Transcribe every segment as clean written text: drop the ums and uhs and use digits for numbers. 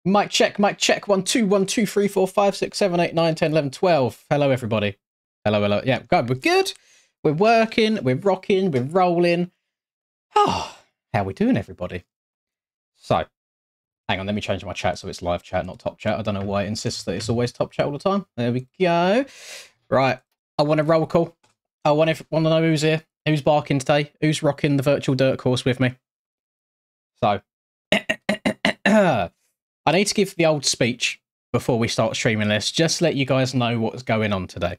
Mic check, mic check. 1 2 1 2 3 4 5 6 7 8 9 10 11 12. Hello, everybody. Hello, hello. Yeah, good. We're good. We're working. We're rocking. We're rolling. Oh, how we doing, everybody? So, hang on. Let me change my chat so it's live chat, not top chat. I don't know why it insists that it's always top chat all the time. There we go. Right. I want a roll call. I want to know who's here, who's barking today, who's rocking the virtual dirt course with me. So, I need to give the old speech before we start streaming this, just let you guys know what's going on today,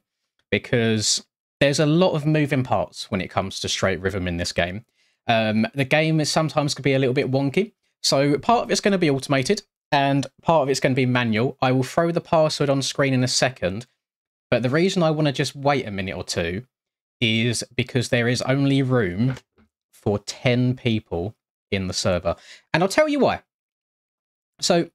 because there's a lot of moving parts when it comes to straight rhythm in this game. The game is sometimes can be a little bit wonky, so part of it's going to be automated and part of it's going to be manual. I will throw the password on screen in a second, but the reason I want to just wait a minute or two is because there is only room for 10 people in the server, and I'll tell you why. So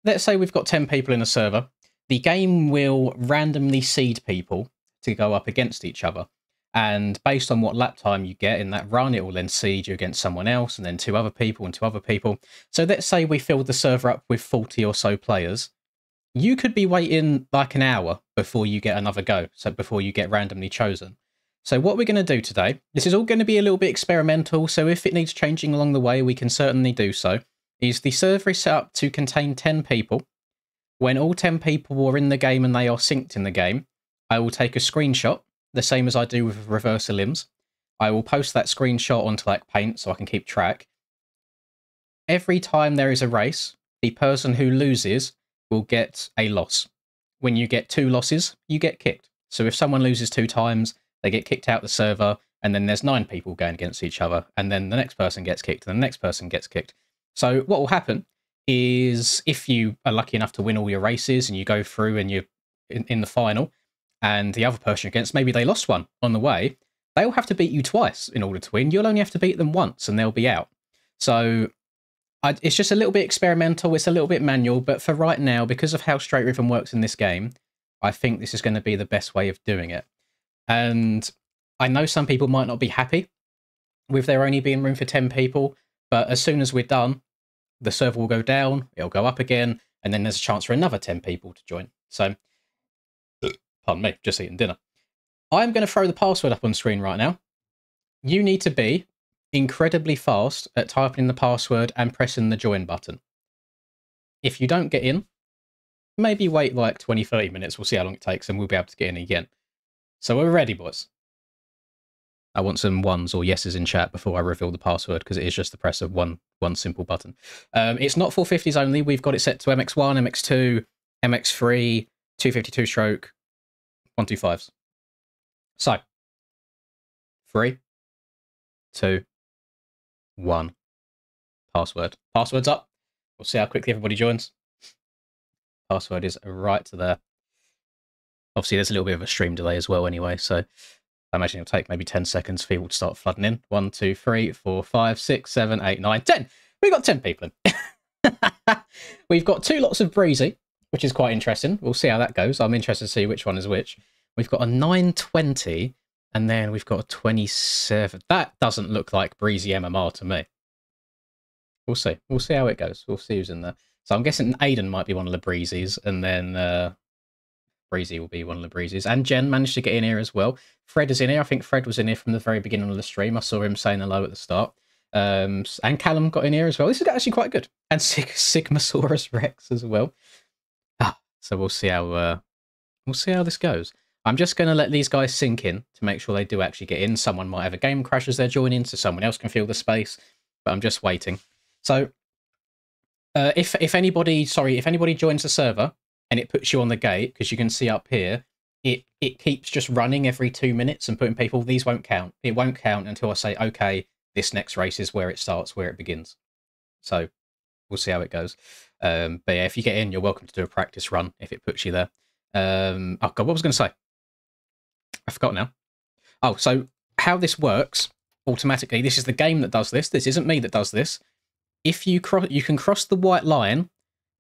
let's say we've got 10 people in a server. The game will randomly seed people to go up against each other. And based on what lap time you get in that run, it will then seed you against someone else and then two other people and two other people. So let's say we filled the server up with 40 or so players. You could be waiting like an hour before you get another go. So before you get randomly chosen. So what we're going to do today, this is all going to be a little bit experimental. So if it needs changing along the way, we can certainly do so. Is the server is set up to contain 10 people. When all 10 people are in the game and they are synced in the game, I will take a screenshot, the same as I do with reverse limbs. I will post that screenshot onto like Paint so I can keep track. Every time there is a race, the person who loses will get a loss. When you get 2 losses, you get kicked. So if someone loses 2 times, they get kicked out the server, and then there's 9 people going against each other, and then the next person gets kicked, and the next person gets kicked. So what will happen is if you are lucky enough to win all your races and you go through and you're in the final and the other person against, maybe they lost one on the way, they'll have to beat you twice in order to win. You'll only have to beat them once and they'll be out. So it's just a little bit experimental. It's a little bit manual. But for right now, because of how straight rhythm works in this game, I think this is going to be the best way of doing it. And I know some people might not be happy with there only being room for 10 people. But as soon as we're done, the server will go down, it'll go up again, and then there's a chance for another 10 people to join. So, pardon me, just eating dinner. I'm going to throw the password up on screen right now. You need to be incredibly fast at typing in the password and pressing the join button. If you don't get in, maybe wait like 20-30 minutes. We'll see how long it takes, and we'll be able to get in again. So we're ready, boys. I want some ones or yeses in chat before I reveal the password, because it is just the press of one simple button. It's not 450s only. We've got it set to MX1, MX2, MX3, 252 stroke, 125s. So, 3, 2, 1. Password. Password's up. We'll see how quickly everybody joins. Password is right to there. Obviously, there's a little bit of a stream delay as well anyway, so I imagine it'll take maybe 10 seconds for people to start flooding in. 1, 2, 3, 4, 5, 6, 7, 8, 9, 10. We've got 10 people in. We've got 2 lots of Breezy, which is quite interesting. We'll see how that goes. I'm interested to see which one is which. We've got a 920, and then we've got a 27. That doesn't look like Breezy MMR to me. We'll see. We'll see how it goes. We'll see who's in there. So I'm guessing Aiden might be one of the Breezes, and then Breezy will be one of the Breezes. And Jen managed to get in here as well. Fred is in here. I think Fred was in here from the very beginning of the stream. I saw him saying hello at the start. And Callum got in here as well. This is actually quite good. And Sigmasaurus Rex as well. So we'll see how this goes. I'm just going to let these guys sink in to make sure they do actually get in. Someone might have a game crash as they're joining, so someone else can fill the space. But I'm just waiting. So if anybody joins the server and it puts you on the gate, because you can see up here, it keeps just running every 2 minutes and putting people. These won't count. It won't count until I say, okay, this next race is where it starts, where it begins. So we'll see how it goes. But yeah, if you get in, you're welcome to do a practice run if it puts you there. Oh God, what was I going to say? I forgot now. Oh, so how this works automatically, this is the game that does this. This isn't me that does this. If you can cross the white line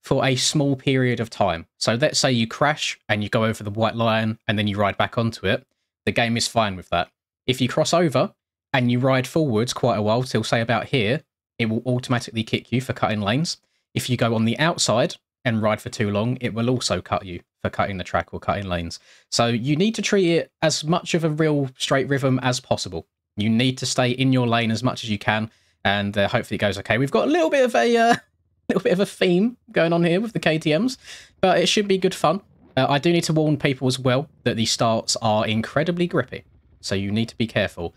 for a small period of time. So let's say you crash and you go over the white line and then you ride back onto it. The game is fine with that. If you cross over and you ride forwards quite a while till say about here, it will automatically kick you for cutting lanes. If you go on the outside and ride for too long, it will also cut you for cutting the track or cutting lanes. So you need to treat it as much of a real straight rhythm as possible. You need to stay in your lane as much as you can, and hopefully it goes okay. We've got a little bit of a theme going on here with the KTMs, but it should be good fun. I do need to warn people as well that the starts are incredibly grippy, so you need to be careful.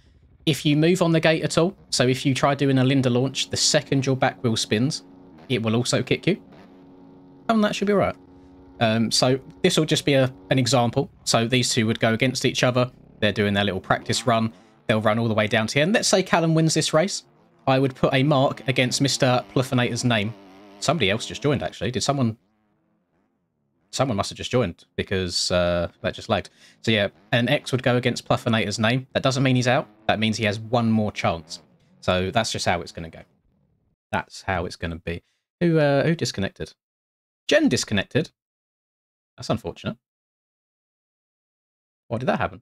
If you move on the gate at all, so if you try doing a Linda launch, the second your back wheel spins, it will also kick you. And that should be right. So this will just be an example. So these two would go against each other. They're doing their little practice run. They'll run all the way down to the end. Let's say Callum wins this race. I would put a mark against Mr. Pluffinator's name. Somebody else just joined, actually. Did someone... Someone must have just joined, because that just lagged. So yeah, an X would go against Pluffinator's name. That doesn't mean he's out. That means he has one more chance. So that's just how it's going to go. That's how it's going to be. Who disconnected? Jen disconnected. That's unfortunate. Why did that happen?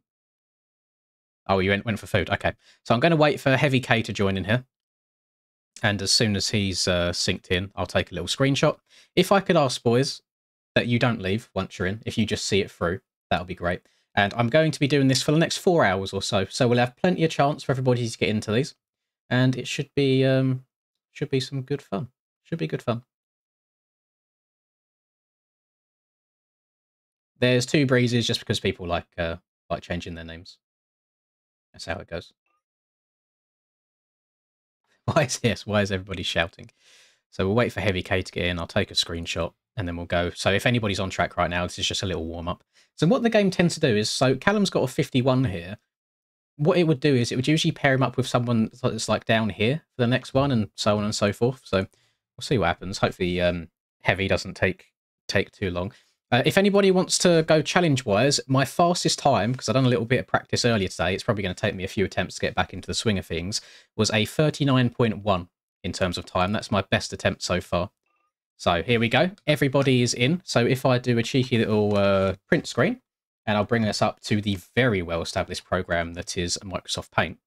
Oh, you went for food. Okay. So I'm going to wait for Heavy K to join in here. And as soon as he's synced in, I'll take a little screenshot. If I could ask, boys, that you don't leave once you're in. If you just see it through, that'll be great. And I'm going to be doing this for the next 4 hours or so. So we'll have plenty of chance for everybody to get into these. And it should be some good fun. Should be good fun. There's 2 breezes just because people like changing their names. That's how it goes. Why is everybody shouting? So we'll wait for Heavy K to get in. I'll take a screenshot and then we'll go. So if anybody's on track right now, this is just a little warm up. So what the game tends to do is, so Callum's got a 51 here. What it would do is it would usually pair him up with someone that's like down here for the next one, and so on and so forth. So we'll see what happens. Hopefully Heavy doesn't take too long. If anybody wants to go challenge-wise, my fastest time, because I've done a little bit of practice earlier today, it's probably going to take me a few attempts to get back into the swing of things, was a 39.1 in terms of time. That's my best attempt so far. So here we go. Everybody is in. So if I do a cheeky little print screen, and I'll bring this up to the very well-established program that is Microsoft Paint.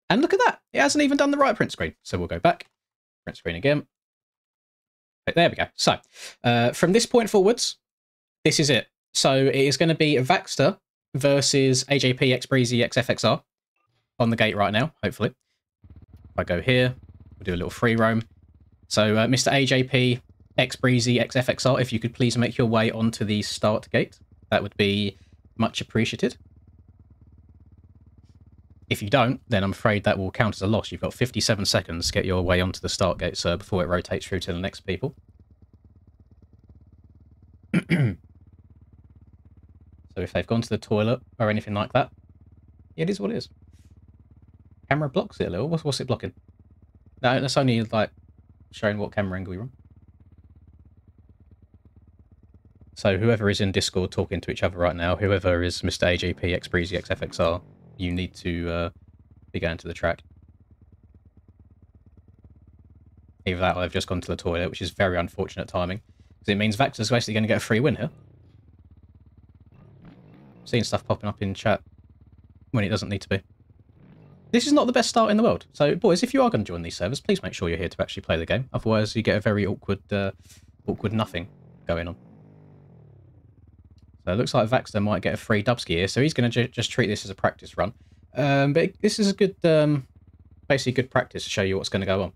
And look at that. It hasn't even done the right print screen. So we'll go back. Print screen again. There we go. So from this point forwards, this is it. So it is going to be Vaxter versus AJP X Breezy X FXR on the gate right now, hopefully. If I go here, we'll do a little free roam. So Mr. AJP X Breezy X FXR, if you could please make your way onto the start gate, that would be much appreciated. If you don't, then I'm afraid that will count as a loss. You've got 57 seconds to get your way onto the start gate, sir, before it rotates through to the next people. So if they've gone to the toilet or anything like that, it is what it is. Camera blocks it a little. What's it blocking? No, that's only like showing what camera angle you're on. So whoever is in Discord talking to each other right now, whoever is Mr. AJP X Breezy X FXR, you need to be going to the track. Either that or they've just gone to the toilet, which is very unfortunate timing. Because it means Vaxter's basically going to get a free win here. Seeing stuff popping up in chat when it doesn't need to be. This is not the best start in the world. So, boys, if you are going to join these servers, please make sure you're here to actually play the game. Otherwise, you get a very awkward nothing going on. So it looks like Vaxter might get a free dubski here. So he's going to just treat this as a practice run. But this is a good, basically good practice to show you what's going to go on.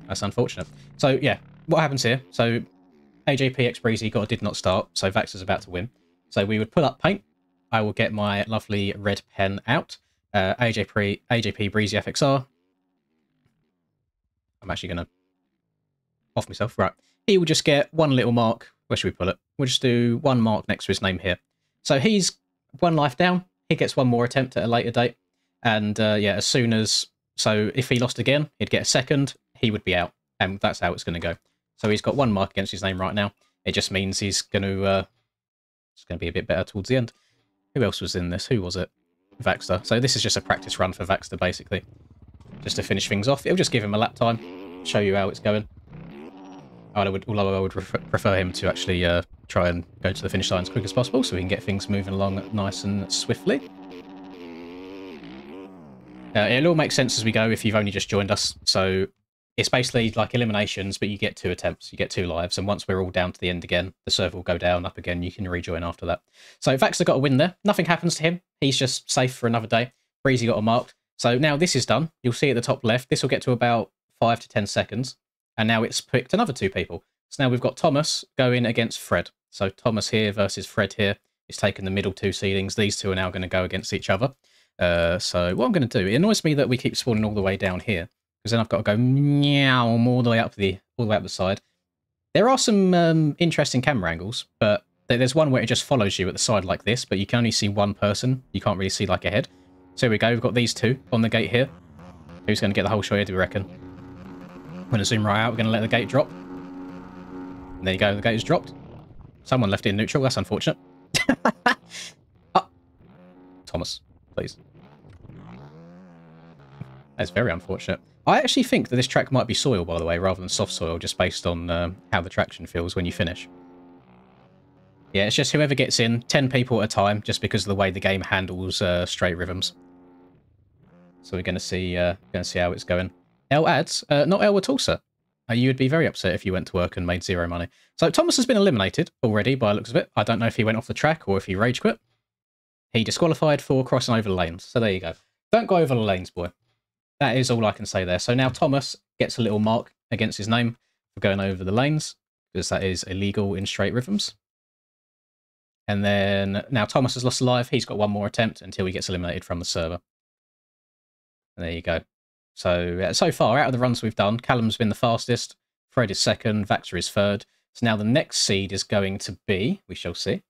That's unfortunate. So, yeah. What happens here? So AJP X Breezy got a did not start, so Vaxter's about to win. So we would pull up paint. I will get my lovely red pen out. AJP Breezy FXR. I'm actually going to off myself. Right. He will just get one little mark. Where should we pull it? We'll just do one mark next to his name here. So he's 1 life down. He gets one more attempt at a later date. And yeah, as soon as... So if he lost again, he'd get a second. He would be out. And that's how it's going to go. So he's got 1 mark against his name right now. It just means he's going to it's going to be a bit better towards the end. Who else was in this? Who was it? Vaxter. So this is just a practice run for Vaxter, basically. Just to finish things off. It'll just give him a lap time. Show you how it's going. Although I would prefer him to actually try and go to the finish line as quick as possible so we can get things moving along nice and swiftly. It'll all make sense as we go if you've only just joined us. So it's basically like eliminations, but you get 2 attempts, you get 2 lives, and once we're all down to the end again, the server will go down, up again, you can rejoin after that. So Vaxer got a win there. Nothing happens to him. He's just safe for another day. Breezy got a marked. So now this is done. You'll see at the top left, this will get to about 5 to 10 seconds. And now it's picked another 2 people. So now we've got Thomas going against Fred. So Thomas here versus Fred here. He's taken the middle 2 seedings. These 2 are now going to go against each other. So what I'm going to do, it annoys me that we keep spawning all the way down here, because then I've got to go meow all the way up the side. There are some interesting camera angles, but there's one where it just follows you at the side like this, but you can only see one person. You can't really see like ahead. So here we go. We've got these 2 on the gate here. Who's going to get the whole shot here, do we reckon? I'm going to zoom right out. We're going to let the gate drop. And there you go. The gate is dropped. Someone left it in neutral. That's unfortunate. Oh. Thomas, please. That's very unfortunate. I actually think that this track might be soil, by the way, rather than soft soil, just based on how the traction feels when you finish. Yeah, it's just whoever gets in, 10 people at a time, just because of the way the game handles straight rhythms. So we're going to see how it's going. El ads, not El at all, sir. You would be very upset if you went to work and made 0 money. So Thomas has been eliminated already by the looks of it. I don't know if he went off the track or if he rage quit. He disqualified for crossing over the lanes. So there you go. Don't go over the lanes, boy. That is all I can say there. So now Thomas gets a little mark against his name for going over the lanes, because that is illegal in straight rhythms. And then now Thomas has lost a life. He's got 1 more attempt until he gets eliminated from the server. And there you go. So, so far, out of the runs we've done, Callum's been the fastest, Fred is 2nd, Vaxer is 3rd. So now the next seed is going to be, we shall see.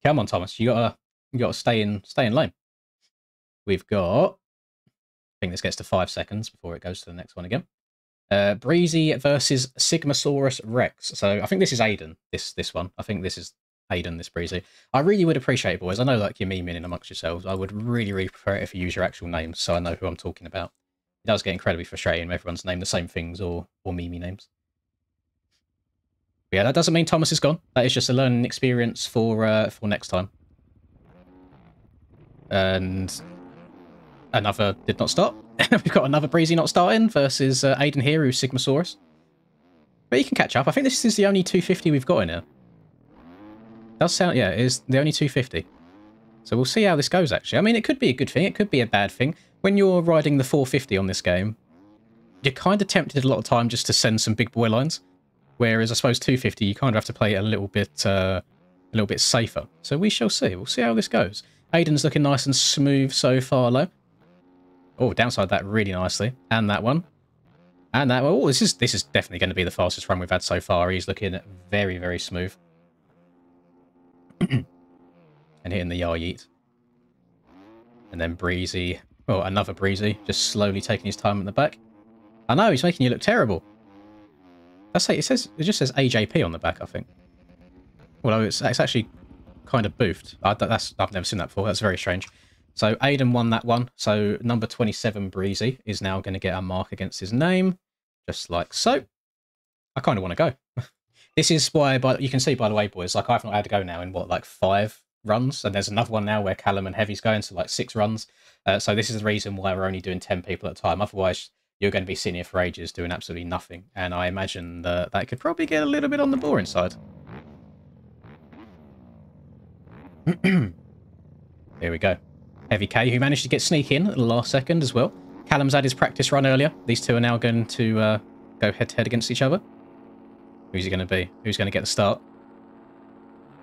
Come on, Thomas, you gotta stay in lane. We've got, I think this gets to 5 seconds before it goes to the next one again. Breezy versus Sigmasaurus Rex. So I think this is Aiden, this one. I think this is Aiden, this Breezy. I really would appreciate it, boys. I know like you're memeing in amongst yourselves. I would really, really prefer it if you use your actual names so I know who I'm talking about. It does get incredibly frustrating when everyone's named the same things or meme names. But yeah, that doesn't mean Thomas is gone. That is just a learning experience for next time. And another did not start. We've got another Breezy not starting versus Aiden here, who's Sigmasaurus. But you can catch up. I think this is the only 250 we've got in here. Does sound, yeah, it is the only 250. So we'll see how this goes, actually. I mean, it could be a good thing. It could be a bad thing. When you're riding the 450 on this game, you're kind of tempted a lot of time just to send some big boy lines. Whereas I suppose 250, you kind of have to play it a little bit safer. So we shall see. We'll see how this goes. Aiden's looking nice and smooth so far, though. Oh, downside that really nicely. And that one. And that one. Oh, this is definitely going to be the fastest run we've had so far. He's looking very, very smooth. And hitting the yar yeet. And then Breezy. Oh, another Breezy. Just slowly taking his time at the back. I know, he's making you look terrible. It just says AJP on the back, I think. Although it's actually kind of boofed. I've never seen that before. That's very strange. So Aiden won that one. So number 27 Breezy is now going to get a mark against his name. Just like so. I kind of want to go. This is why, you can see, by the way, boys, like I've not had to go now in, what, like 5 runs? And there's another one now where Callum and Heavy's going, so like 6 runs. So this is the reason why we're only doing 10 people at a time. Otherwise, you're going to be sitting here for ages doing absolutely nothing. And I imagine that could probably get a little bit on the boring side. Here we go. Heavy K, who managed to get sneak in at the last second as well. Callum's had his practice run earlier. These two are now going to go head-to-head against each other. Who's he going to be? Who's going to get the start?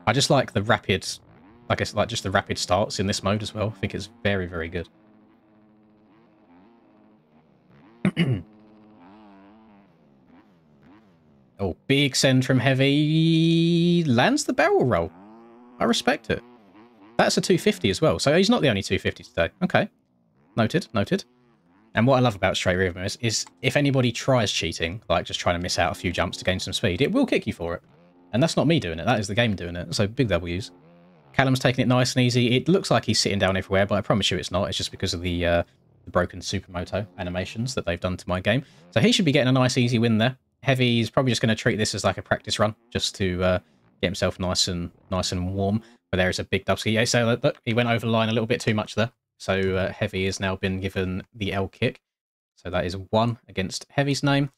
I just like the rapid, I guess, like just the rapid starts in this mode as well. I think it's very, very good. Oh, big send from Heavy. Lands the barrel roll. I respect it. That's a 250 as well. So he's not the only 250 today. Okay. Noted, noted. And what I love about straight rhythm is if anybody tries cheating, like just trying to miss out a few jumps to gain some speed, it will kick you for it. And that's not me doing it. That is the game doing it. So big W's. Callum's taking it nice and easy. It looks like he's sitting down everywhere, but I promise you it's not. It's just because of the broken Supermoto animations that they've done to my game. So he should be getting a nice easy win there. Heavy's probably just going to treat this as like a practice run, just to get himself nice and warm. But there is a big Dubsky. Yeah, so look, he went over the line a little bit too much there. So Heavy has now been given the L kick. So that is 1 against Heavy's name.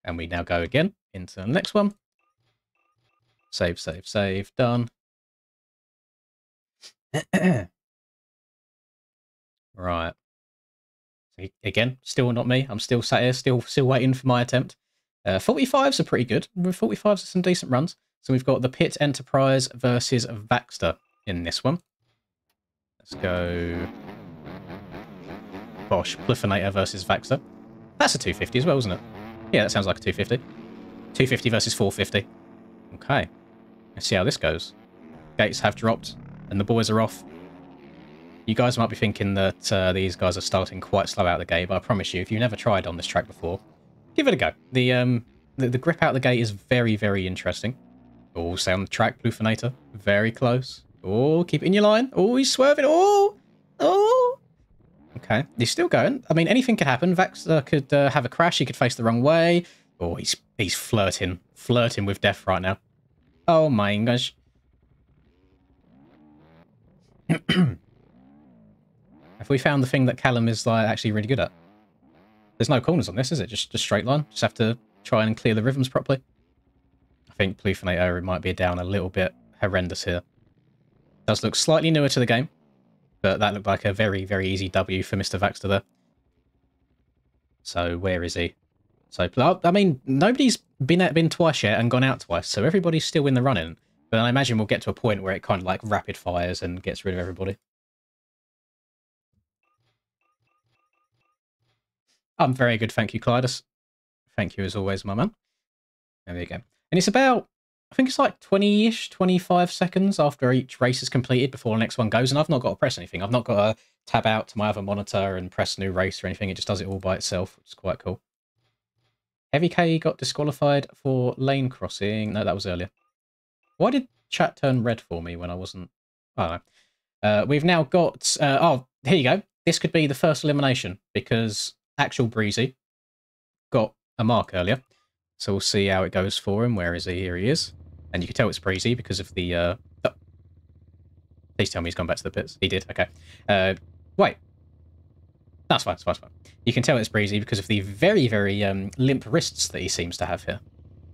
And we now go again into the next one. Save, save, save. Done. Right. So again, still not me. I'm still sat here, still waiting for my attempt. 45s are pretty good. 45s are some decent runs. So we've got the Pit Enterprise versus Vaxter in this one. Let's go. Bosch, Plufinator versus Vaxter. That's a 250 as well, isn't it? Yeah, that sounds like a 250. 250 versus 450. Okay. Let's see how this goes. Gates have dropped, and the boys are off. You guys might be thinking that these guys are starting quite slow out of the gate, but I promise you, if you've never tried on this track before, give it a go. The grip out the gate is very, very interesting. Oh, stay on the track, Plufinator. Very close. Oh, keep it in your line. Oh, he's swerving. Oh! Oh! Okay, he's still going. I mean, anything could happen. Vaxter could have a crash. He could face the wrong way. Oh, he's flirting with death right now. Oh my gosh. Have we found the thing that Callum is like actually really good at? There's no corners on this, is it? Just straight line. Just have to try and clear the rhythms properly. I think Plufinator might be down a little bit horrendous here. Does look slightly newer to the game, but that looked like a very, very easy W for Mr. Vaxter there. So where is he? So, I mean, nobody's been twice yet and gone out twice, so everybody's still in the running. But I imagine we'll get to a point where it kind of like rapid fires and gets rid of everybody. I'm very good, thank you, Clydus. Thank you as always, my man. There we go. And it's about, I think it's like 20-ish, 25 seconds after each race is completed before the next one goes, and I've not got to press anything. I've not got to tab out to my other monitor and press new race or anything. It just does it all by itself, which is quite cool. Heavy K got disqualified for lane crossing. No, that was earlier. Why did chat turn red for me when I wasn't... I don't know. We've now got... oh, here you go. This could be the first elimination because actual Breezy got a mark earlier. So we'll see how it goes for him. Where is he? Here he is. And you can tell it's Breezy because of the... Oh. Please tell me he's gone back to the pits. He did. Okay. Wait. That's fine. It's fine. It's fine. You can tell it's Breezy because of the very, very limp wrists that he seems to have here.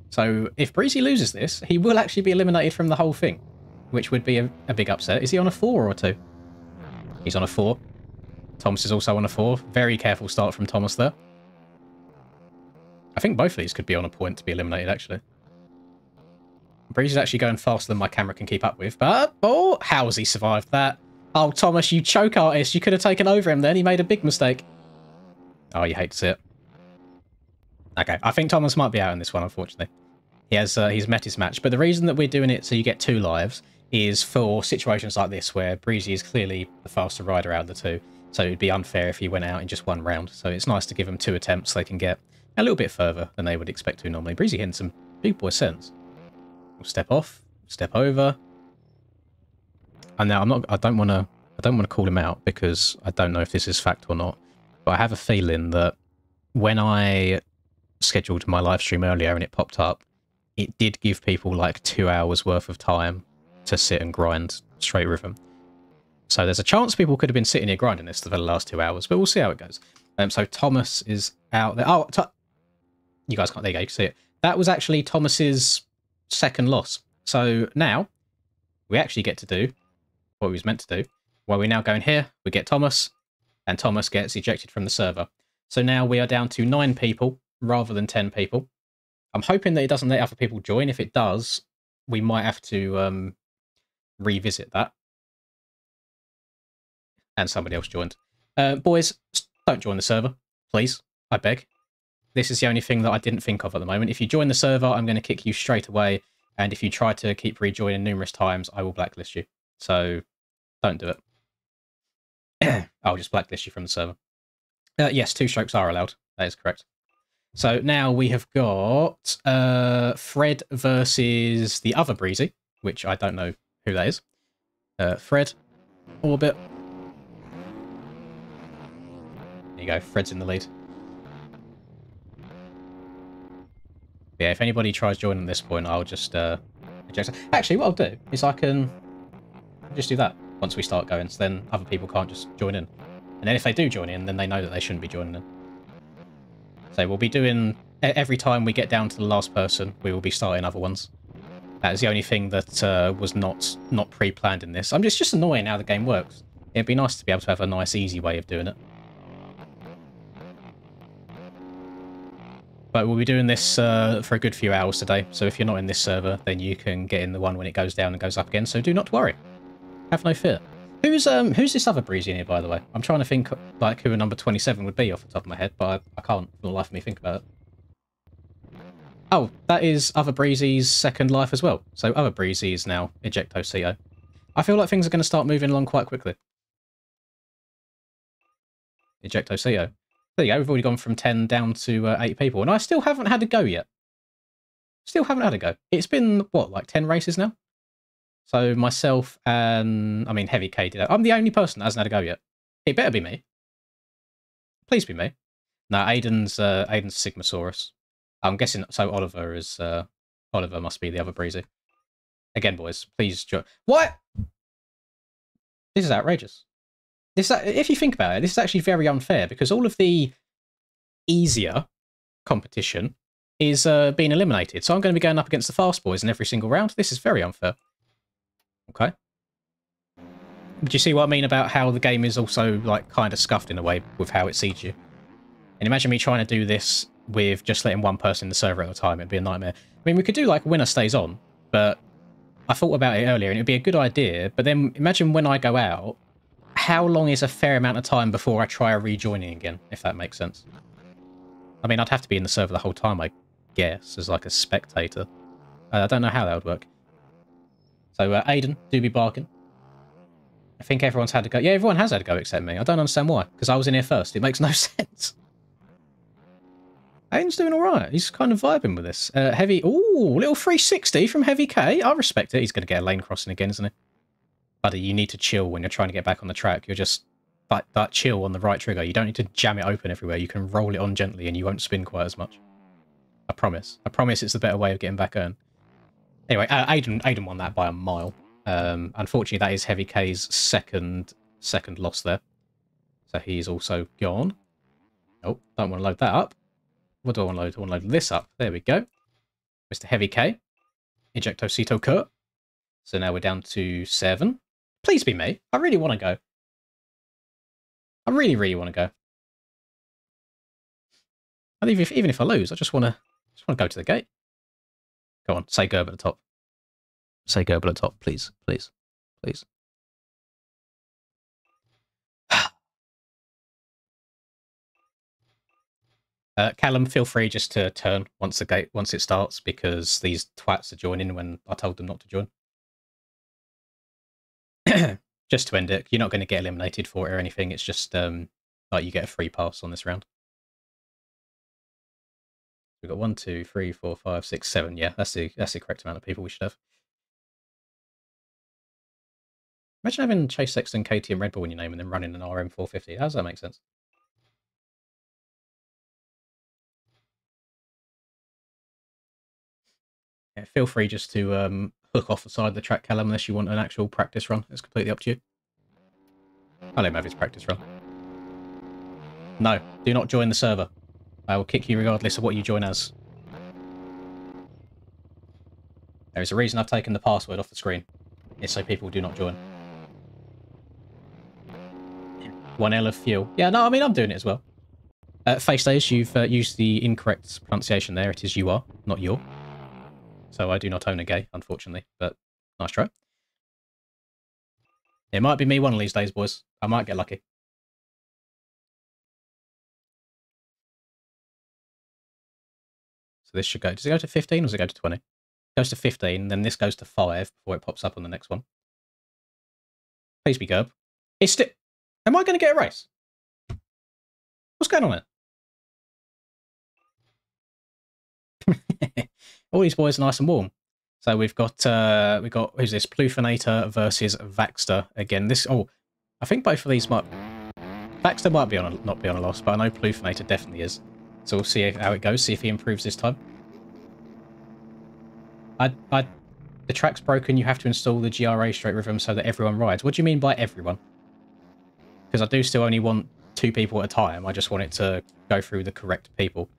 So if Breezy loses this, he will actually be eliminated from the whole thing, which would be a big upset. Is he on a 4 or a 2? He's on a 4. Thomas is also on a 4. Very careful start from Thomas there. I think both of these could be on a point to be eliminated, actually. Breezy's actually going faster than my camera can keep up with, but... Oh, how has he survived that? Oh, Thomas, you choke artist. You could have taken over him then. He made a big mistake. Oh, you hate to see it. Okay, I think Thomas might be out in this one, unfortunately. He's met his match, but the reason that we're doing it so you get 2 lives is for situations like this where Breezy is clearly the faster rider out of the 2, so it'd be unfair if he went out in just 1 round. So it's nice to give them 2 attempts so they can get a little bit further than they would expect to normally. Breezy hitting some big boy sense. We'll step off, step over. And now I don't want to call him out because I don't know if this is fact or not, but I have a feeling that when I scheduled my live stream earlier and it popped up, it did give people like 2 hours worth of time to sit and grind straight rhythm. So there's a chance people could have been sitting here grinding this for the last 2 hours, but we'll see how it goes. So Thomas is out there. Oh, you guys can't, there you go, you can see it. That was actually Thomas's second loss. So now we actually get to do what he was meant to do. Well, we now go in here, we get Thomas, and Thomas gets ejected from the server. So now we are down to 9 people rather than 10 people. I'm hoping that it doesn't let other people join. If it does, we might have to revisit that. And somebody else joined. Boys, don't join the server, please. I beg. This is the only thing that I didn't think of at the moment. If you join the server, I'm going to kick you straight away. And if you try to keep rejoining numerous times, I will blacklist you. So don't do it. I'll just blacklist you from the server. Yes, 2 strokes are allowed. That is correct. So now we have got Fred versus the other Breezy, which I don't know who that is. Fred, Orbit. There you go, Fred's in the lead. Yeah, if anybody tries joining at this point, I'll just eject. Actually, what I'll do is I can just do that. once we start going, so then other people can't just join in. And then if they do join in, then they know that they shouldn't be joining in. So we'll be doing, every time we get down to the last person, we will be starting other ones. That is the only thing that was not pre-planned in this. It's just annoying how the game works. It'd be nice to be able to have a nice, easy way of doing it. But we'll be doing this for a good few hours today, so if you're not in this server, then you can get in the one when it goes down and goes up again, so do not worry. Have no fear. Who's this other breezy in here, by the way? I'm trying to think like who a number 27 would be off the top of my head, but I can't for the life of me think about it. Oh, that is Other Breezy's second life as well. So Other Breezy is now Ejecto-CO. I feel like things are going to start moving along quite quickly. Ejecto-CO. There you go, we've already gone from 10 down to 8 people, and I still haven't had a go yet. Still haven't had a go. It's been, what, like 10 races now? So myself and, I mean, Heavy K did that. I'm the only person that hasn't had a go yet. It better be me. Please be me. No, Aiden's Sigmasaurus. I'm guessing, so Oliver is, Oliver must be the Other Breezy. Again, boys, please join. What? This is outrageous. If you think about it, this is actually very unfair, because all of the easier competition is being eliminated. So I'm going to be going up against the fast boys in every single round. This is very unfair. Okay. Do you see what I mean about how the game is also, like, kind of scuffed in a way with how it seeds you? And imagine me trying to do this with just letting one person in the server at a time. It'd be a nightmare. I mean, we could do, like, winner stays on, but I thought about it earlier, and it'd be a good idea. But then imagine when I go out, how long is a fair amount of time before I try rejoining again, if that makes sense? I mean, I'd have to be in the server the whole time, I guess, as, like, a spectator. I don't know how that would work. So, Aiden, do be bargain. I think everyone's had to go. Yeah, everyone has had to go except me. I don't understand why, because I was in here first. It makes no sense. Aiden's doing all right. He's kind of vibing with this. Heavy, ooh, little 360 from Heavy K. I respect it. He's going to get a lane crossing again, isn't he? Buddy, you need to chill when you're trying to get back on the track. You're just that chill on the right trigger. You don't need to jam it open everywhere. You can roll it on gently and you won't spin quite as much. I promise. I promise it's the better way of getting back in. Anyway, Aiden won that by a mile. Unfortunately, that is Heavy K's second loss there. So he's also gone. Oh, don't want to load that up. What do I want to load? I want to load this up. There we go. Mr. Heavy K. Ejecto-CO Kurt. So now we're down to 7. Please be me. I really want to go. I really, really want to go. And even if I lose, I just want to go to the gate. Go on, say Gerb at the top. Say Gerbil at the top, please, please, please. Callum, feel free just to turn once it starts, because these twats are joining when I told them not to join. Just to end it, you're not going to get eliminated for it or anything. It's just like you get a free pass on this round. We've got 1, 2, 3, 4, 5, 6, 7. Yeah, that's the correct amount of people we should have. Imagine having Chase Sexton, KTM, Red Bull in your name and then running an RM450. How does that make sense? Yeah, feel free just to hook off the side of the track, Callum, unless you want an actual practice run. It's completely up to you. I'll let him have his practice run. No, do not join the server. I will kick you regardless of what you join as. There is a reason I've taken the password off the screen. It's so people do not join. 1L of fuel. Yeah, no, I mean, I'm doing it as well. Face Days, you've used the incorrect pronunciation there. It is you are, not your. So I do not own a gay, unfortunately, but nice try. It might be me one of these days, boys. I might get lucky. So this should go... Does it go to 15 or does it go to 20? It goes to 15, then this goes to 5 before it pops up on the next one. Please be Gerb. It's still... Am I going to get a race? What's going on here? All these boys are nice and warm. So we've got who's this? Plufinator versus Vaxter again. I think both of these might... Vaxter might be not be on a loss, but I know Plufinator definitely is. So we'll see how it goes, see if he improves this time. The track's broken, you have to install the GRA straight rhythm so that everyone rides. What do you mean by everyone? Because I do still only want 2 people at a time. I just want it to go through the correct people.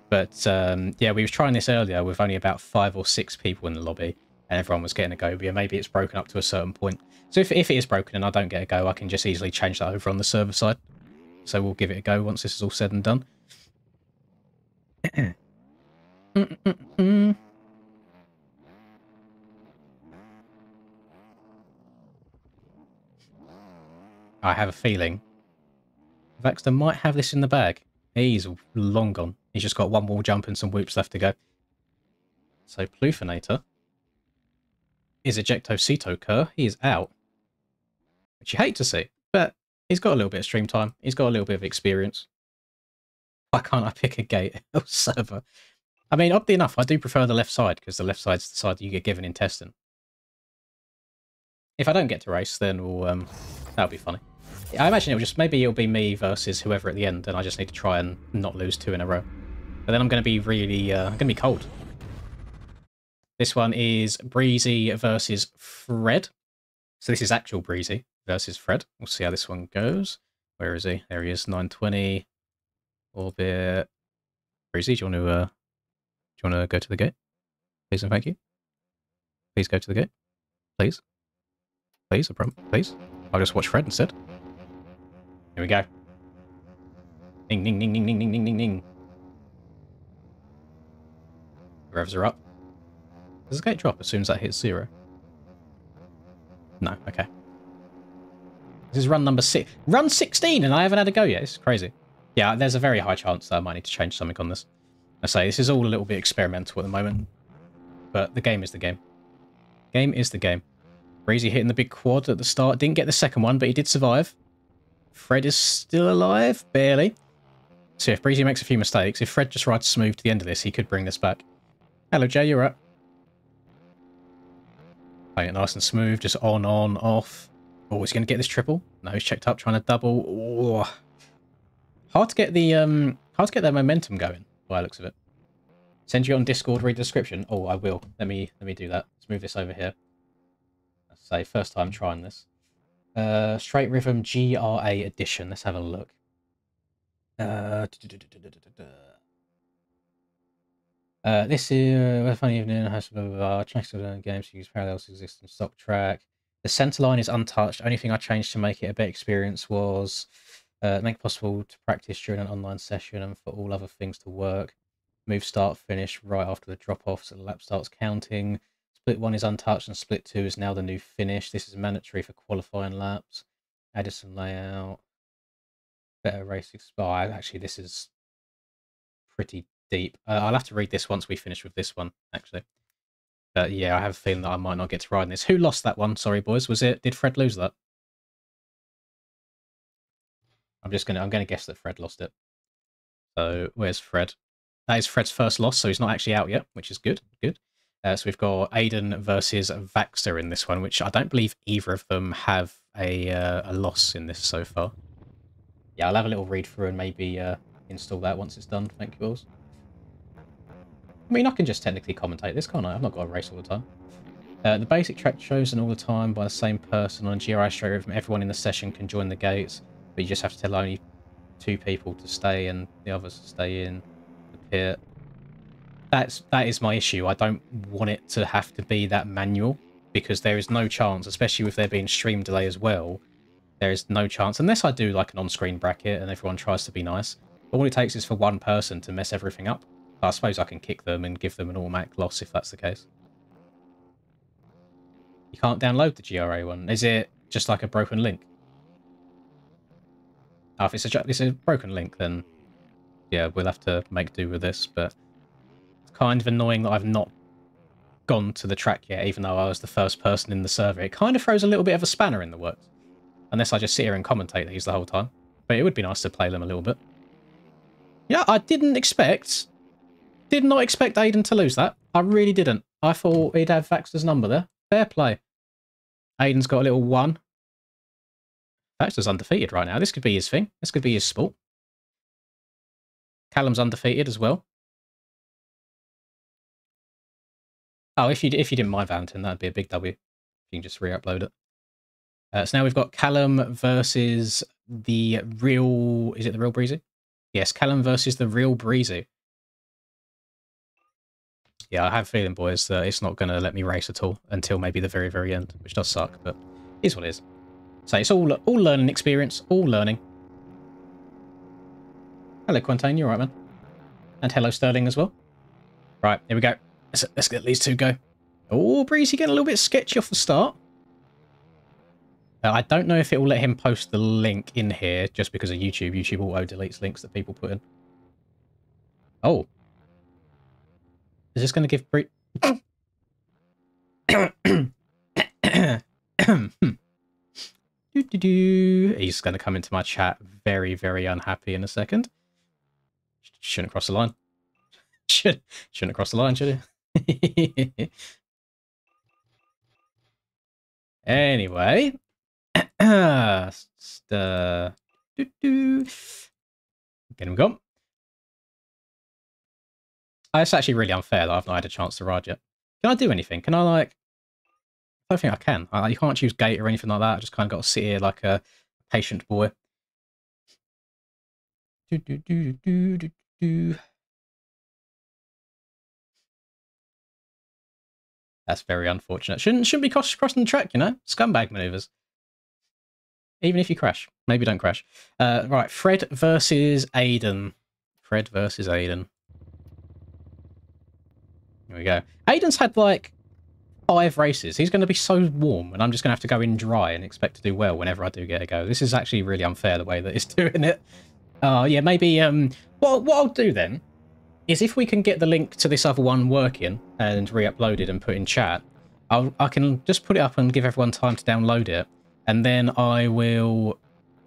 But yeah, we was trying this earlier with only about 5 or 6 people in the lobby, and everyone was getting a go. But maybe it's broken up to a certain point. So if it is broken and I don't get a go, I can just easily change that over on the server side. So we'll give it a go once this is all said and done. I have a feeling Vaxter might have this in the bag. He's long gone. He's just got one wall jump and some whoops left to go. So Plufinator is Ejectocito Cur. He is out. Which you hate to see, but he's got a little bit of stream time. He's got a little bit of experience. Why can't I pick a gate or server? I mean, oddly enough, I do prefer the left side because the left side's the side you get given in testing. If I don't get to race, then we'll, that'll be funny. I imagine it'll be me versus whoever at the end, and I just need to try and not lose 2 in a row. But then I'm going to be really, I'm going to be cold. This one is Breezy versus Fred. So this is actual Breezy versus Fred. We'll see how this one goes. Where is he? There he is, 920. Orbit. Breezy, do you want to go to the gate? Please and thank you. Please go to the gate. Please. Please, please. I'll just watch Fred instead. Here we go. Ding, ding, ding, ding, ding, ding, ding, ding, ding. Revs are up. Does the gate drop as soon as that hits 0? No, okay. This is run number 6. Run 16 and I haven't had a go yet. This is crazy. Yeah, there's a very high chance that I might need to change something on this. I say, this is all a little bit experimental at the moment. But the game is the game. Game is the game. Breezy hitting the big quad at the start. Didn't get the second one, but he did survive. Fred is still alive. Barely. So if Breezy makes a few mistakes, if Fred just rides smooth to the end of this, he could bring this back. Hello, Jay. You're up. Playing it nice and smooth. Just on, off. Oh, is he going to get this triple? No, he's checked up, trying to double. Oh. Hard to get that momentum going, by the looks of it. Send you on Discord, read the description. Oh, I will. Let me do that. Let's move this over here. Let's say first time trying this. Straight Rhythm GRA edition. Let's have a look. This is a fun evening. Has tracks of games to use parallels to existing stock track. The center line is untouched. Only thing I changed to make it a better experience was make it possible to practice during an online session and for all other things to work. Move start finish right after the drop off so the lap starts counting. Split 1 is untouched and split 2 is now the new finish. This is mandatory for qualifying laps. Added some layout. Better racing. Oh, actually, this is pretty deep. I'll have to read this once we finish with this one, actually. But yeah, I have a feeling that I might not get to ride in this. Who lost that one? Sorry, boys. Did Fred lose that? I'm gonna guess that Fred lost it. So where's Fred? That is Fred's first loss, so he's not actually out yet, which is good. Good. So we've got Aiden versus Vaxter in this one, which I don't believe either of them have a loss in this so far. Yeah, I'll have a little read through and maybe install that once it's done. Thank you, boys. I mean, I can just technically commentate this, can't I? I've not got to race all the time. The basic track chosen all the time by the same person on GRI straight rhythm. Everyone in the session can join the gates, but you just have to tell only 2 people to stay and the others to stay in the pit. That is my issue. I don't want it to have to be that manual because there is no chance, especially with there being stream delay as well, there is no chance, unless I do like an on-screen bracket and everyone tries to be nice. All it takes is for one person to mess everything up. I suppose I can kick them and give them an automatic loss if that's the case. You can't download the GRA one. Is it just like a broken link? Oh, if it's a broken link, then yeah, we'll have to make do with this, but it's kind of annoying that I've not gone to the track yet, even though I was the first person in the server. It kind of throws a little bit of a spanner in the works. Unless I just sit here and commentate these the whole time. But it would be nice to play them a little bit. Yeah, I did not expect Aiden to lose that. I really didn't. I thought he'd have Vaxter's number there. Fair play. Aiden's got a little 1. Vaxter's undefeated right now. This could be his thing. This could be his sport. Callum's undefeated as well. Oh, if you didn't mind Valentin, that'd be a big W. You can just re-upload it. So now we've got Callum versus the real... Is it the real Breezy? Yes, Callum versus the real Breezy. Yeah, I have a feeling, boys, that it's not going to let me race at all until maybe the very, very end, which does suck, but it is what it is. So it's all learning experience, all learning. Hello, Quintain, you alright, man? And hello, Sterling, as well. Right, here we go. Let's get these two go. Oh, Breezy getting a little bit sketchy off the start. I don't know if it will let him post the link in here just because of YouTube. YouTube auto-deletes links that people put in. Oh. Is this going to give He's going to come into my chat very, very unhappy in a second. Shouldn't cross the line. Shouldn't cross the line, should he? Anyway. Get him gone. Oh, it's actually really unfair that I've not had a chance to ride yet. Can I do anything? Can I, like... I don't think I can. You can't choose gate or anything like that. I just kind of got to sit here like a patient boy. That's very unfortunate. Shouldn't be crossing the track, you know? Scumbag maneuvers. Even if you crash. Maybe don't crash. Right, Fred versus Aiden. Fred versus Aiden. Here we go. Aiden's had, like, 5 races. He's going to be so warm, and I'm just going to have to go in dry and expect to do well whenever I do get a go. This is actually really unfair, the way that it's doing it. Yeah, maybe... what I'll do, then, is if we can get the link to this other one working and re-upload it and put in chat, I can just put it up and give everyone time to download it, and then I will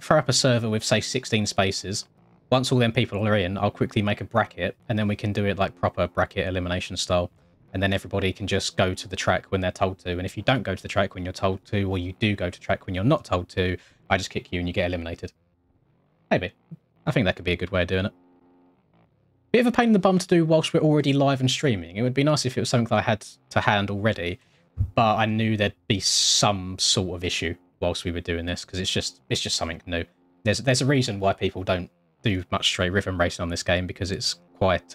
throw up a server with, say, 16 spaces. Once all them people are in, I'll quickly make a bracket, and then we can do it like proper bracket elimination style. And then everybody can just go to the track when they're told to. And if you don't go to the track when you're told to, or you do go to track when you're not told to, I just kick you and you get eliminated. Maybe. I think that could be a good way of doing it. Bit of a pain in the bum to do whilst we're already live and streaming. It would be nice if it was something that I had to hand already, but I knew there'd be some sort of issue whilst we were doing this, because it's just something new. There's a reason why people don't do much straight rhythm racing on this game, because it's quite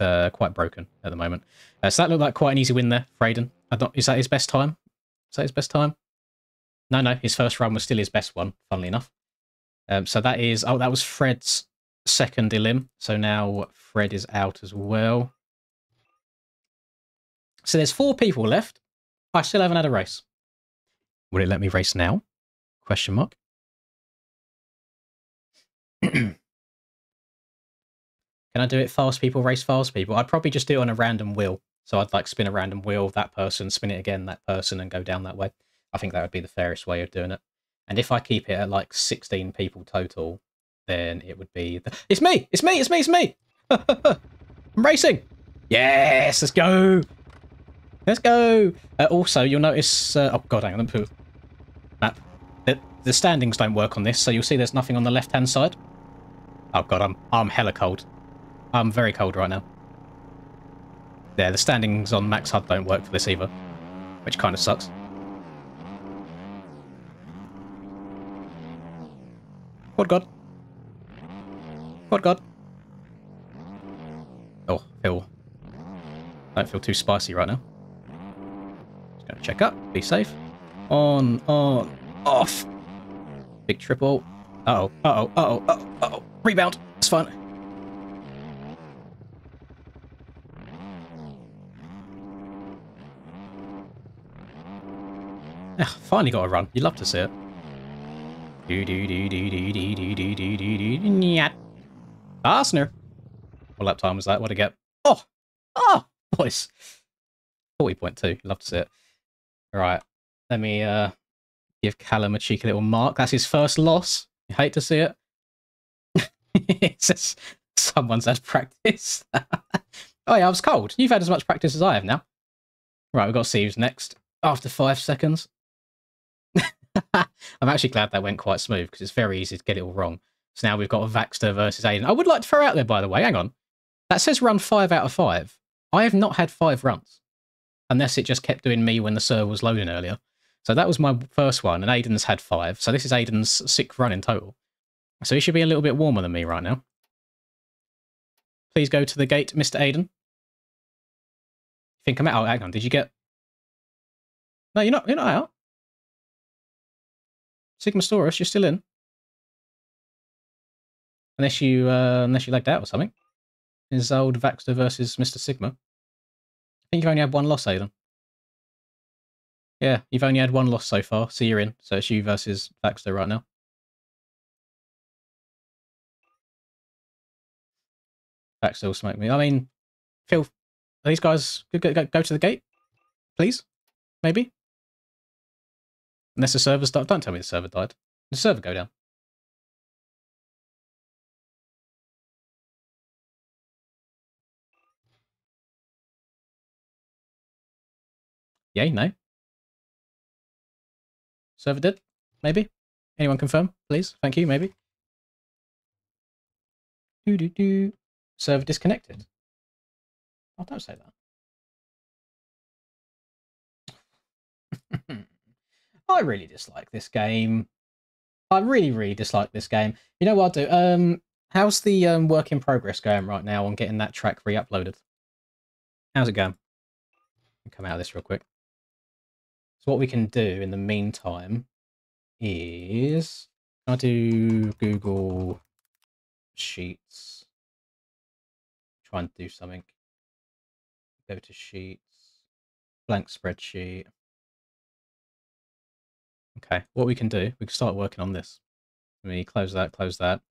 broken at the moment. So that looked like quite an easy win there for Aiden. Is that his best time? Is that his best time? No, his first run was still his best one, funnily enough. So that is... Oh, that was Fred's second elim. So now Fred is out as well. So there's 4 people left. I still haven't had a race. Will it let me race now? Question mark. Can I do it fast people race fast people? I'd probably just do it on a random wheel. So I'd like spin a random wheel, that person, spin it again, that person, and go down that way. I think that would be the fairest way of doing it. And if I keep it at like 16 people total, then it would be... It's me! It's me! It's me! It's me! I'm racing! Yes! Let's go! Let's go! Also, you'll notice... oh, God, hang on. Let me put map. The standings don't work on this, so you'll see there's nothing on the left-hand side. Oh, God, I'm hella cold. I'm very cold right now. Yeah, the standings on Max HUD don't work for this either, which kind of sucks. Quad God. Quad God. Oh, don't feel too spicy right now. Just gonna check up, be safe. On, off. Big triple. Uh-oh. Rebound. It's fine. Finally got a run. You'd love to see it. Arsener. What lap time was that? What'd I get? Oh, boys. 40.2. Love to see it. Right. Let me give Callum a cheeky little mark. That's his first loss. You hate to see it. It says someone's had practice. Oh yeah, I was cold. You've had as much practice as I have now. Right, we've got to see who's next. After 5 seconds. I'm actually glad that went quite smooth, because it's very easy to get it all wrong. So now we've got Vaxter versus Aiden. I would like to throw out there, by the way, hang on. That says run 5 out of 5. I have not had 5 runs. unless it just kept doing me when the server was loading earlier. So that was my first one, and Aiden's had 5. So this is Aiden's 6th run in total. So he should be a little bit warmer than me right now. Please go to the gate, Mr. Aiden. I think I'm out. Oh, hang on. Did you get... No, you're not out. Sigma Storus, you're still in. Unless you lagged out or something. Is old Vaxter versus Mr. Sigma. I think you've only had 1 loss, Aiden. Yeah, you've only had 1 loss so far, so you're in. So it's you versus Vaxter right now. Vaxter will smoke me. I mean, Phil, are these guys go to the gate, please? Maybe? Unless the server's died. Don't tell me the server died. The server go down. Yay, no. Server did? Maybe? Anyone confirm, please? Thank you, maybe. Server disconnected. Oh, don't say that. I really dislike this game. I really, really dislike this game. You know what I'll do? How's the work in progress going right now on getting that track re-uploaded? How's it going? Come out of this real quick. So what we can do in the meantime is I do Google Sheets. Try and do something. Go to Sheets. Blank spreadsheet. Okay, what we can do, we can start working on this. Let me close that, close that.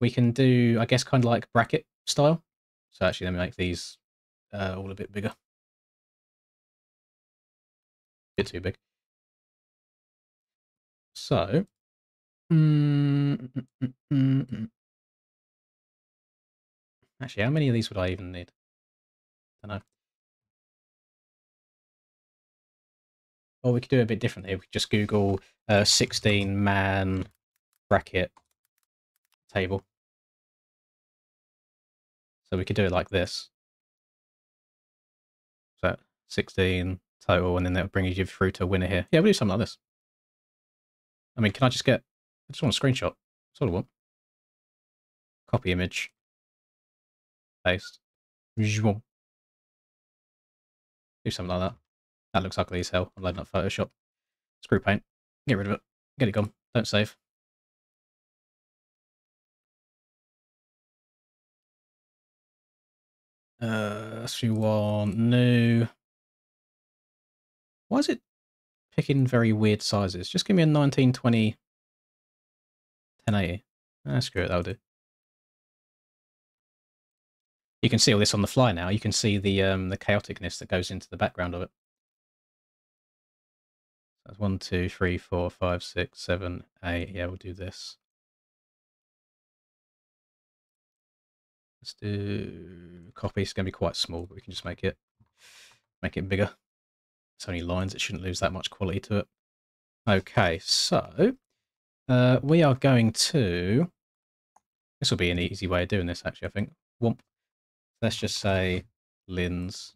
We can do, I guess, kind of like bracket style. So actually, let me make these all a bit bigger. A bit too big. So, actually, how many of these would I even need? I don't know. Or we could do it a bit differently. We could just Google 16-man bracket table. So we could do it like this. So 16 total, and then that would bring you through to a winner here. Yeah, we'll do something like this. I mean, can I just get... I just want a screenshot. That's all I want. Copy image. Paste. Do something like that. That looks ugly as hell. I'm loading up Photoshop. Screw paint. Get rid of it. Get it gone. Don't save. SU1 new. Why is it picking very weird sizes? Just give me a 1920 1080. Screw it, that'll do. You can see all this on the fly now. You can see the chaoticness that goes into the background of it. That's 1, 2, 3, 4, 5, 6, 7, 8. Yeah, we'll do this. Let's do copy. It's going to be quite small, but we can just make it bigger. It's only lines. It shouldn't lose that much quality to it. Okay, so we are going to... This will be an easy way of doing this, actually, I think. Womp. Let's just say Linz.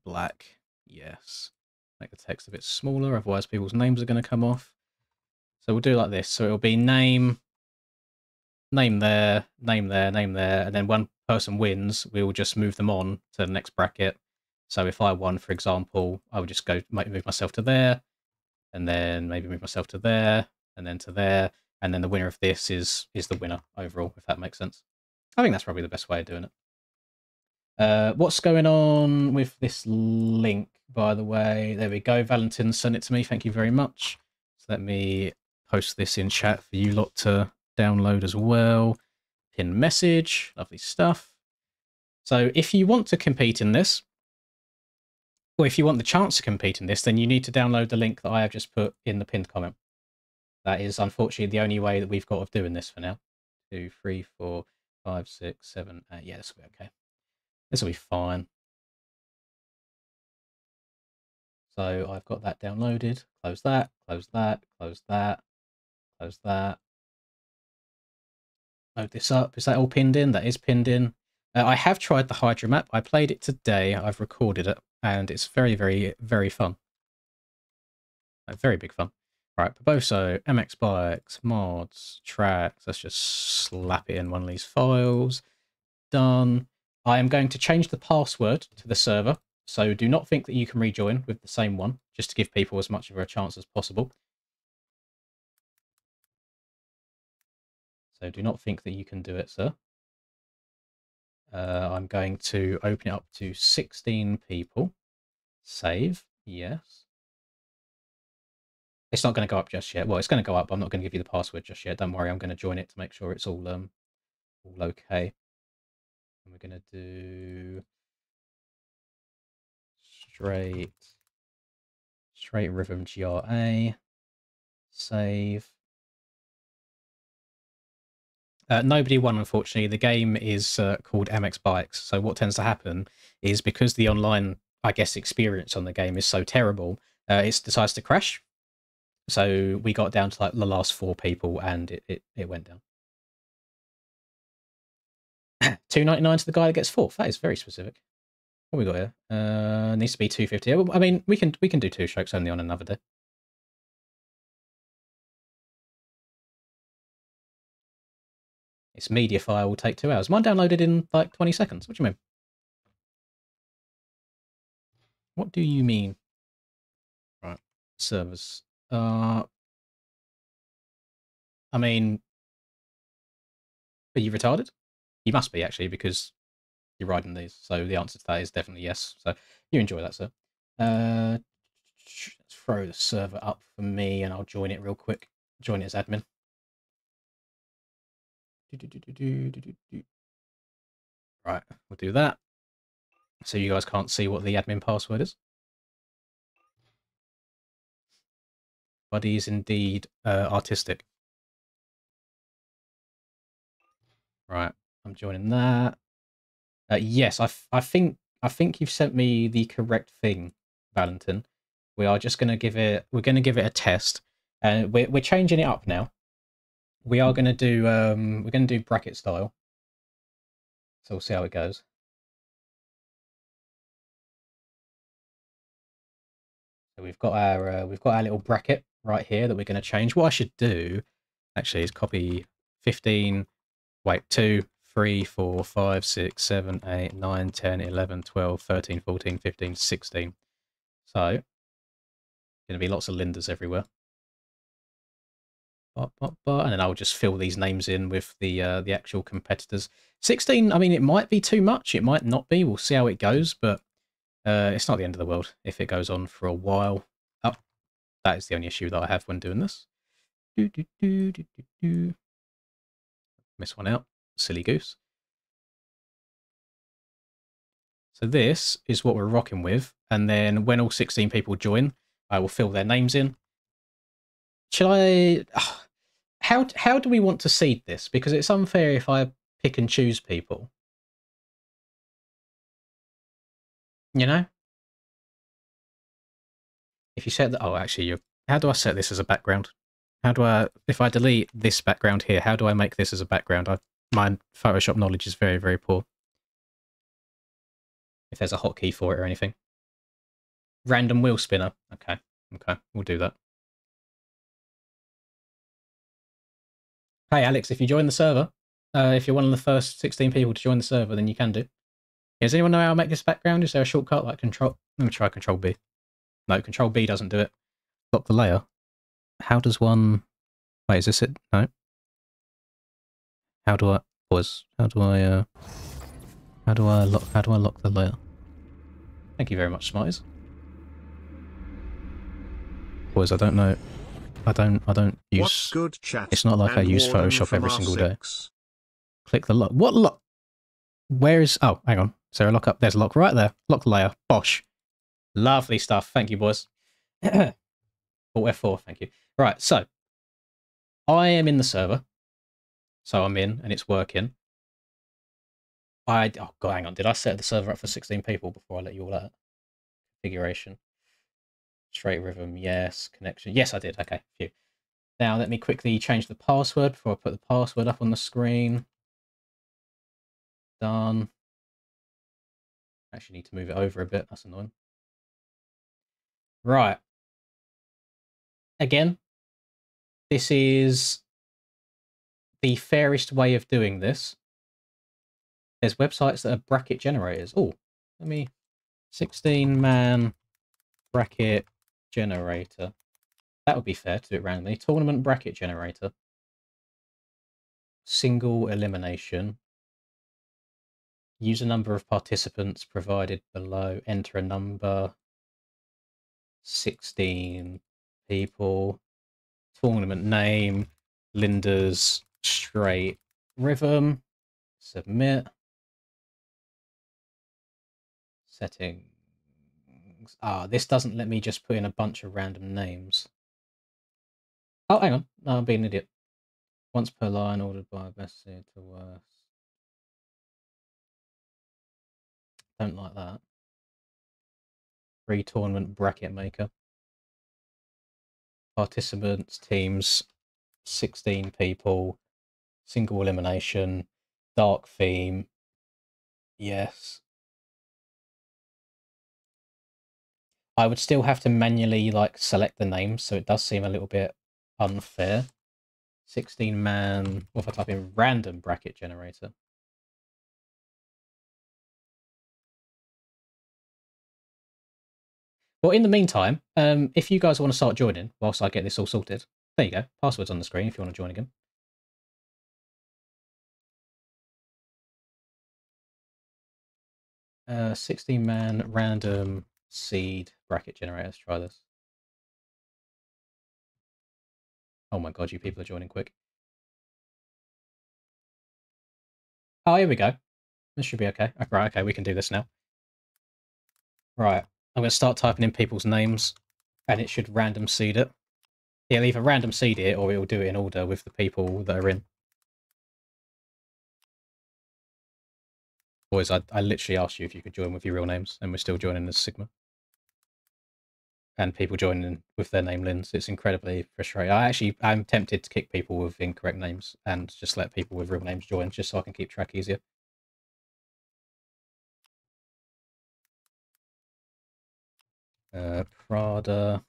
Black. Yes. Make the text a bit smaller, otherwise people's names are going to come off. So we'll do it like this. So it'll be name there, name there, name there, and then one person wins, we will just move them on to the next bracket. So if I won, for example, I would just go move myself to there, and then maybe move myself to there, and then to there, and then the winner of this is the winner overall, if that makes sense. I think that's probably the best way of doing it. What's going on with this link, by the way? There we go. Valentin sent it to me. Thank you very much. So let me post this in chat for you lot to download as well. Pin message. Lovely stuff. So if you want to compete in this, or if you want the chance to compete in this, then you need to download the link that I have just put in the pinned comment. That is unfortunately the only way that we've got of doing this for now. 2, 3, 4, 5, 6, 7, 8. Yeah, this will be okay. This will be fine. So I've got that downloaded. Close that, close that, close that, close that. Load this up. Is that all pinned in? That is pinned in. I have tried the Hydra map. I played it today. I've recorded it, and it's very, very, very fun. Very big fun. Right, Barboso, MX Bikes, mods, tracks. Let's just slap it in one of these files. Done. I am going to change the password to the server, so do not think that you can rejoin with the same one, just to give people as much of a chance as possible. So do not think that you can do it, sir. I'm going to open it up to 16 people. Save. Yes. It's not going to go up just yet. Well, it's going to go up. I'm not going to give you the password just yet. Don't worry. I'm going to join it to make sure it's all okay. And we're going to do straight rhythm GRA. Save. Nobody won, unfortunately. The game is called MX Bikes. So what tends to happen is because the online, I guess, experience on the game is so terrible, it decides to crash. So we got down to like the last 4 people, and it went down. $2.99 to the guy that gets 4th. That is very specific. What we got here? Needs to be 250. I mean, we can do 2 strokes only on another day. This media file will take 2 hours. Mine downloaded in like 20 seconds. What do you mean? What do you mean? Right, servers. I mean, are you retarded? You must be, actually, because you're riding these. So the answer to that is definitely yes. So you enjoy that, sir. Let's throw the server up for me, and I'll join it real quick. Join it as admin. Right, we'll do that. So you guys can't see what the admin password is. Buddy is indeed artistic. Right, I'm joining that. Yes, I think you've sent me the correct thing, Valentin. We are just going to give it. We're going to give it a test, and we're changing it up now. We are going to do. We're going to do bracket style. So we'll see how it goes. So we've got our little bracket right here that we're going to change. What I should do, actually, is copy 15. Wait, 2, 3, 4, 5, 6, 7, 8, 9, 10, 11, 12, 13, 14, 15, 16. So, going to be lots of Lindas everywhere. And then I'll just fill these names in with the actual competitors. 16, I mean, it might be too much. It might not be. We'll see how it goes, but it's not the end of the world if it goes on for a while. Oh, that is the only issue that I have when doing this. Miss one out. Silly goose. So this is what we're rocking with. And then when all 16 people join, I will fill their names in. Should I... How do we want to seed this? Because it's unfair if I pick and choose people. You know? If you set the... Oh, actually, how do I set this as a background? How do I... If I delete this background here, how do I make this as a background? My Photoshop knowledge is very, very poor. If there's a hotkey for it or anything. Random wheel spinner. Okay, we'll do that. Hey, Alex, if you join the server, if you're one of the first 16 people to join the server, then you can do. Does anyone know how to make this background? Is there a shortcut like Control? Let me try Control B. No, Control B doesn't do it. Lock the layer. How does one... Wait, is this it? No. How do I... Pause. How do I lock the layer? Thank you very much, Smarties. Pause, I don't know. I don't use... What's good, chat? It's not like I use Photoshop every single day. Click the lock. What lock? Where is... Oh, hang on. Is there a lock up? There's a lock right there. Lock the layer. Bosh. Lovely stuff. Thank you, boys. Alt F4, thank you. Right, so I am in the server. So I'm in, and it's working. Oh god, hang on. Did I set the server up for 16 people before I let you all out? Configuration. Straight rhythm, yes. Connection. Yes, I did. Okay, phew. Now let me quickly change the password before I put the password up on the screen. Done. Actually need to move it over a bit. That's annoying. Right. Again, this is the fairest way of doing this. There's websites that are bracket generators. Oh, let me 16-man bracket generator. That would be fair to do it randomly. Tournament bracket generator. Single elimination. Use a number of participants provided below. Enter a number. 16 people. Tournament name. Linda's Straight Rhythm. Submit. Settings. Ah, this doesn't let me just put in a bunch of random names. Oh, hang on. No, I'm being an idiot. Once per line, ordered by best suited to worst. Don't like that. Free tournament bracket maker. Participants, teams, 16 people. Single elimination. Dark theme. Yes. I would still have to manually like select the names, so it does seem a little bit unfair. 16-man. What if I type in random bracket generator? Well, in the meantime, if you guys want to start joining whilst I get this all sorted, there you go. Password's on the screen if you want to join again. 16-man random seed bracket generator. Let's try this. Oh my god, you people are joining quick. Oh, here we go. This should be okay. Right, okay, we can do this now. Right, I'm going to start typing in people's names, and it should random seed it. It'll either random seed it, or it'll do it in order with the people that are in. Boys, I literally asked you if you could join with your real names, and we're still joining as Sigma. And people joining with their name Lins. It's incredibly frustrating. I'm tempted to kick people with incorrect names and just let people with real names join, just so I can keep track easier. Prada.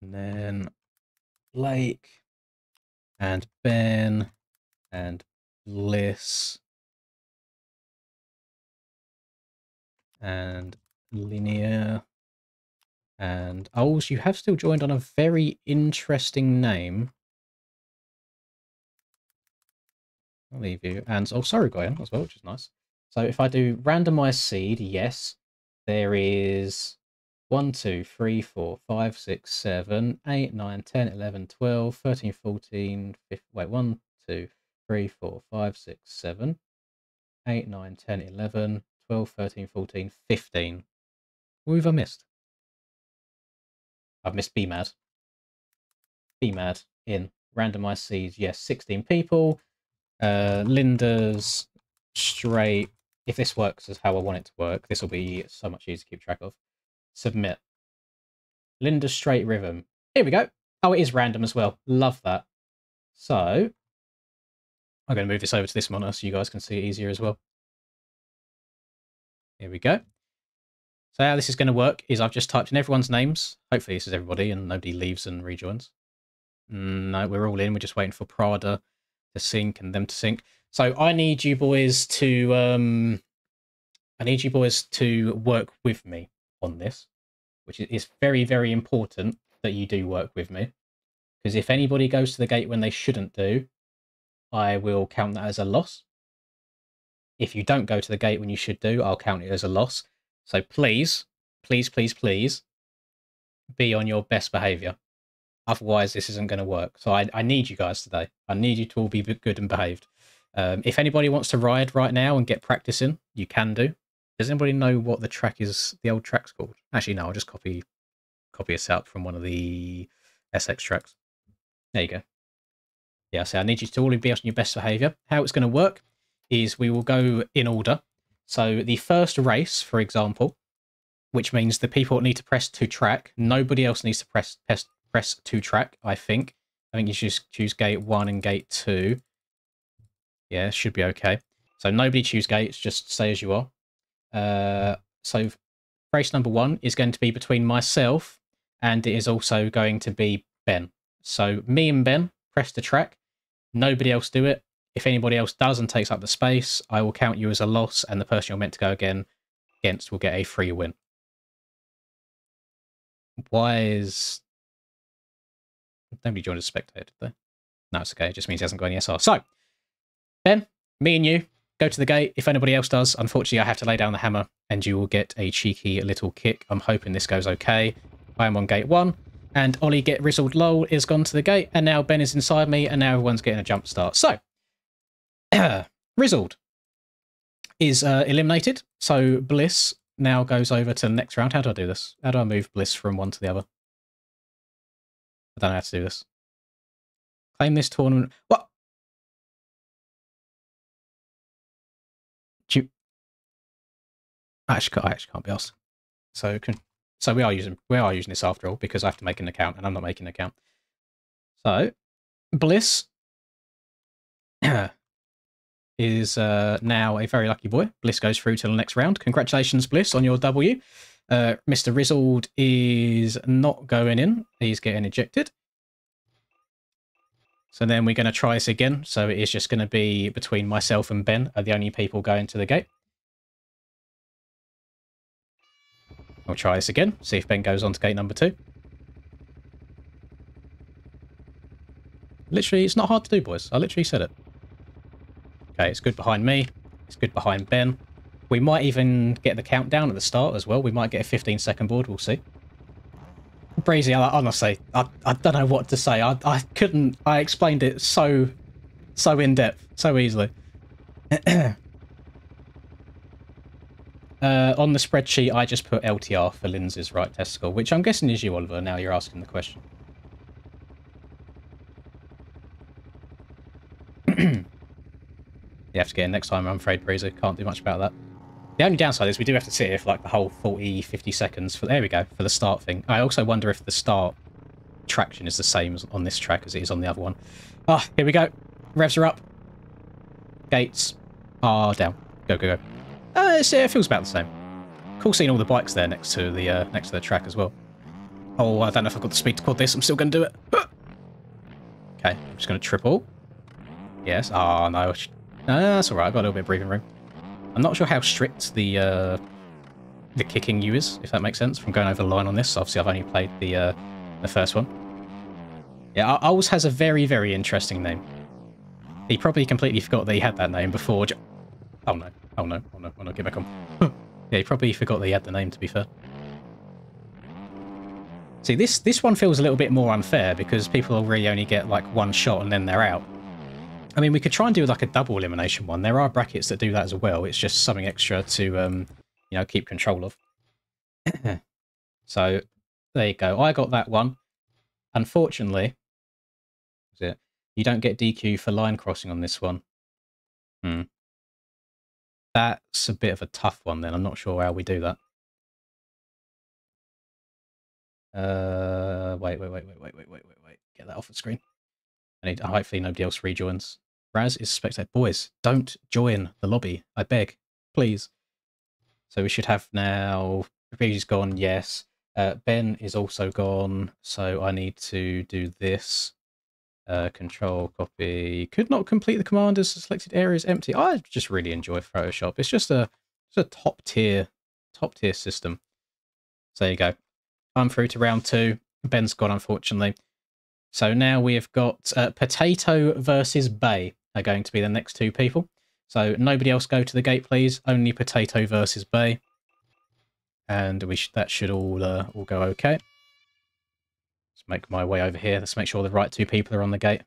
And then Blake. And Ben. And Bliss. And Linear. And Oles, you have still joined on a very interesting name. I'll leave you. And oh, sorry, Goyan as well, which is nice. So if I do randomize seed, yes, there is 1, 2, 3, 4, 5, 6, 7, 8, 9, 10, 11, 12, 13, 14, 15, wait, 1, 2, 3, 4, 5, 6, 7, 8, 9, 10, 11, 12, 13, 14, 15. What have I missed? I've missed BMAD. BMAD in randomized seeds, yes, 16 people. Linda's Straight. If this works as how I want it to work, this will be so much easier to keep track of. Submit. Linda's Straight Rhythm. Here we go. Oh, it is random as well. Love that. So, I'm going to move this over to this monitor so you guys can see it easier as well. Here we go. So how this is going to work is I've just typed in everyone's names. Hopefully this is everybody and nobody leaves and rejoins. No, we're all in. We're just waiting for Prada to sync and them to sync. So I need you boys to work with me on this, which is very, very important that you do work with me. Because if anybody goes to the gate when they shouldn't do, I will count that as a loss. If you don't go to the gate when you should do, I'll count it as a loss. So please, please, please, please be on your best behavior. Otherwise, this isn't going to work. So I need you guys today. I need you to all be good and behaved. If anybody wants to ride right now and get practicing, you can do. Does anybody know what the track is, the old track's called? Actually, no, I'll just copy this out from one of the SX tracks. There you go. Yeah, so I need you to all be on your best behavior. How it's going to work is we will go in order. So the first race, for example, which means the people that need to press to track, nobody else needs to press to track, I think. I think you just choose gate 1 and gate 2. Yeah, should be okay. So nobody choose gates, just stay as you are. So race number 1 is going to be between myself, and it is also going to be Ben. So me and Ben press the track. Nobody else do it. If anybody else does and takes up the space, I will count you as a loss, and the person you're meant to go against will get a free win. Why is... Nobody joined as a spectator, did they? No, it's okay. It just means he hasn't got any SR. So, Ben, me and you, go to the gate. If anybody else does, unfortunately, I have to lay down the hammer, and you will get a cheeky little kick. I'm hoping this goes okay. I am on gate 1, and Ollie Get Rizzled Lol is gone to the gate, and now Ben is inside me, and now everyone's getting a jump start. So, Rizzled is eliminated, so Bliss now goes over to the next round. How do I do this? How do I move Bliss from one to the other? I don't know how to do this. Claim this tournament. What? I actually can't be asked. So we are using this after all, because I have to make an account, and I'm not making an account. So Bliss is now a very lucky boy. Bliss goes through to the next round. Congratulations, Bliss, on your W. Mr. Rizzled is not going in. He's getting ejected. So then we're going to try this again. So it is just going to be between myself and Ben are the only people going to the gate. We'll try this again. See if Ben goes on to gate number 2. Literally, it's not hard to do, boys. I literally said it. Okay, it's good behind me. It's good behind Ben. We might even get the countdown at the start as well. We might get a 15-second board. We'll see. Breezy, honestly, I don't know what to say. I couldn't... I explained it so in-depth, so easily. On the spreadsheet, I just put LTR for Lindsay's right testicle, which I'm guessing is you, Oliver. Now you're asking the question. You have to get in next time, I'm afraid, Breezy. Can't do much about that. The only downside is we do have to sit here for like the whole 40, 50 seconds. There we go, for the start thing. I also wonder if the start traction is the same on this track as it is on the other one. Ah, here we go. Revs are up. Gates are down. Go, go, go. It feels about the same. Cool seeing all the bikes there next to the track as well. Oh, I don't know if I've got the speed to quad this. I'm still going to do it. Okay, I'm just going to triple. Yes. Oh, no. No, that's all right. I've got a little bit of breathing room. I'm not sure how strict the kicking you is, if that makes sense, from going over the line on this. Obviously, I've only played the first one. Yeah, Ols has a very, very interesting name. He probably completely forgot that he had that name before. Oh no, oh no, oh no, oh no, get back on. Yeah, he probably forgot that he had the name, to be fair. See, this one feels a little bit more unfair, because people really only get like one shot and then they're out. I mean, we could try and do like a double elimination one. There are brackets that do that as well. It's just something extra to, you know, keep control of. So, there you go. I got that one. Unfortunately, you don't get DQ for line crossing on this one. That's a bit of a tough one then. I'm not sure how we do that. Wait. Get that off the screen. Hopefully nobody else rejoins. Raz is spectator. Boys, don't join the lobby. I beg. Please. So we should have now... Reggie's gone, yes. Ben is also gone. So I need to do this. Control, copy. Could not complete the command as the selected area is empty. I just really enjoy Photoshop. It's just a top tier system. So there you go. I'm through to round 2. Ben's gone, unfortunately. So now we have got Potato versus Bay are going to be the next 2 people. So nobody else go to the gate, please. Only Potato versus Bay. And that should all go okay. Let's make my way over here. Let's make sure the right 2 people are on the gate.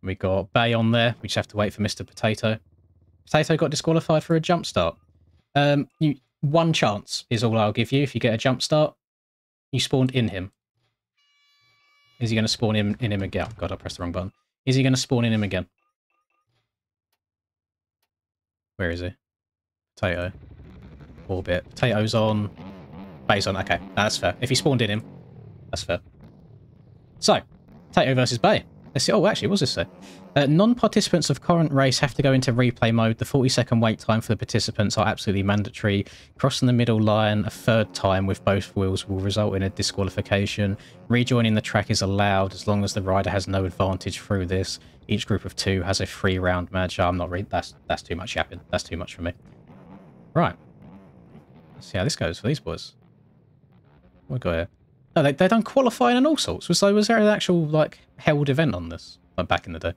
We got Bay on there. We just have to wait for Mr. Potato. Potato got disqualified for a jump start. One chance is all I'll give you if you get a jump start. You spawned in him. Is he going to spawn in him again? Oh, God, I pressed the wrong button. Is he going to spawn in him again? Where is he? Potato. Orbit. Potato's on. Bay's on. Okay, that's fair. If he spawned in him, that's fair. So, Potato versus Bay. Let's see. Oh, actually, what does this say? Non-participants of current race have to go into replay mode. The 40-second wait time for the participants are absolutely mandatory. Crossing the middle line a third time with both wheels will result in a disqualification. Rejoining the track is allowed as long as the rider has no advantage through this. Each group of 2 has a 3-round match. I'm not reading. That's too much yapping. That's too much for me. Right. Let's see how this goes for these boys. What we got here? Oh, they done qualifying and all sorts. Was there an actual like held event on this like back in the day?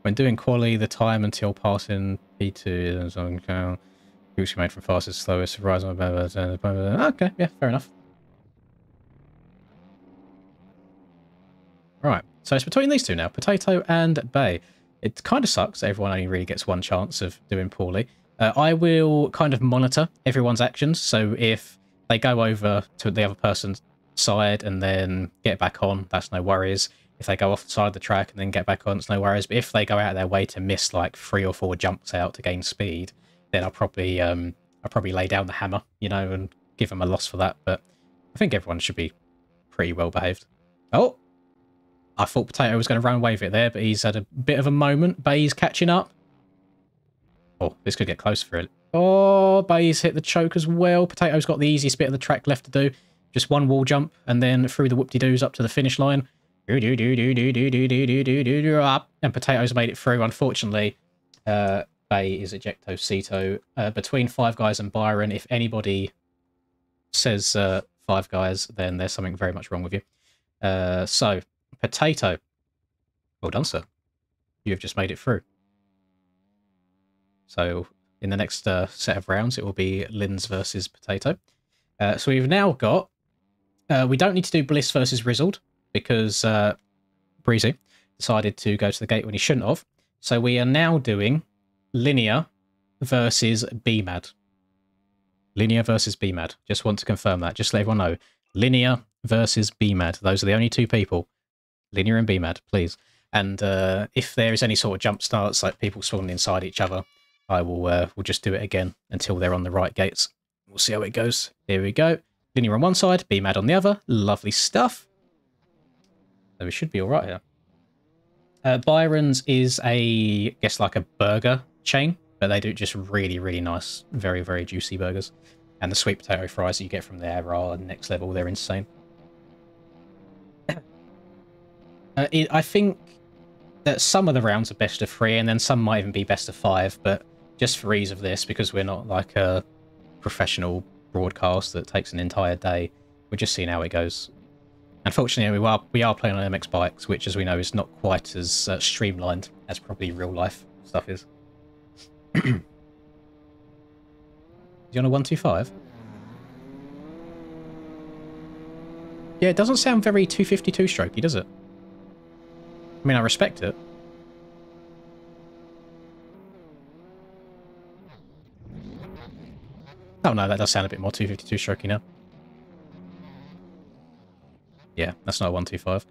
When doing quali, the time until passing P2 and so on, groups made from fastest, slowest, rise on. Okay, yeah, fair enough. Right, so it's between these two now, Potato and Bay. It kind of sucks. Everyone only really gets one chance of doing poorly. I will kind of monitor everyone's actions. So if they go over to the other person's side and then get back on, that's no worries. If they go off the side of the track and then get back on, it's no worries. But if they go out of their way to miss like 3 or 4 jumps out to gain speed, then I'll probably lay down the hammer, you know, and give them a loss for that. But I think everyone should be pretty well behaved. Oh, I thought Potato was going to run away with it there, but he's had a bit of a moment. Bay's catching up. Oh, this could get close for it. Oh, Bay's hit the choke as well. Potato's got the easiest bit of the track left to do. Just one wall jump and then through the whoop-de-doos up to the finish line. And Potato's made it through. Unfortunately, Bay is ejecto-cito. Between Five Guys and Byron, if anybody says Five Guys, then there's something very much wrong with you. So, Potato. Well done, sir. You have just made it through. So, in the next set of rounds, it will be Linz versus Potato. So we've now got... we don't need to do Bliss versus Rizzled, because Breezy decided to go to the gate when he shouldn't have. So we are now doing Linear versus BMAD. Linear versus BMAD. Just want to confirm that. Just let everyone know. Linear versus BMAD. Those are the only 2 people. Linear and BMAD, please. And if there is any sort of jump starts, like people spawning inside each other, I will we'll just do it again until they're on the right gates. We'll see how it goes. Here we go. Linear on one side, BMAD on the other. Lovely stuff. So we should be all right here. Byron's is I guess like a burger chain, but they do just really, really nice, very, very juicy burgers. And the sweet potato fries that you get from there are next level. They're insane. I think that some of the rounds are best of 3, and then some might even be best of 5, but just for ease of this, because we're not like a professional broadcast that takes an entire day, we're just seeing how it goes. Unfortunately, we are playing on MX bikes, which, as we know, is not quite as streamlined as probably real life stuff is. Is he on a 125? Yeah, it doesn't sound very 252 strokey, does it? I mean, I respect it. Oh no, that does sound a bit more 252 strokey now. Yeah, that's not a 125.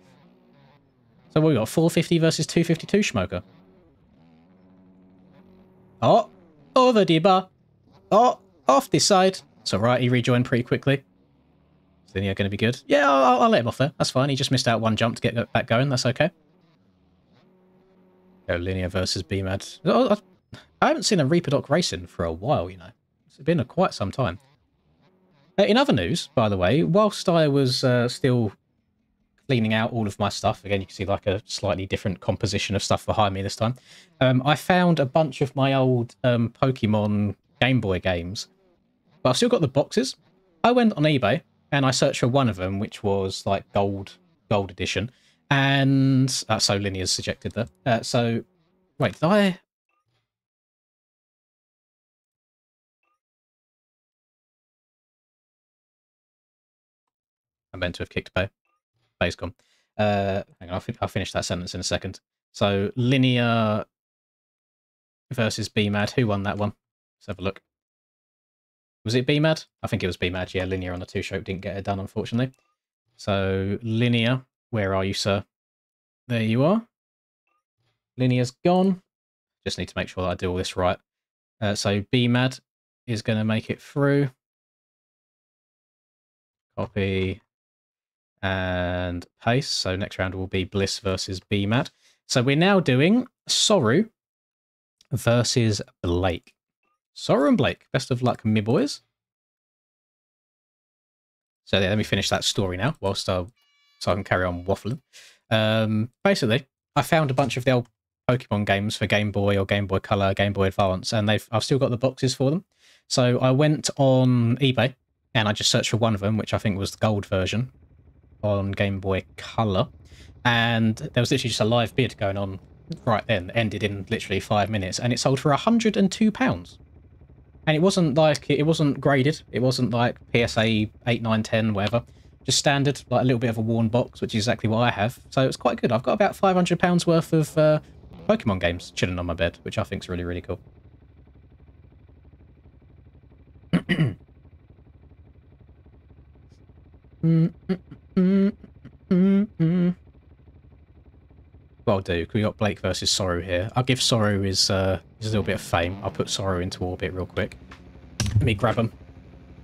So what we got? 450 versus 252 Schmoker. Oh, over the bar. Oh, off this side. It's alright, he rejoined pretty quickly. Is Linear going to be good? Yeah, I'll let him off there. That's fine. He just missed out one jump to get back going. That's okay. Go Linear versus BMAD. I haven't seen a Reaper Doc racing for a while, you know. It's been quite some time. In other news, by the way, whilst I was still cleaning out all of my stuff, again, you can see like a slightly different composition of stuff behind me this time, I found a bunch of my old Pokemon Game Boy games, but I've still got the boxes. I went on eBay and I searched for one of them, which was like gold edition, and so Linear's subjected there. So, wait, did I... I meant to have kicked Bay. Bay's gone. Hang on, I'll finish that sentence in a second. So, Linear versus BMAD. Who won that one? Let's have a look. Was it BMAD? I think it was BMAD. Yeah, Linear on the 2-stroke didn't get it done, unfortunately. So, Linear, where are you, sir? There you are. Linear's gone. Just need to make sure that I do all this right. So, BMAD is going to make it through. Copy and paste. So next round will be Bliss versus BMAT. So we're now doing Soru versus Blake. Soru and Blake, best of luck, me boys. So yeah, let me finish that story now, whilst so I can carry on waffling. Basically, I found a bunch of the old Pokemon games for Game Boy or Game Boy Color, Game Boy Advance, and I've still got the boxes for them. So I went on eBay and I just searched for one of them, which I think was the gold version on Game Boy Color, and there was literally just a live bid going on right then, ended in literally 5 minutes, and it sold for £102. And it wasn't like, it wasn't graded, it wasn't like PSA 8, 9, 10, whatever, just standard, like a little bit of a worn box, which is exactly what I have. So it's quite good. I've got about £500 worth of Pokemon games chilling on my bed, which I think is really, really cool. Well, I'll do. We got Blake versus Soru here. I'll give Soru his a little bit of fame. I'll put Soru into orbit real quick. Let me grab him.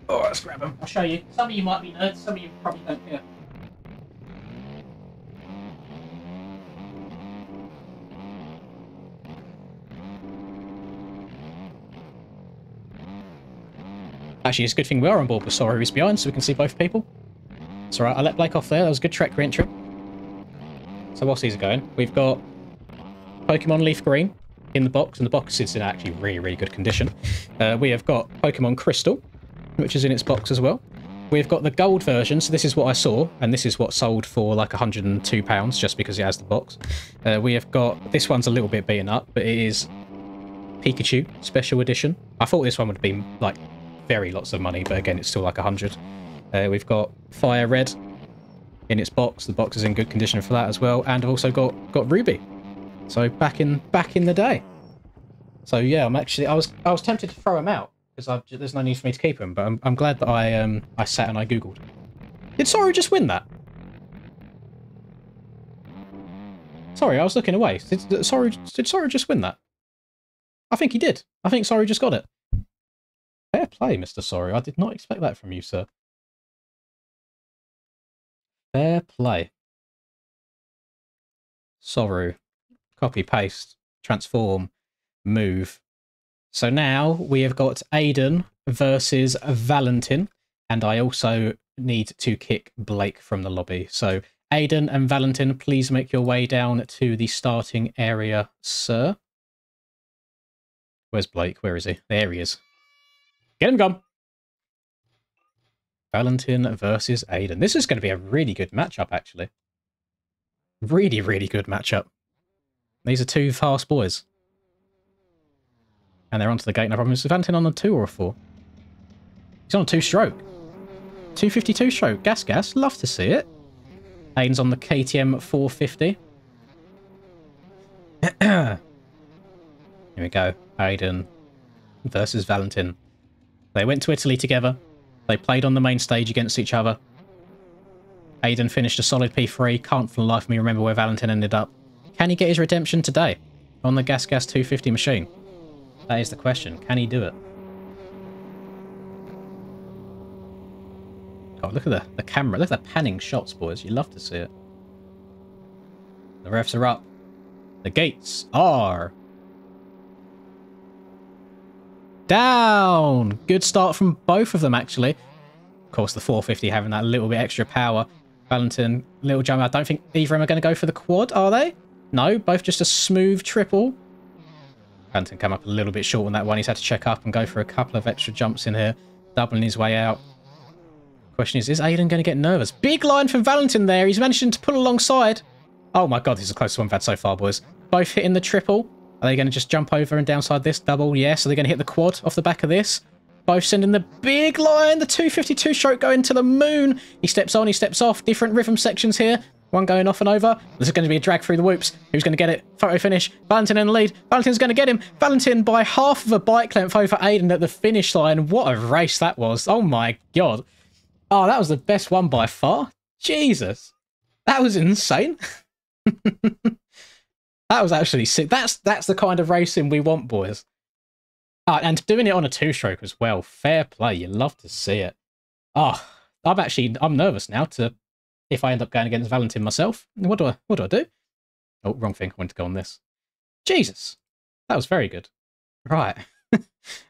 Oh, let's grab him. I'll show you. Some of you might be nerds, some of you probably don't care. Actually, it's a good thing we are on board with Soru is behind, so we can see both people. It's alright, I let Blake off there. That was a good Trek re-entry. So whilst these are going, we've got Pokemon Leaf Green in the box, and the box is in actually really, really good condition. We have got Pokemon Crystal, which is in its box as well. We've got the gold version, so this is what I saw, and this is what sold for like £102, just because it has the box. We have got, this one's a little bit beaten up, but it is Pikachu Special Edition. I thought this one would be like very lots of money, but again, it's still like 100. We've got Fire Red in its box. The box is in good condition for that as well, and I've also got Ruby. So back in the day. So yeah, I was tempted to throw him out because there's no need for me to keep him, but I'm glad that I sat and I googled. Did Soru just win that? Sorry, I was looking away. Did Soru just win that? I think he did. I think Soru just got it. Fair play, Mr. Soru. I did not expect that from you, sir. Fair play. Soru. Copy, paste, transform, move. So now we have got Aiden versus Valentin, and I also need to kick Blake from the lobby. So Aiden and Valentin, please make your way down to the starting area, sir. Where's Blake? Where is he? There he is. Get him gone. Valentin versus Aiden. This is going to be a really good matchup, actually. Really, really good matchup. These are two fast boys. And they're onto the gate, no problem. Is Valentin on a 2 or a 4? He's on a 2-stroke. 252 stroke. Gas. Love to see it. Aiden's on the KTM 450. Here we go. Aiden versus Valentin. They went to Italy together. They played on the main stage against each other. Aiden finished a solid P3. Can't for the life of me remember where Valentin ended up. Can he get his redemption today on the Gas 250 machine? That is the question. Can he do it? God, look at the camera. Look at the panning shots, boys. You love to see it. The refs are up. The gates are down. Good start from both of them, actually. Of course, the 450 having that little bit extra power. Valentin, little jump. I don't think either of them are going to go for the quad, are they? No, both just a smooth triple. Valentin come up a little bit short on that one. He's had to check up and go for a couple of extra jumps in here, doubling his way out. Question is Aiden going to get nervous? Big line from Valentin there. He's managing to pull alongside. Oh my god, this is the closest one we've had so far, boys. Both hitting the triple. Are they going to just jump over and downside this double? Yes. Are they going to hit the quad off the back of this? Both sending the big line. The 252 stroke going to the moon. He steps on, he steps off. Different rhythm sections here. One going off and over. This is going to be a drag through the whoops. Who's going to get it? Photo finish. Valentin in the lead. Valentin's going to get him. Valentin by half of a bike length over Aiden at the finish line. What a race that was. Oh my god. Oh, that was the best one by far. Jesus. That was insane. That was actually sick. That's the kind of racing we want, boys. And doing it on a 2-stroke as well. Fair play. You love to see it. Oh, I'm nervous now to if I end up going against Valentin myself. What do I do? Oh, wrong thing. I wanted to go on this. Jesus, that was very good. Right,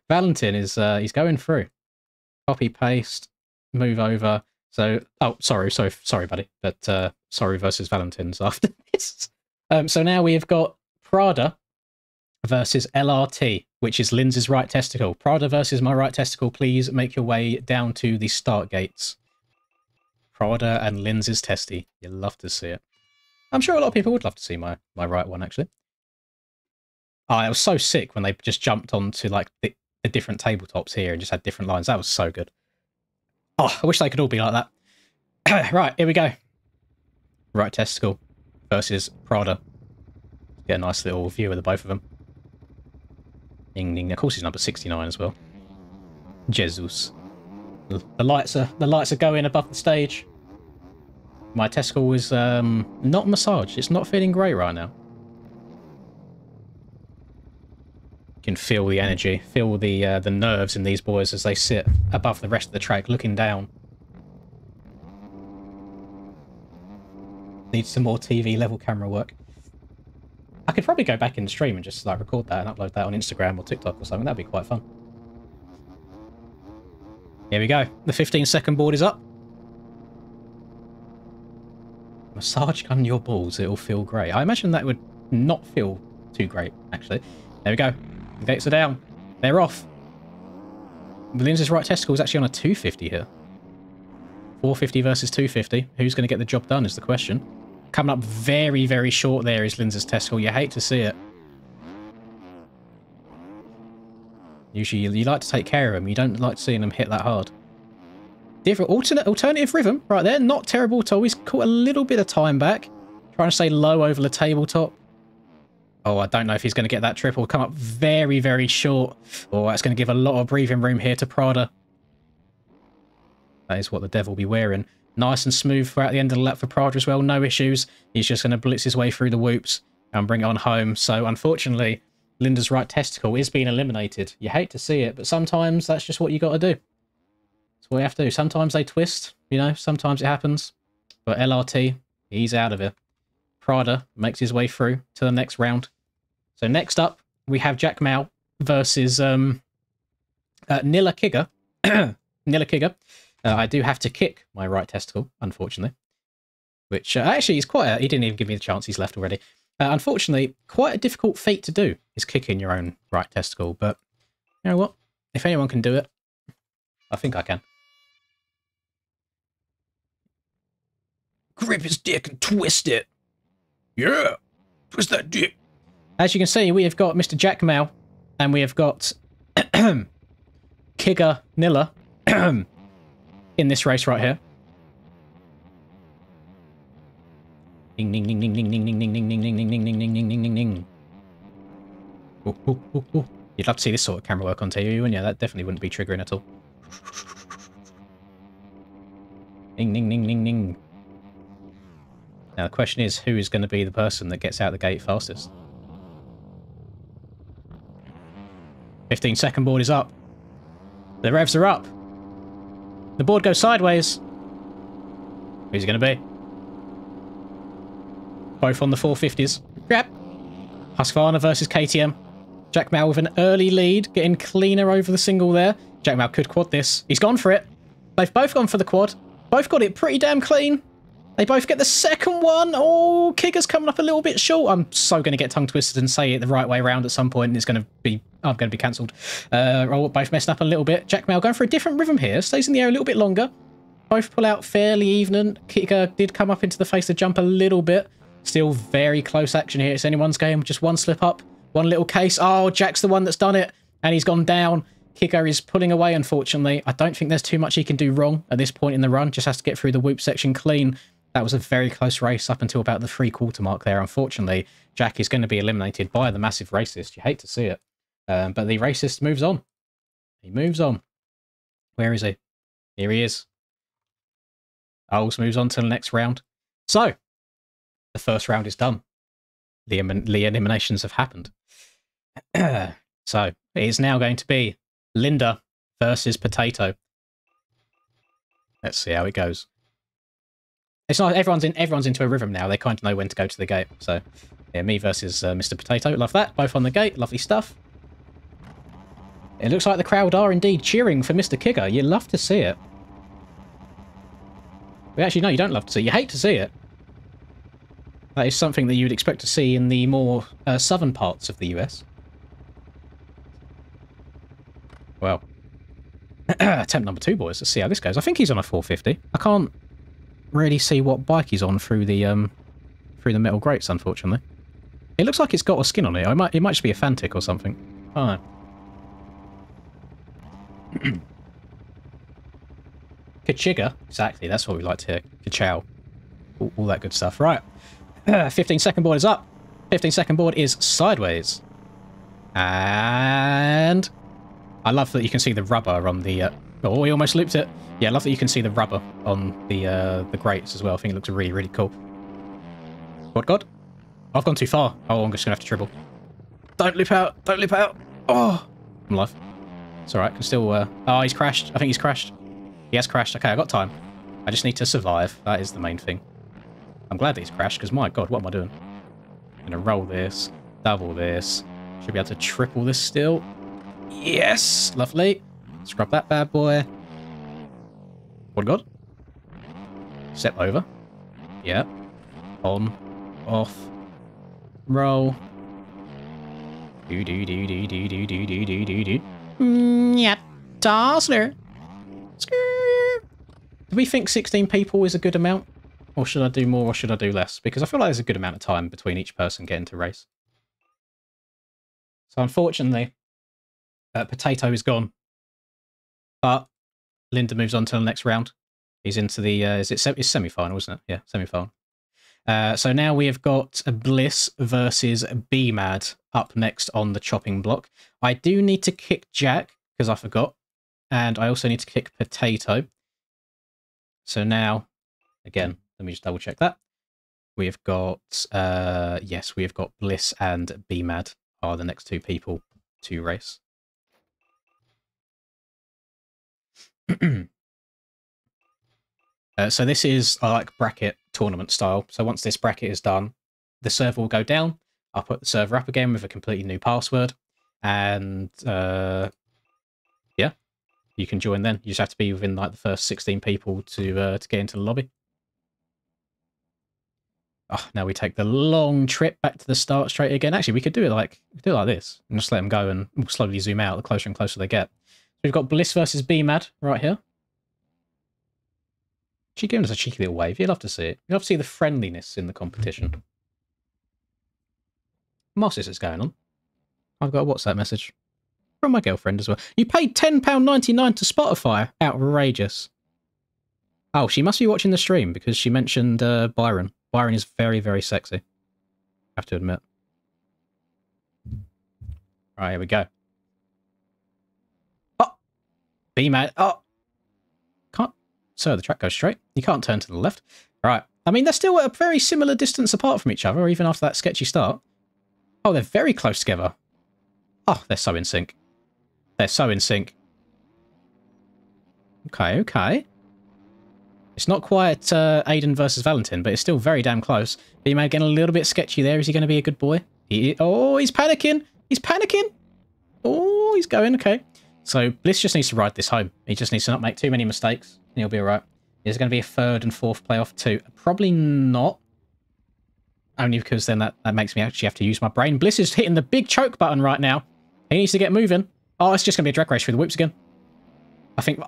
Valentin is he's going through. Copy paste, move over. So sorry, buddy, but sorry versus Valentin's after this. So now we have got Prada versus LRT, which is Lindsay's right testicle. Prada versus my right testicle. Please make your way down to the start gates. Prada and Lindsay's testy. You'll love to see it. I'm sure a lot of people would love to see my right one, actually. Oh, it was so sick when they just jumped onto like the different tabletops here and just had different lines. That was so good. Oh, I wish they could all be like that. Right, here we go. Right testicle versus Prada. Get a nice little view of the both of them. Ding ding. Of course, he's number 69 as well. Jesus. The lights are going above the stage. My testicle is not massaged. It's not feeling great right now. You can feel the energy, feel the nerves in these boys as they sit above the rest of the track, looking down. Needs some more TV level camera work. I could probably go back in the stream and just like record that and upload that on Instagram or TikTok or something. That'd be quite fun. Here we go. The 15-second board is up. Massage gun your balls. It'll feel great. I imagine that would not feel too great, actually. There we go. The gates are down. They're off. Lindsay's right testicle is actually on a 250 here. 450 versus 250. Who's going to get the job done is the question. Coming up very, very short there is Lindsay's testicle. You hate to see it. Usually you like to take care of them. You don't like seeing them hit that hard. Different alternative rhythm right there. Not terrible at all. He's caught a little bit of time back. Trying to stay low over the tabletop. Oh, I don't know if he's going to get that triple. Come up very, very short. Oh, that's going to give a lot of breathing room here to Prada. That is what the devil be wearing. Nice and smooth throughout the end of the lap for Prada as well. No issues. He's just going to blitz his way through the whoops and bring it on home. So, unfortunately, Linda's right testicle is being eliminated. You hate to see it, but sometimes that's just what you got to do. That's what you have to do. Sometimes they twist, you know, sometimes it happens. But LRT, he's out of it. Prada makes his way through to the next round. So next up, we have Jack Mao versus Nilla Kigger. Nilla Kigger. I do have to kick my right testicle, unfortunately. Which actually is quite he didn't even give me the chance, he's left already. Unfortunately, quite a difficult feat to do is kicking your own right testicle. But you know what? If anyone can do it, I think I can. Grip his dick and twist it. Yeah, twist that dick. As you can see, we have got Mr. Jack Mao, and we have got Kigger Nilla in this race right here. Ding ding ding ding ding ding ding ding ding ding ding ding ding ding ding ding ding ding ding. You'd love to see this sort of camera work on TV, wouldn't you? That definitely wouldn't be triggering at all. Ding ding ding ding ding. Now the question is, who is going to be the person that gets out the gate fastest? 15-second board is up. The revs are up. The board goes sideways. Who's it going to be? Both on the 450s. Yep. Husqvarna versus KTM. Jack Mao with an early lead, getting cleaner over the single there. Jack Mao could quad this. He's gone for it. They've both gone for the quad. Both got it pretty damn clean. They both get the second one. Oh, Kigger's coming up a little bit short. I'm so going to get tongue twisted and say it the right way around at some point, and it's going to be... I'm going to be cancelled. Both messing up a little bit. Jack Mao going for a different rhythm here. Stays in the air a little bit longer. Both pull out fairly even. Kigger did come up into the face to jump a little bit. Still very close action here. It's anyone's game. Just one slip up. One little case. Oh, Jack's the one that's done it. And he's gone down. Kigger is pulling away, unfortunately. I don't think there's too much he can do wrong at this point in the run. Just has to get through the whoop section clean. That was a very close race up until about the 3/4 mark there. Unfortunately, Jack is going to be eliminated by the massive racist. You hate to see it. But the racist moves on. He moves on. Where is he? Here he is. Oles moves on to the next round. So, the first round is done. The eliminations have happened. So, it is now going to be Linda versus Potato. Let's see how it goes. It's not everyone's into a rhythm now. They kind of know when to go to the gate. So, yeah, me versus Mr. Potato. Love that. Both on the gate. Lovely stuff. It looks like the crowd are indeed cheering for Mr. Kigger. You love to see it. Well, actually, no, you don't love to see it. You hate to see it. That is something that you would expect to see in the more southern parts of the US. Well, attempt number 2, boys. Let's see how this goes. I think he's on a 450. I can't really see what bike he's on through the metal grates, unfortunately. It looks like it's got a skin on it. It might just be a Fantic or something. Oh. Kachiga. Exactly, that's what we like to hear. Kachow. All that good stuff. Right. 15-second board is up. 15-second board is sideways. And I love that you can see the rubber on the... oh, he almost looped it. Yeah, I love that you can see the rubber on the grates as well. I think it looks really, really cool. What, God? I've gone too far. Oh, I'm just going to have to dribble. Don't loop out. Don't loop out. Oh, I'm alive. It's all right. Can still... oh, he's crashed. I think he's crashed. He has crashed. Okay, I got time. I just need to survive. That is the main thing. I'm glad that he's crashed, because my God, what am I doing? I'm going to roll this, double this. Should be able to triple this still. Yes! Lovely. Scrub that bad boy. What, God? Step over. Yep. On. Off. Roll. Do. Yeah. Tossler. Do we think 16 people is a good amount? Or should I do more or should I do less? Because I feel like there's a good amount of time between each person getting to race. So unfortunately, Potato is gone. But Linda moves on to the next round. He's into the, it's semi-final, isn't it? Yeah, semi-final. So now we have got Bliss versus BMAD up next on the chopping block. I do need to kick Jack, because I forgot. And I also need to kick Potato. So now, again, let me just double check that. We've got, yes, we've got Bliss and BMAD are the next 2 people to race. So this is like bracket tournament style. So once this bracket is done, the server will go down. I'll put the server up again with a completely new password. And yeah, you can join then. You just have to be within like the first 16 people to get into the lobby. Oh, now we take the long trip back to the start straight again. Actually, we could do it like this and just let them go and we'll slowly zoom out the closer and closer they get. So we've got Bliss versus BMAD right here. She's giving us a cheeky little wave. You'd love to see it. You'd love to see the friendliness in the competition. Whilst this is going on, I've got a WhatsApp message from my girlfriend as well. You paid £10.99 to Spotify. Outrageous. Oh, she must be watching the stream because she mentioned Byron. Byron is very, very sexy. I have to admit. All right, here we go. Oh! BMAD. Oh! Can't... So the track goes straight. You can't turn to the left. All right. I mean, they're still at a very similar distance apart from each other, even after that sketchy start. Oh, they're very close together. Oh, they're so in sync. They're so in sync. Okay, okay. It's not quite Aiden versus Valentin, but it's still very damn close. BMAD getting a little bit sketchy there. Is he going to be a good boy? Oh, he's panicking. He's panicking. Oh, he's going. Okay. So Bliss just needs to ride this home. He just needs to not make too many mistakes, and he'll be all right. Is going to be a 3rd and 4th playoff too? Probably not. Only because then that makes me actually have to use my brain. Bliss is hitting the big choke button right now. He needs to get moving. Oh, it's just going to be a drag race through the whoops again. I think...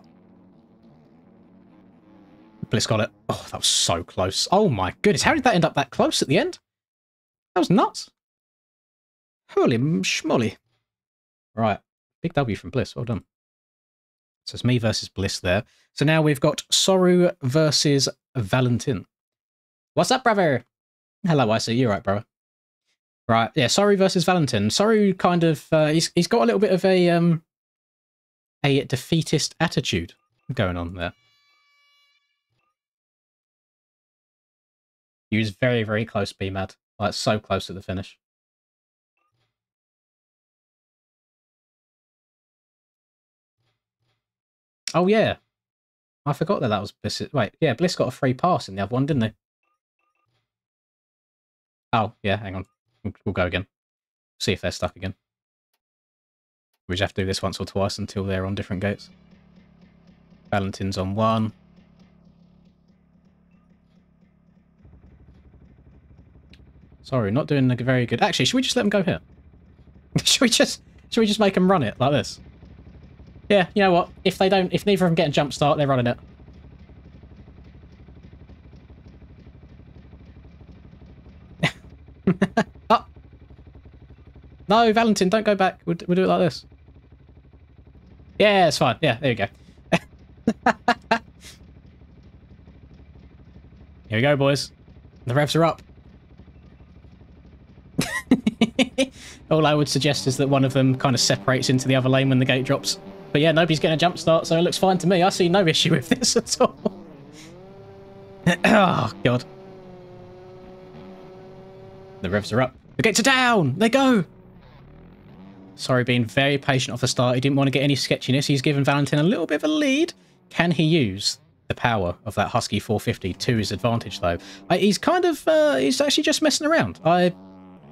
Bliss got it. Oh, that was so close. Oh my goodness. How did that end up that close at the end? That was nuts. Holy schmoly. Right. Big W from Bliss. Well done. So it's me versus Bliss there. So now we've got Soru versus Valentin. What's up, brother? Hello, I see. You're right, brother. Right. Yeah, Soru versus Valentin. Soru kind of... he's got a little bit of a defeatist attitude going on there. He was very, very close, BMAD. Like, so close to the finish. Oh, yeah. I forgot that was Bliss. Wait, yeah, Bliss got a free pass in the other one, didn't they? Oh, yeah, hang on. We'll go again. See if they're stuck again. We just have to do this once or twice until they're on different gates. Valentin's on one. Sorry, not doing a very good... Actually, should we just let them go here? should we just make them run it like this? Yeah, you know what? If neither of them get a jump start, they're running it. Oh. No, Valentin, don't go back. We'll do it like this. Yeah, it's fine. Yeah, there you go. Here we go, boys. The revs are up. All I would suggest is that one of them kind of separates into the other lane when the gate drops. But yeah, nobody's getting a jump start, so it looks fine to me. I see no issue with this at all. Oh, God. The revs are up. The gates are down! They go! Sorry, being very patient off the start. He didn't want to get any sketchiness. He's given Valentin a little bit of a lead. Can he use the power of that Husky 450 to his advantage, though? He's kind of... he's actually just messing around. I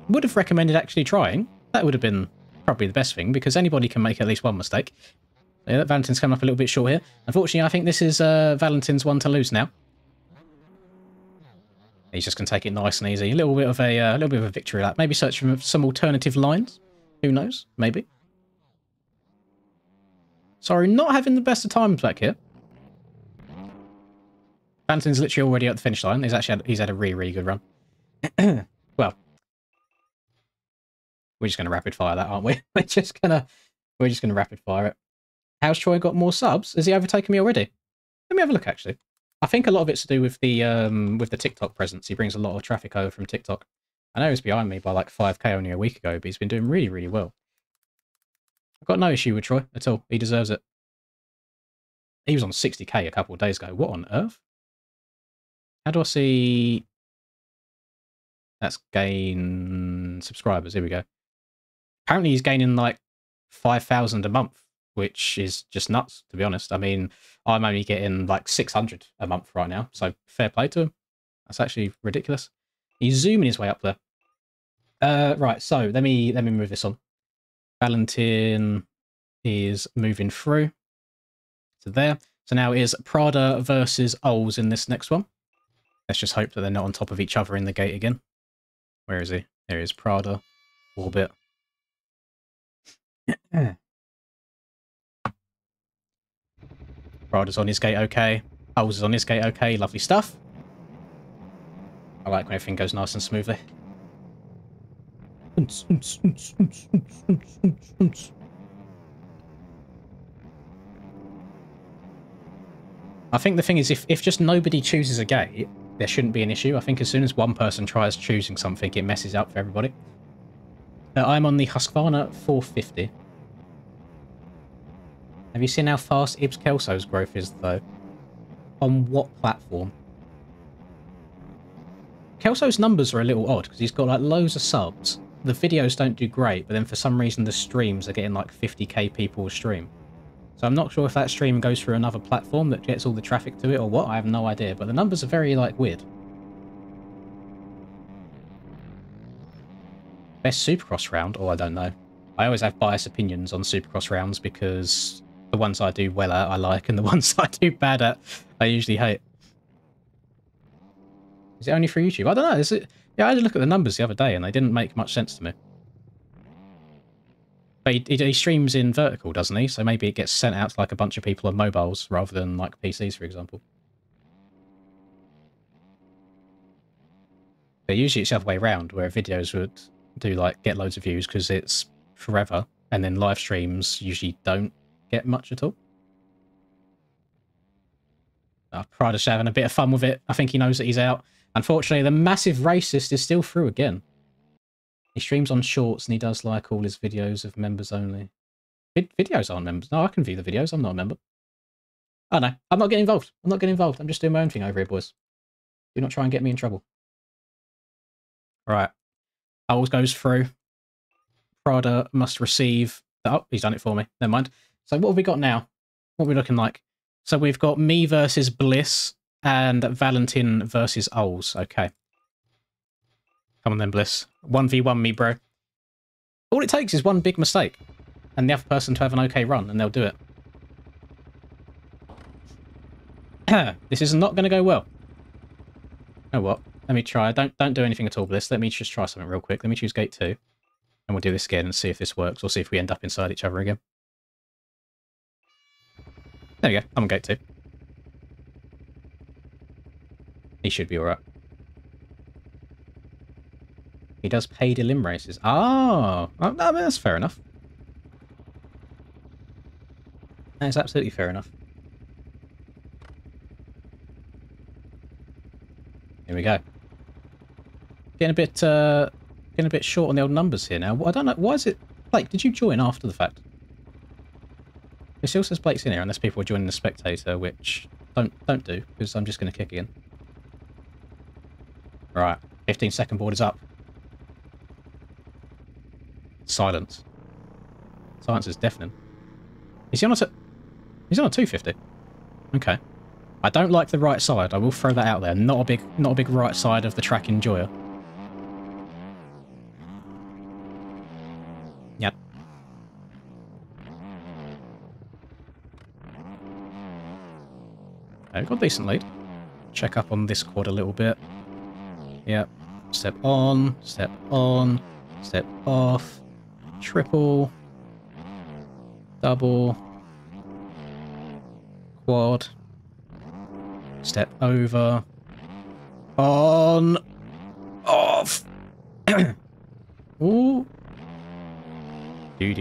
would have recommended actually trying. That would have been probably the best thing, because anybody can make at least one mistake. Yeah, Valentin's coming up a little bit short here. Unfortunately, I think this is Valentin's one to lose now. He's just going to take it nice and easy. A little bit of a victory lap. Maybe search for some alternative lines. Who knows? Maybe. Sorry, not having the best of times back here. Valentin's literally already at the finish line. He's had a really, really good run. Well, we're just going to rapid fire that, aren't we? we're just going to rapid fire it. How's Troy got more subs? Has he overtaken me already? Let me have a look, actually. I think a lot of it's to do with the TikTok presence. He brings a lot of traffic over from TikTok. I know he's behind me by like 5k only a week ago, but he's been doing really, really well. I've got no issue with Troy at all. He deserves it. He was on 60k a couple of days ago. What on earth? How do I see... That's gain subscribers. Here we go. Apparently he's gaining like 5,000 a month, which is just nuts, to be honest. I mean, I'm only getting like 600 a month right now, so fair play to him. That's actually ridiculous. He's zooming his way up there. Right, so let me move this on. Valentin is moving through to there. So now it is Prada versus Ols in this next one. Let's just hope that they're not on top of each other in the gate again. Where is he? There he is, Prada. Orbit. Prada's on his gate okay. Ols is on his gate okay. Lovely stuff. I like when everything goes nice and smoothly. I think the thing is, if just nobody chooses a gate, there shouldn't be an issue. I think as soon as one person tries choosing something, it messes up for everybody. I'm on the Husqvarna 450. Have you seen how fast Ibs Kelso's growth is, though? On what platform? Kelso's numbers are a little odd, because he's got like loads of subs. The videos don't do great, but then for some reason the streams are getting like 50k people a stream. So I'm not sure if that stream goes through another platform that gets all the traffic to it or what. I have no idea, but the numbers are very like weird. Best Supercross round? Oh, I don't know. I always have biased opinions on Supercross rounds because the ones I do well at I like, and the ones I do bad at I usually hate. Is it only for YouTube? I don't know. Is it? Yeah, I had a look at the numbers the other day and they didn't make much sense to me. But he streams in vertical, doesn't he? So maybe it gets sent out to like a bunch of people on mobiles rather than like PCs, for example. But usually it's the other way around, where videos would do like get loads of views because it's forever, and then live streams usually don't get much at all. Prada's having a bit of fun with it. I think he knows that he's out. Unfortunately, the massive racist is still through again. He streams on shorts and he does like all his videos of members only. Videos aren't members. No, I can view the videos. I'm not a member. Oh no, I'm not getting involved. I'm not getting involved. I'm just doing my own thing over here, boys. Do not try and get me in trouble. Right. Owls goes through. Prada must receive... Oh, he's done it for me. Never mind. So what have we got now? What are we looking like? So we've got me versus Bliss and Valentin versus Oles. Okay. Come on then, Bliss. 1v1 me, bro. All it takes is one big mistake and the other person to have an okay run, and they'll do it. This is not going to go well. Oh, what? Let me try. Don't do anything at all, Bliss. Let me just try something real quick. Let me choose gate 2. And we'll do this again and see if this works, or see if we end up inside each other again. There we go. I'm on gate 2. He should be alright. He does paid elim races. Oh, no, that's fair enough. That is absolutely fair enough. Here we go. Getting a bit short on the old numbers here now. I don't know. Why is it... Blake, did you join after the fact? It still says Blake's in here, unless people are joining the spectator, which don't do, because I'm just going to kick again. Right, 15-second board is up. Silence. Silence is deafening. Is he on a... He's on a 250. Okay. I don't like the right side. I will throw that out there. Not a big right side of the track enjoyer. Yep. Okay, got a decent lead. Check up on this quad a little bit. Yep. Step on, step off, triple, double, quad, step over, on, off. Ooh. Do.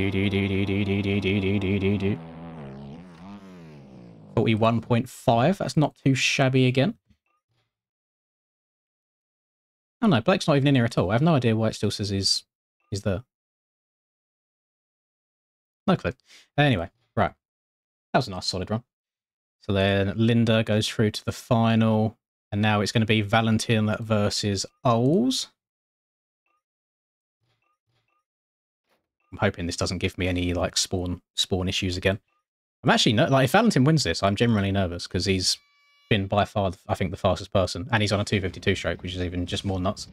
41.5. That's not too shabby again. Oh no, Blake's not even in here at all. I have no idea why it still says he's there. No clue. Anyway, right. That was a nice solid run. So then Linda goes through to the final, and now it's going to be Valentin versus Oles. I'm hoping this doesn't give me any like spawn issues again. I'm actually like, if Valentin wins this, I'm genuinely nervous because he's been by far, I think, the fastest person, and he's on a 252 stroke, which is even just more nuts.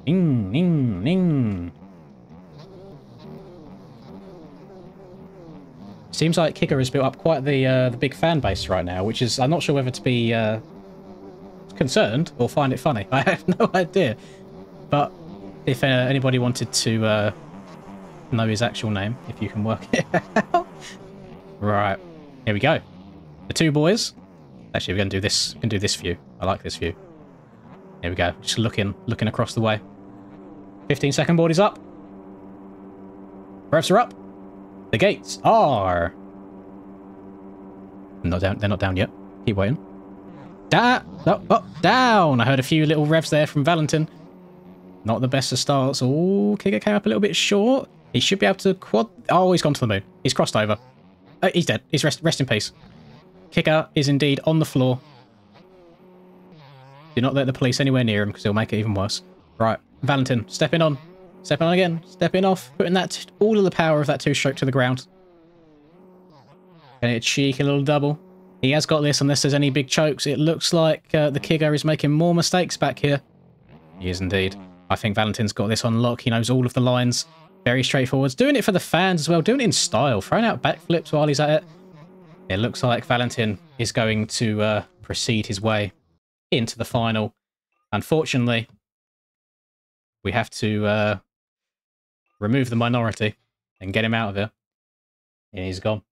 Ning, ning, ning. Seems like Kicker has built up quite the big fan base right now, which is, I'm not sure whether to be concerned or find it funny. I have no idea. But if anybody wanted to know his actual name, if you can work it out. Right, here we go. The two boys. Actually, we're going to do this. We can do this view. I like this view. Here we go. Just looking across the way. 15-second board is up. Revs are up. The gates are not down. They're not down yet. Keep waiting. Down. I heard a few little revs there from Valentin. Not the best of starts. Oh, Kicker came up a little bit short. He should be able to quad. Oh, he's gone to the moon. He's crossed over. He's dead. He's rest in peace. Kicker is indeed on the floor. Do not let the police anywhere near him because he'll make it even worse. Right, Valentin, stepping on. Stepping on again. Stepping off. Putting that all of the power of that two-stroke to the ground. And a cheeky little double. He has got this unless there's any big chokes. It looks like the Kicker is making more mistakes back here. He is indeed. I think Valentin's got this on lock. He knows all of the lines. Very straightforward. Doing it for the fans as well. Doing it in style. Throwing out backflips while he's at it. It looks like Valentin is going to proceed his way into the final. Unfortunately, we have to remove the minority and get him out of here. And he's gone.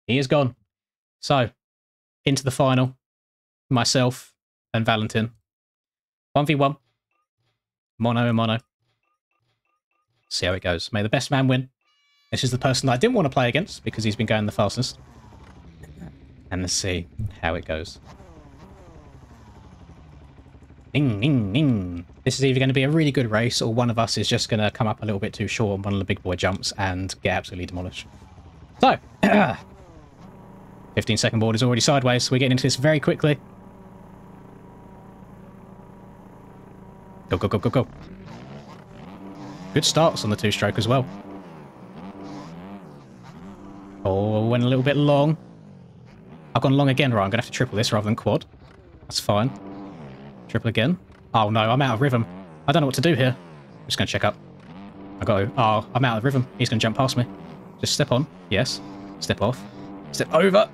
He is gone. So, into the final. Myself and Valentin. 1v1. Mono and mono. See how it goes. May the best man win. This is the person that I didn't want to play against because he's been going the fastest. And let's see how it goes. Ding, ding, ding. This is either going to be a really good race or one of us is just going to come up a little bit too short on one of the big boy jumps and get absolutely demolished. So, 15-second board is already sideways, so we're getting into this very quickly. Go, go, go, go, go. Good starts on the two-stroke as well. Oh, went a little bit long. I've gone long again. Right, I'm going to have to triple this rather than quad. That's fine. Triple again. Oh, no, I'm out of rhythm. I don't know what to do here. I'm just going to check up. I got to... Oh, I'm out of rhythm. He's going to jump past me. Just step on. Yes. Step off. Step over.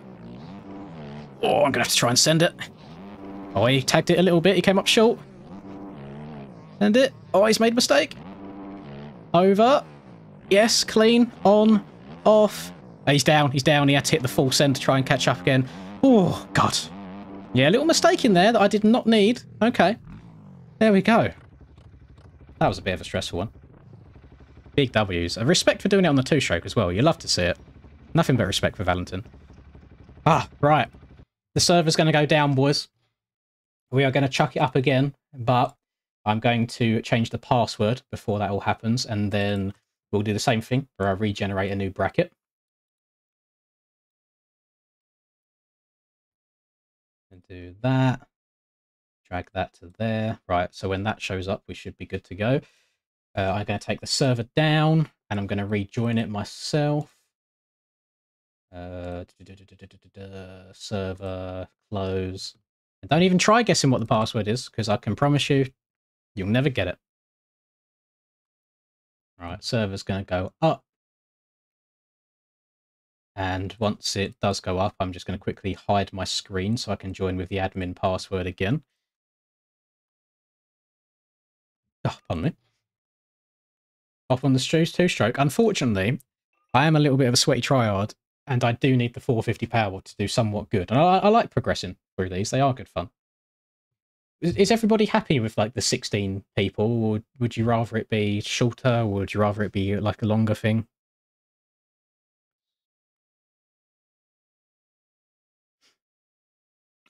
Oh, I'm going to have to try and send it. Oh, he tagged it a little bit. He came up short. Send it. Oh, he's made a mistake. Over. Yes, clean. On. Off. Oh, he's down. He's down. He had to hit the full send to try and catch up again. Oh, God. Yeah, a little mistake in there that I did not need. Okay. There we go. That was a bit of a stressful one. Big W's. Respect for doing it on the two-stroke as well. You love to see it. Nothing but respect for Valentin. Ah, right. The server's going to go down, boys. We are going to chuck it up again, but I'm going to change the password before that all happens, and then we'll do the same thing where I regenerate a new bracket. And do that. Drag that to there. Right, so when that shows up, we should be good to go. I'm going to take the server down, and I'm going to rejoin it myself. Server, close. And don't even try guessing what the password is, because I can promise you, you'll never get it. Right, server's going to go up. And once it does go up, I'm just going to quickly hide my screen so I can join with the admin password again. Oh, pardon me. Off on the two-stroke. Unfortunately, I am a little bit of a sweaty tryhard, and I do need the 450 power to do somewhat good. And I like progressing through these. They are good fun. Is everybody happy with like the 16 people, or would you rather it be shorter, or would you rather it be like a longer thing?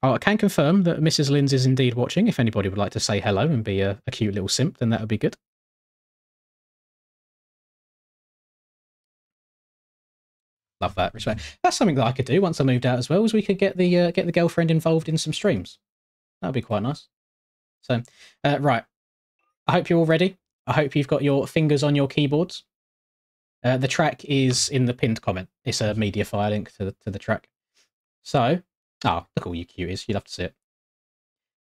Oh, I can confirm that Mrs. Linz is indeed watching. If anybody would like to say hello and be a cute little simp, then that would be good. Love that. Respect. That's something that I could do once I moved out as well, as we could get the girlfriend involved in some streams. That would be quite nice. So, right. I hope you're all ready. I hope you've got your fingers on your keyboards. The track is in the pinned comment. It's a Mediafire link to the track. So, oh, look all you cuties. You'd love to see it.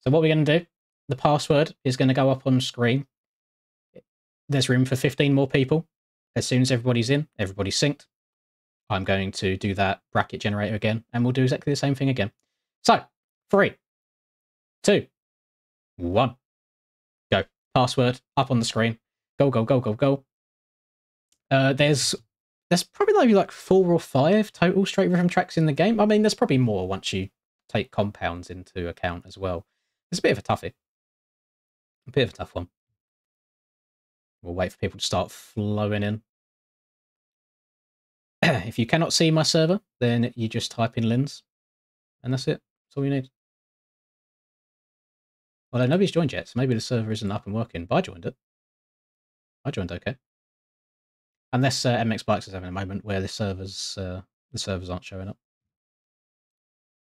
So what we're going to do, the password is going to go up on screen. There's room for 15 more people. As soon as everybody's in, everybody's synced. I'm going to do that bracket generator again, and we'll do exactly the same thing again. So, 3, 2, 1, go. Password up on the screen. Go, go, go, go, go. There's probably maybe like 4 or 5 total straight rhythm tracks in the game. I mean, there's probably more once you take compounds into account as well. It's a bit of a toughie. A bit of a tough one. We'll wait for people to start flowing in. If you cannot see my server, then you just type in Linz, and that's it. That's all you need. Well, nobody's joined yet, so maybe the server isn't up and working, but I joined it. I joined okay. Unless MX Bikes is having a moment where the servers aren't showing up.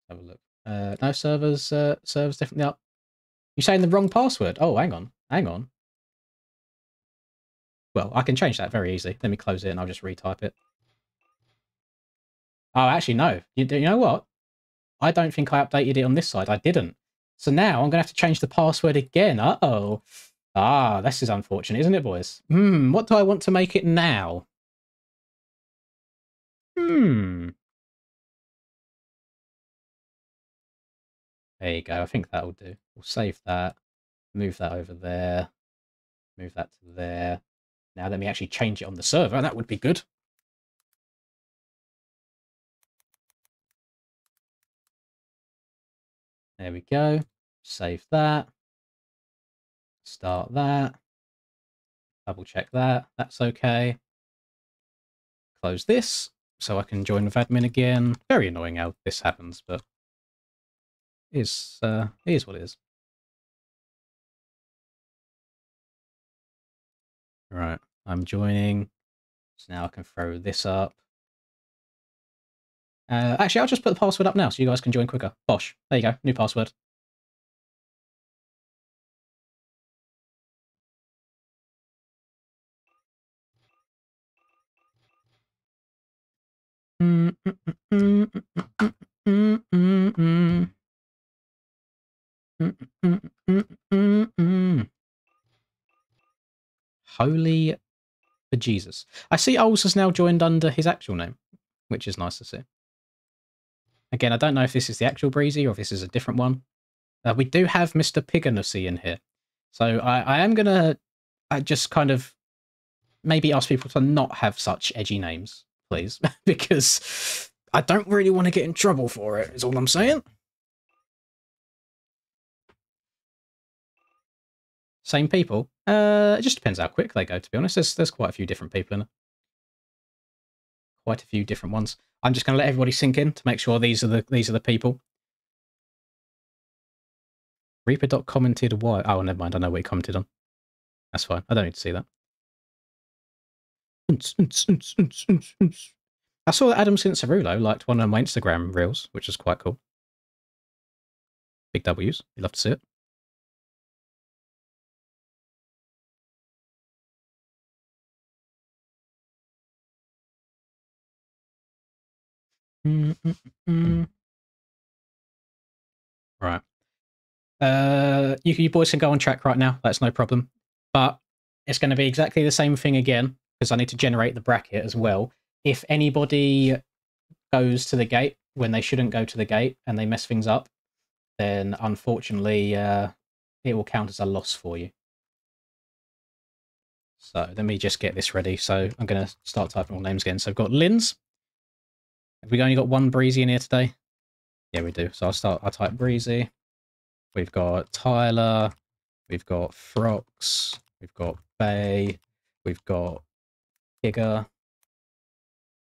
Have a look. No, servers definitely up. You're saying the wrong password? Oh, hang on. Hang on. Well, I can change that very easily. Let me close it and I'll just retype it. Oh, actually, no. You know what? I don't think I updated it on this side. I didn't. So now I'm going to have to change the password again. Uh-oh. Ah, this is unfortunate, isn't it, boys? What do I want to make it now? There you go. I think that'll do. We'll save that. Move that over there. Move that to there. Now let me actually change it on the server. That would be good. There we go. Save that. Start that. Double check that. That's okay. Close this so I can join with admin again. Very annoying how this happens, but it is what it is. Right, I'm joining. So now I can throw this up. Actually, I'll just put the password up now so you guys can join quicker. Bosh. There you go. New password. Holy Jesus. I see Ols has now joined under his actual name, which is nice to see. Again, I don't know if this is the actual Breezy or if this is a different one. We do have Mr. Piganusy in here. So I am going to just kind of maybe ask people to not have such edgy names, please, because I don't really want to get in trouble for it, is all I'm saying. Same people? It just depends how quick they go, to be honest. There's quite a few different people in it. Quite a few different ones. I'm just going to let everybody sink in to make sure these are the people. Reaper commented why. Oh, never mind. I know what he commented on. That's fine. I don't need to see that. I saw that Adam Cincerulo liked one of my Instagram reels, which is quite cool. Big W's. You'd love to see it. Right. You boys can go on track right now. That's no problem. But it's going to be exactly the same thing again, because I need to generate the bracket as well. If anybody goes to the gate when they shouldn't go to the gate and they mess things up, then unfortunately it will count as a loss for you. So let me just get this ready. So I'm going to start typing all names again. So I've got Linz. Have we only got one Breezy in here today? Yeah, we do. So I'll type Breezy. We've got Tyler. We've got Frox. We've got Bay. We've got Giga.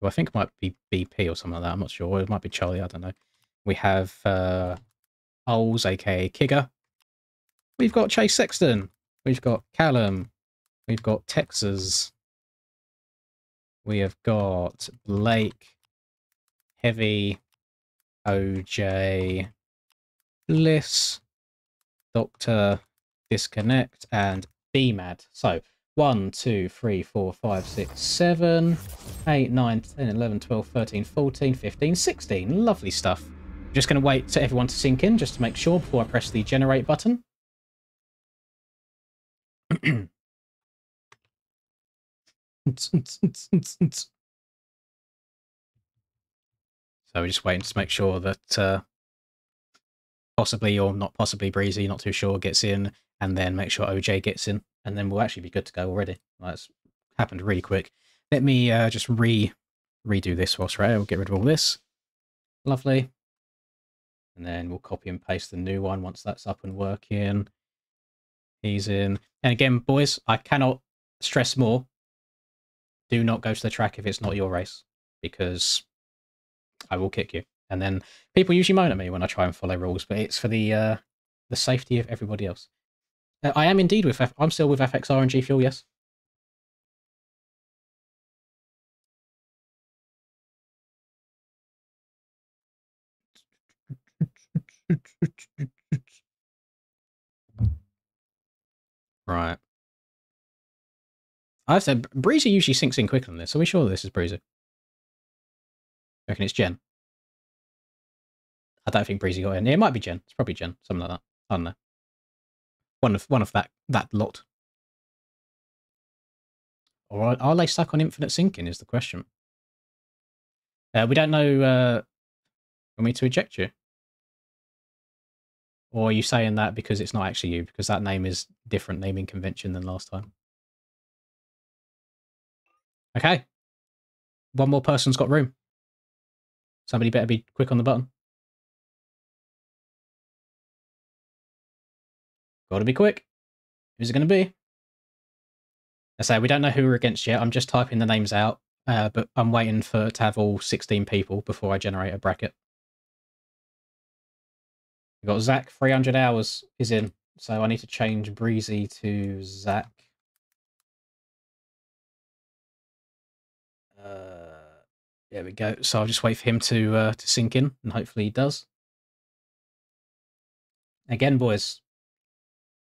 Who I think might be BP or something like that. I'm not sure. Or it might be Charlie. I don't know. We have Ols, aka Kiga. We've got Chase Sexton. We've got Callum. We've got Texas. We have got Blake, Heavy, OJ, Bliss, Doctor, Disconnect, and BMAD. So 1, 2, 3, 4, 5, 6, 7, 8, 9, 10, 11, 12, 13, 14, 15, 16. Lovely stuff. I'm just going to wait for everyone to sink in just to make sure before I press the generate button. So we're just waiting to make sure that possibly or not possibly Breezy, not too sure, gets in, and then make sure OJ gets in, and then we'll actually be good to go already. That's happened really quick. Let me just redo this whilst we're at it. We'll get rid of all this. Lovely. And then we'll copy and paste the new one once that's up and working. He's in. And again, boys, I cannot stress more. Do not go to the track if it's not your race, because I will kick you. And then people usually moan at me when I try and follow rules, but it's for the safety of everybody else. I am indeed with. I'm still with FXR and G Fuel. Yes. Right. I've said Breezy usually sinks in quicker than this. Are we sure this is Breezy? I reckon it's Jen. I don't think Breezy got in. Yeah, it might be Jen. It's probably Jen. Something like that. I don't know. One of that lot. Or are they stuck on infinite sinking is the question. We don't know want me to eject you? Or are you saying that because it's not actually you? Because that name is different naming convention than last time. Okay. One more person's got room. Somebody better be quick on the button. Gotta be quick. Who's it going to be? I say we don't know who we're against yet. I'm just typing the names out, but I'm waiting to have all 16 people before I generate a bracket. We've got Zach, 300 hours is in, so I need to change Breezy to Zach. There we go. So I'll just wait for him to sink in, and hopefully he does. Again, boys,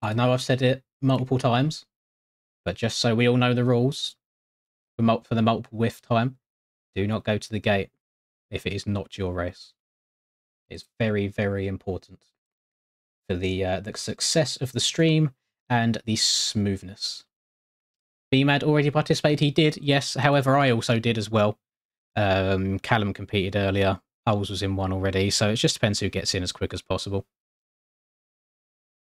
I know I've said it multiple times, but just so we all know the rules for the multiple whiff time, do not go to the gate if it is not your race. It's very, very important for the success of the stream and the smoothness. BMAD already participated. He did, yes. However, I also did as well. Callum competed earlier. Ols was in one already, so it just depends who gets in as quick as possible.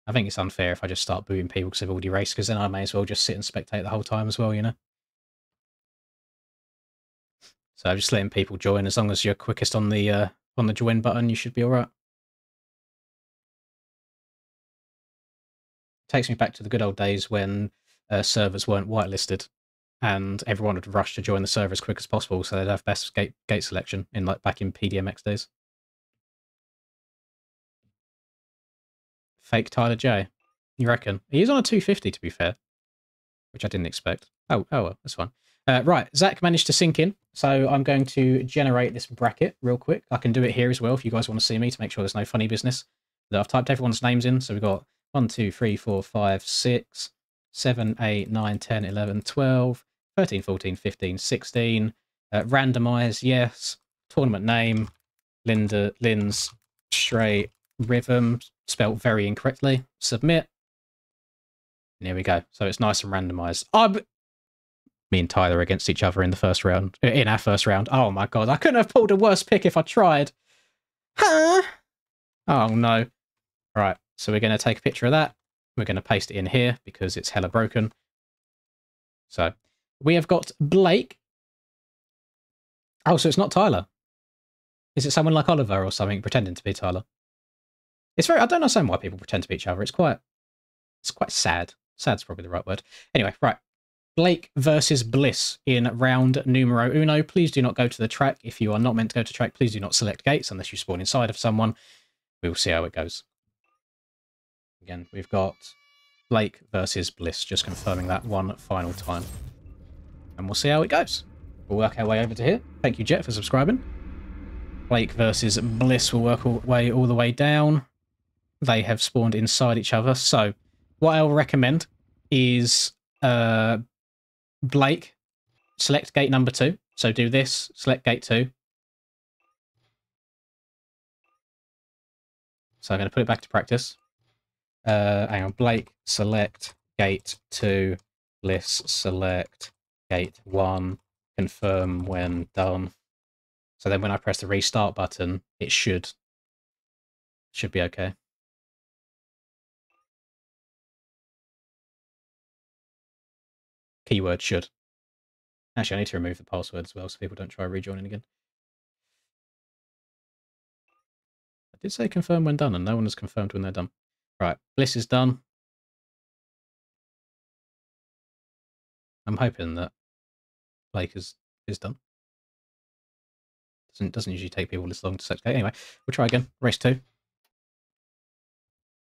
I think it's unfair if I just start booing people because they've already raced, because then I may as well just sit and spectate the whole time as well, you know? So just letting people join. As long as you're quickest on the join button, you should be all right. Takes me back to the good old days when servers weren't whitelisted, and everyone would rush to join the server as quick as possible, so they'd have best gate selection in like back in PDMX days. Fake Tyler J. You reckon? He's on a 250 to be fair, which I didn't expect. Oh well, that's fine. Right, Zach managed to sink in, so I'm going to generate this bracket real quick. I can do it here as well if you guys want to see me to make sure there's no funny business. I've typed everyone's names in, so we've got 1, 2, 3, 4, 5, 6, 7, 8, 9, 10, 11, 12, 13, 14, 15, 16. Randomize, yes. Tournament name, Lynn's straight rhythm, spelt very incorrectly. Submit. And here we go. So it's nice and randomized. Me and Tyler against each other in the first round. In our first round. Oh my god, I couldn't have pulled a worse pick if I tried. Huh? Oh no. Right, so we're going to take a picture of that. We're going to paste it in here because it's hella broken. So we have got Blake. Oh, so it's not Tyler. Is it someone like Oliver or something pretending to be Tyler? It's very, I don't understand why people pretend to be each other. It's quite sad. Sad's probably the right word. Anyway, right. Blake versus Bliss in round numero uno. Please do not go to the track. If you are not meant to go to track, please do not select gates unless you spawn inside of someone. We will see how it goes. Again, we've got Blake versus Bliss, just confirming that one final time. And we'll see how it goes. We'll work our way over to here. Thank you, Jet, for subscribing. Blake versus Bliss will work all the way down. They have spawned inside each other. So what I'll recommend is Blake, select gate number 2. So do this, select gate 2. So I'm going to put it back to practice. Hang on, Blake, select gate 2. Bliss, select gate 1. Confirm when done. So then when I press the restart button, it should be okay. Keyword should. Actually, I need to remove the password as well so people don't try rejoining again. I did say confirm when done, and no one has confirmed when they're done. Right, Bliss is done. I'm hoping that Blake is done. Doesn't usually take people this long to select. Anyway, we'll try again. Race 2.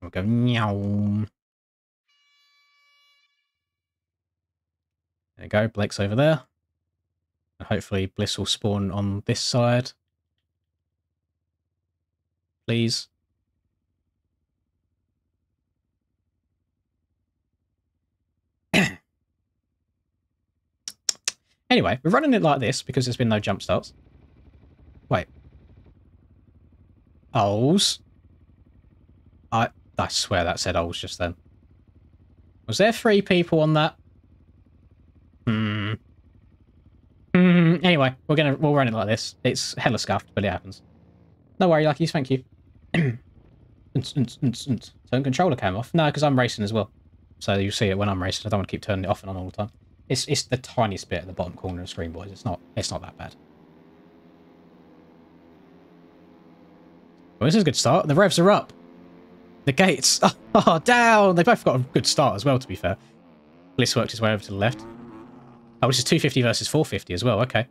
We'll go meow. There you go. Blake's over there. And hopefully Bliss will spawn on this side. Please. Anyway, we're running it like this because there's been no jump starts. Wait. Ols. I swear that said Ols just then. Was there 3 people on that? Anyway, we'll run it like this. It's hella scuffed, but it happens. No worry, Luckies, thank you. Turn controller cam off. No, because I'm racing as well. So you'll see it when I'm racing. I don't want to keep turning it off and on all the time. It's the tiniest bit at the bottom corner of the screen, boys. It's not that bad. Well, this is a good start. The revs are up. The gates are down. They both got a good start as well, to be fair. Bliss worked his way over to the left. Oh, this is 250 versus 450 as well. Okay.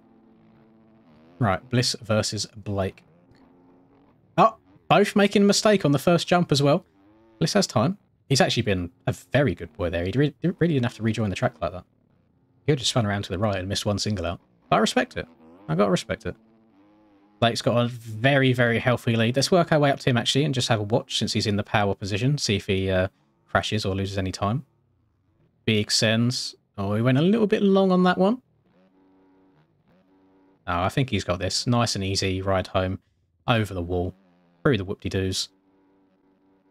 Right, Bliss versus Blake. Oh, both making a mistake on the first jump as well. Bliss has time. He's actually been a very good boy there. He really didn't have to rejoin the track like that. He just spun around to the right and missed one single out. But I respect it. I gotta respect it. Blake's got a very, very healthy lead. Let's work our way up to him, actually, and just have a watch since he's in the power position. See if he crashes or loses any time. Big sends. Oh, he went a little bit long on that one. Oh, I think he's got this. Nice and easy ride home, over the wall, through the whoop-de-doos.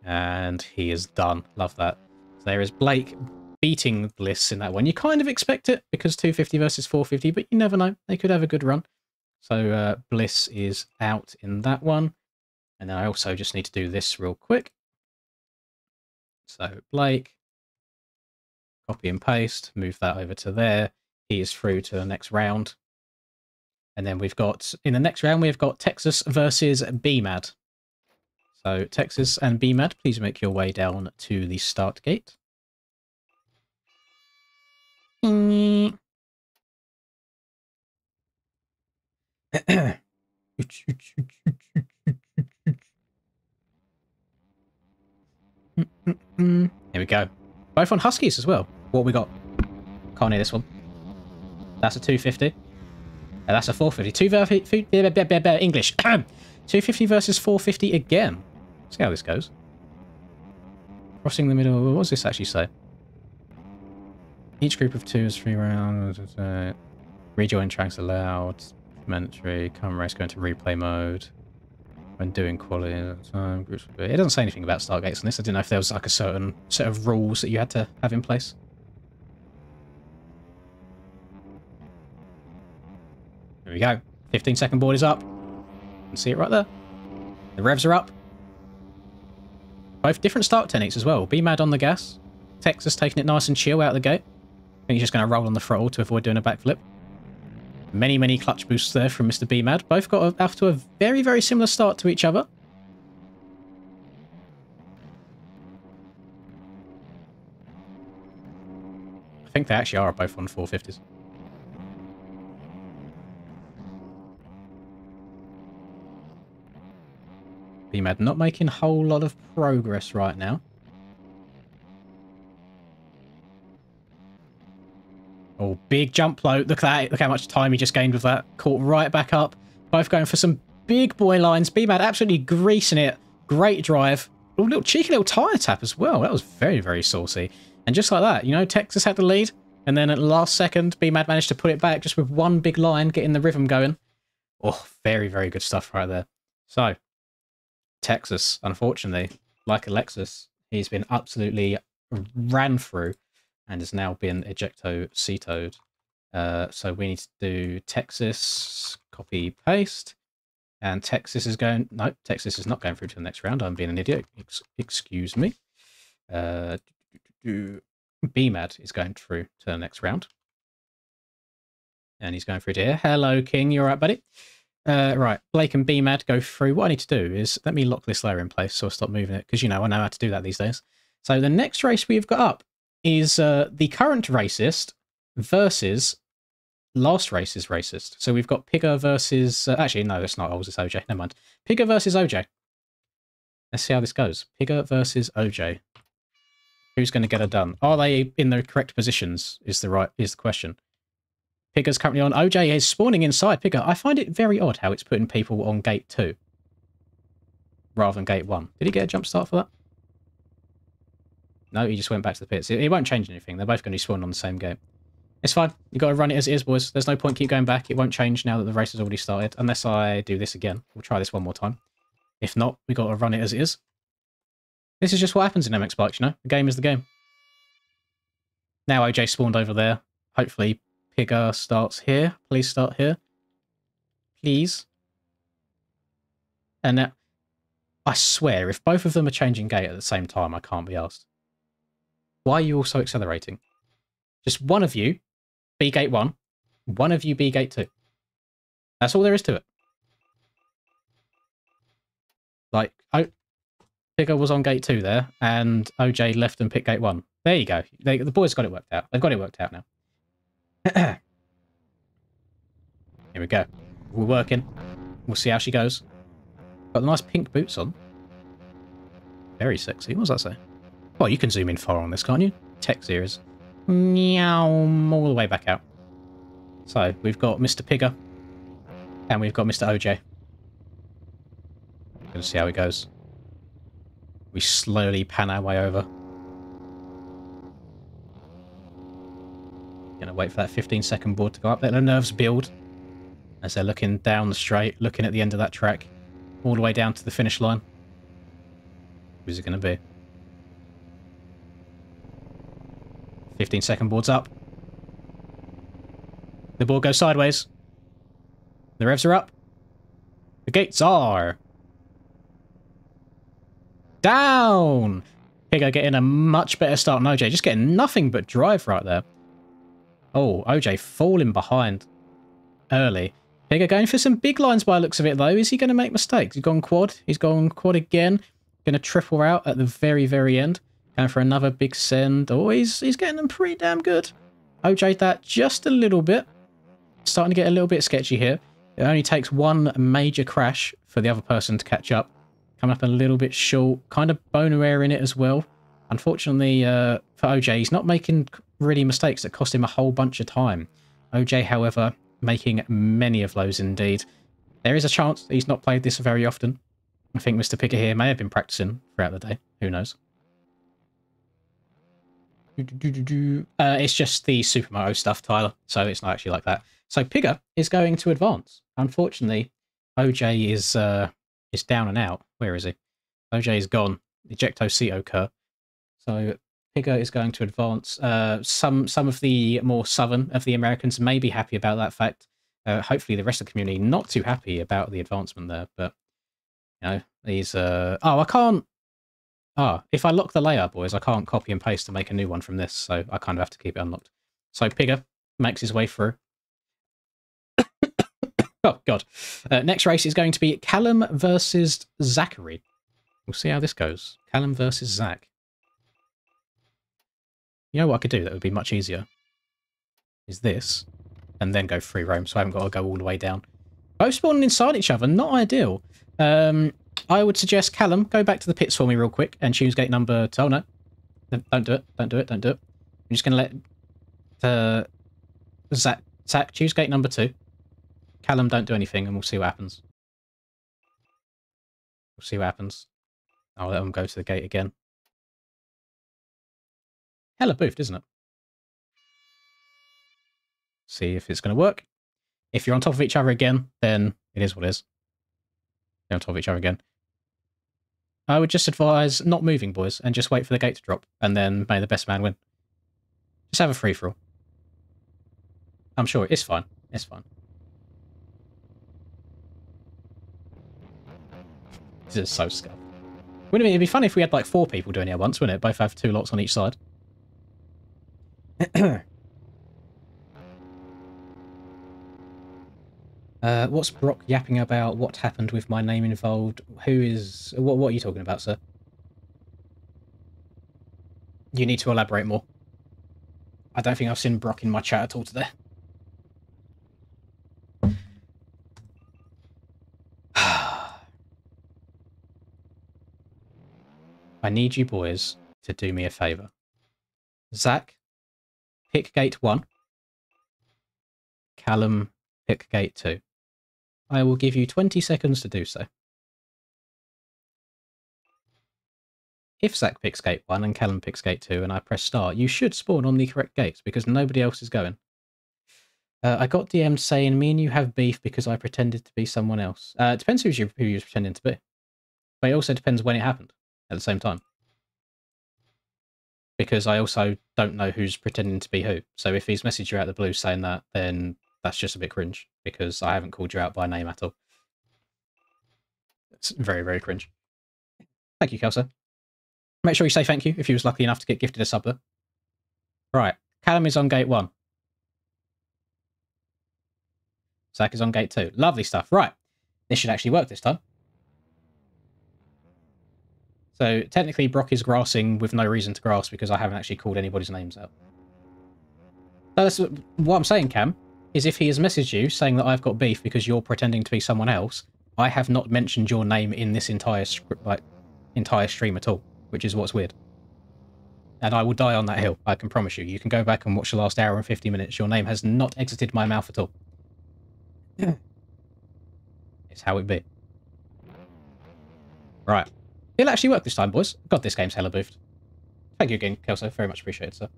And he is done. Love that. So there is Blake beating Bliss in that one. You kind of expect it because 250 versus 450, but you never know. They could have a good run. So Bliss is out in that one. And then I also just need to do this real quick. So Blake, copy and paste, move that over to there. He is through to the next round. And then we've got, in the next round, we've got Texas versus BMAD. So Texas and BMAD, please make your way down to the start gate. Here we go. Both on Huskies as well. What we got? Can't hear this one. That's a 250. That's a 450. English. 250 versus 450 again. See how this goes. Crossing the middle. What does this actually say? Each group of 2 is 3 rounds. Rejoin tracks allowed. Mandatory. Come race go into replay mode. When doing quality time. It doesn't say anything about start gates on this. I didn't know if there was like a certain set of rules that you had to have in place. There we go. 15-second board is up. You can see it right there. The revs are up. Both different start techniques as well. BMAD on the gas. Texas taking it nice and chill out the gate. I think he's just going to roll on the throttle to avoid doing a backflip. Many, many clutch boosts there from Mr. BMAD. Both got off to a very, very similar start to each other. I think they actually are both on 450s. BMAD not making a whole lot of progress right now. Oh, big jump low. Look at that. Look how much time he just gained with that. Caught right back up. Both going for some big boy lines. BMAD absolutely greasing it. Great drive. Oh, little cheeky little tyre tap as well. That was very, very saucy. And just like that, you know, Texas had the lead. And then at the last second, BMAD managed to put it back just with one big line, getting the rhythm going. Oh, very, very good stuff right there. So, Texas, unfortunately, like Alexis, he's been absolutely ran through and has now been ejecto-cetoed. So we need to do Texas, copy, paste. And Texas is going... No, Texas is not going through to the next round. I'm being an idiot. Excuse me. BMAD is going through to the next round. And he's going through to here. Hello, King. You all right, buddy? Right, Blake and BMAD go through. What I need to do is let me lock this layer in place so I'll stop moving it, because, you know, I know how to do that these days. So the next race we've got up is the current racist versus last race's racist. So we've got Pigger versus... actually, no, it's not Oz, it's OJ. Never mind. Pigger versus OJ. Let's see how this goes. Pigger versus OJ. Who's going to get it done? Are they in the correct positions is the question. Pigger's currently on. OJ is spawning inside Pigger. I find it very odd how it's putting people on gate 2 rather than gate 1. Did he get a jump start for that? No, he just went back to the pits. It won't change anything. They're both going to be spawning on the same gate. It's fine. You've got to run it as it is, boys. There's no point keep going back. It won't change now that the race has already started, unless I do this again. We'll try this one more time. If not, we've got to run it as it is. This is just what happens in MX Bikes, you know? The game is the game. Now OJ spawned over there. Hopefully Pigger starts here. Please start here. Please. And now, I swear, if both of them are changing gate at the same time, I can't be asked. Why are you also accelerating? Just one of you, be gate 1. One of you, be gate 2. That's all there is to it. Like, Pigger was on gate 2 there, and OJ left and picked gate 1. There you go. The boys got it worked out. They've got it worked out now. Here we go. We're working. We'll see how she goes. Got the nice pink boots on. Very sexy. What does that say? Well, you can zoom in far on this, can't you? Text here is meow all the way back out. So we've got Mr. Pigger and we've got Mr. OJ. Gonna see how it goes. We slowly pan our way over. Gonna wait for that 15-second board to go up. Let the nerves build. as they're looking down the straight, looking at the end of that track, all the way down to the finish line. Who's it going to be? 15-second board's up. The board goes sideways. The revs are up. The gates are down. Piggo getting a much better start than OJ. Just getting nothing but drive right there. Oh, OJ falling behind early. Piggo going for some big lines by the looks of it, though. Is he going to make mistakes? He's gone quad. He's gone quad again. Going to triple out at the very, very end. Going for another big send. Oh, he's getting them pretty damn good. OJ that just a little bit. Starting to get a little bit sketchy here. It only takes one major crash for the other person to catch up. Coming up a little bit short. Kind of boner air in it as well. Unfortunately for OJ, he's not making really mistakes that cost him a whole bunch of time. OJ, however, making many of those indeed. There is a chance that he's not played this very often. I think Mr. Piggo here may have been practicing throughout the day. Who knows? It's just the Supermoto stuff, Tyler. So it's not actually like that. So Piggo is going to advance. Unfortunately, OJ is down and out. Where is he? OJ is gone. Ejecto seat occur. So Piggo is going to advance. Some of the more southern of the Americans may be happy about that fact. Hopefully the rest of the community not too happy about the advancement there. But, you know, these... Oh, I can't... Ah, if I lock the layout, boys, I can't copy and paste to make a new one from this, so I kind of have to keep it unlocked. So Piggo makes his way through. Oh, God. Next race is going to be Callum versus Zachary. We'll see how this goes. Callum versus Zach. You know what I could do that would be much easier? Is this, and then go free roam, so I haven't got to go all the way down. Both spawning inside each other, not ideal. I would suggest, Callum, go back to the pits for me real quick and choose gate number 2. Oh, no. Don't do it. Don't do it. Don't do it. I'm just going to let Zach choose gate number 2. Callum, don't do anything, and we'll see what happens. We'll see what happens. I'll let him go to the gate again. Hella boofed, isn't it? See if it's going to work. If you're on top of each other again, then it is what it is. You're on top of each other again. I would just advise not moving, boys, and just wait for the gate to drop, and then may the best man win. Just have a free-for-all. I'm sure it's fine. It's fine. This is so scuffed. Wouldn't it? It'd be funny if we had like 4 people doing it at once, wouldn't it? Both have 2 lots on each side. What's Brock yapping about? What happened with my name involved? Who is... What are you talking about, sir? You need to elaborate more. I don't think I've seen Brock in my chat at all today. I need you boys to do me a favour. Zach, pick gate 1. Callum, pick gate 2. I will give you 20 seconds to do so. If Zach picks gate 1 and Callum picks gate 2 and I press start, you should spawn on the correct gates because nobody else is going. I got DM'd saying me and you have beef because I pretended to be someone else. It depends who you're pretending to be. But it also depends when it happened at the same time. Because I also don't know who's pretending to be who. So if he's messaged you out of the blue saying that, then that's just a bit cringe. Because I haven't called you out by name at all. It's very, very cringe. Thank you, Kelso. Make sure you say thank you if you was lucky enough to get gifted a sub there. Right. Callum is on gate 1. Zach is on gate 2. Lovely stuff. Right. This should actually work this time. So technically Brock is grassing with no reason to grass because I haven't actually called anybody's names out. So that's what I'm saying, Cam, is if he has messaged you saying that I've got beef because you're pretending to be someone else, I have not mentioned your name in this entire stream at all, which is what's weird. And I will die on that hill, I can promise you. You can go back and watch the last hour and 50 minutes. Your name has not exited my mouth at all. It's how it be. Right. It'll actually work this time, boys. God, this game's hella boofed. Thank you again, Kelso. Very much appreciated, sir.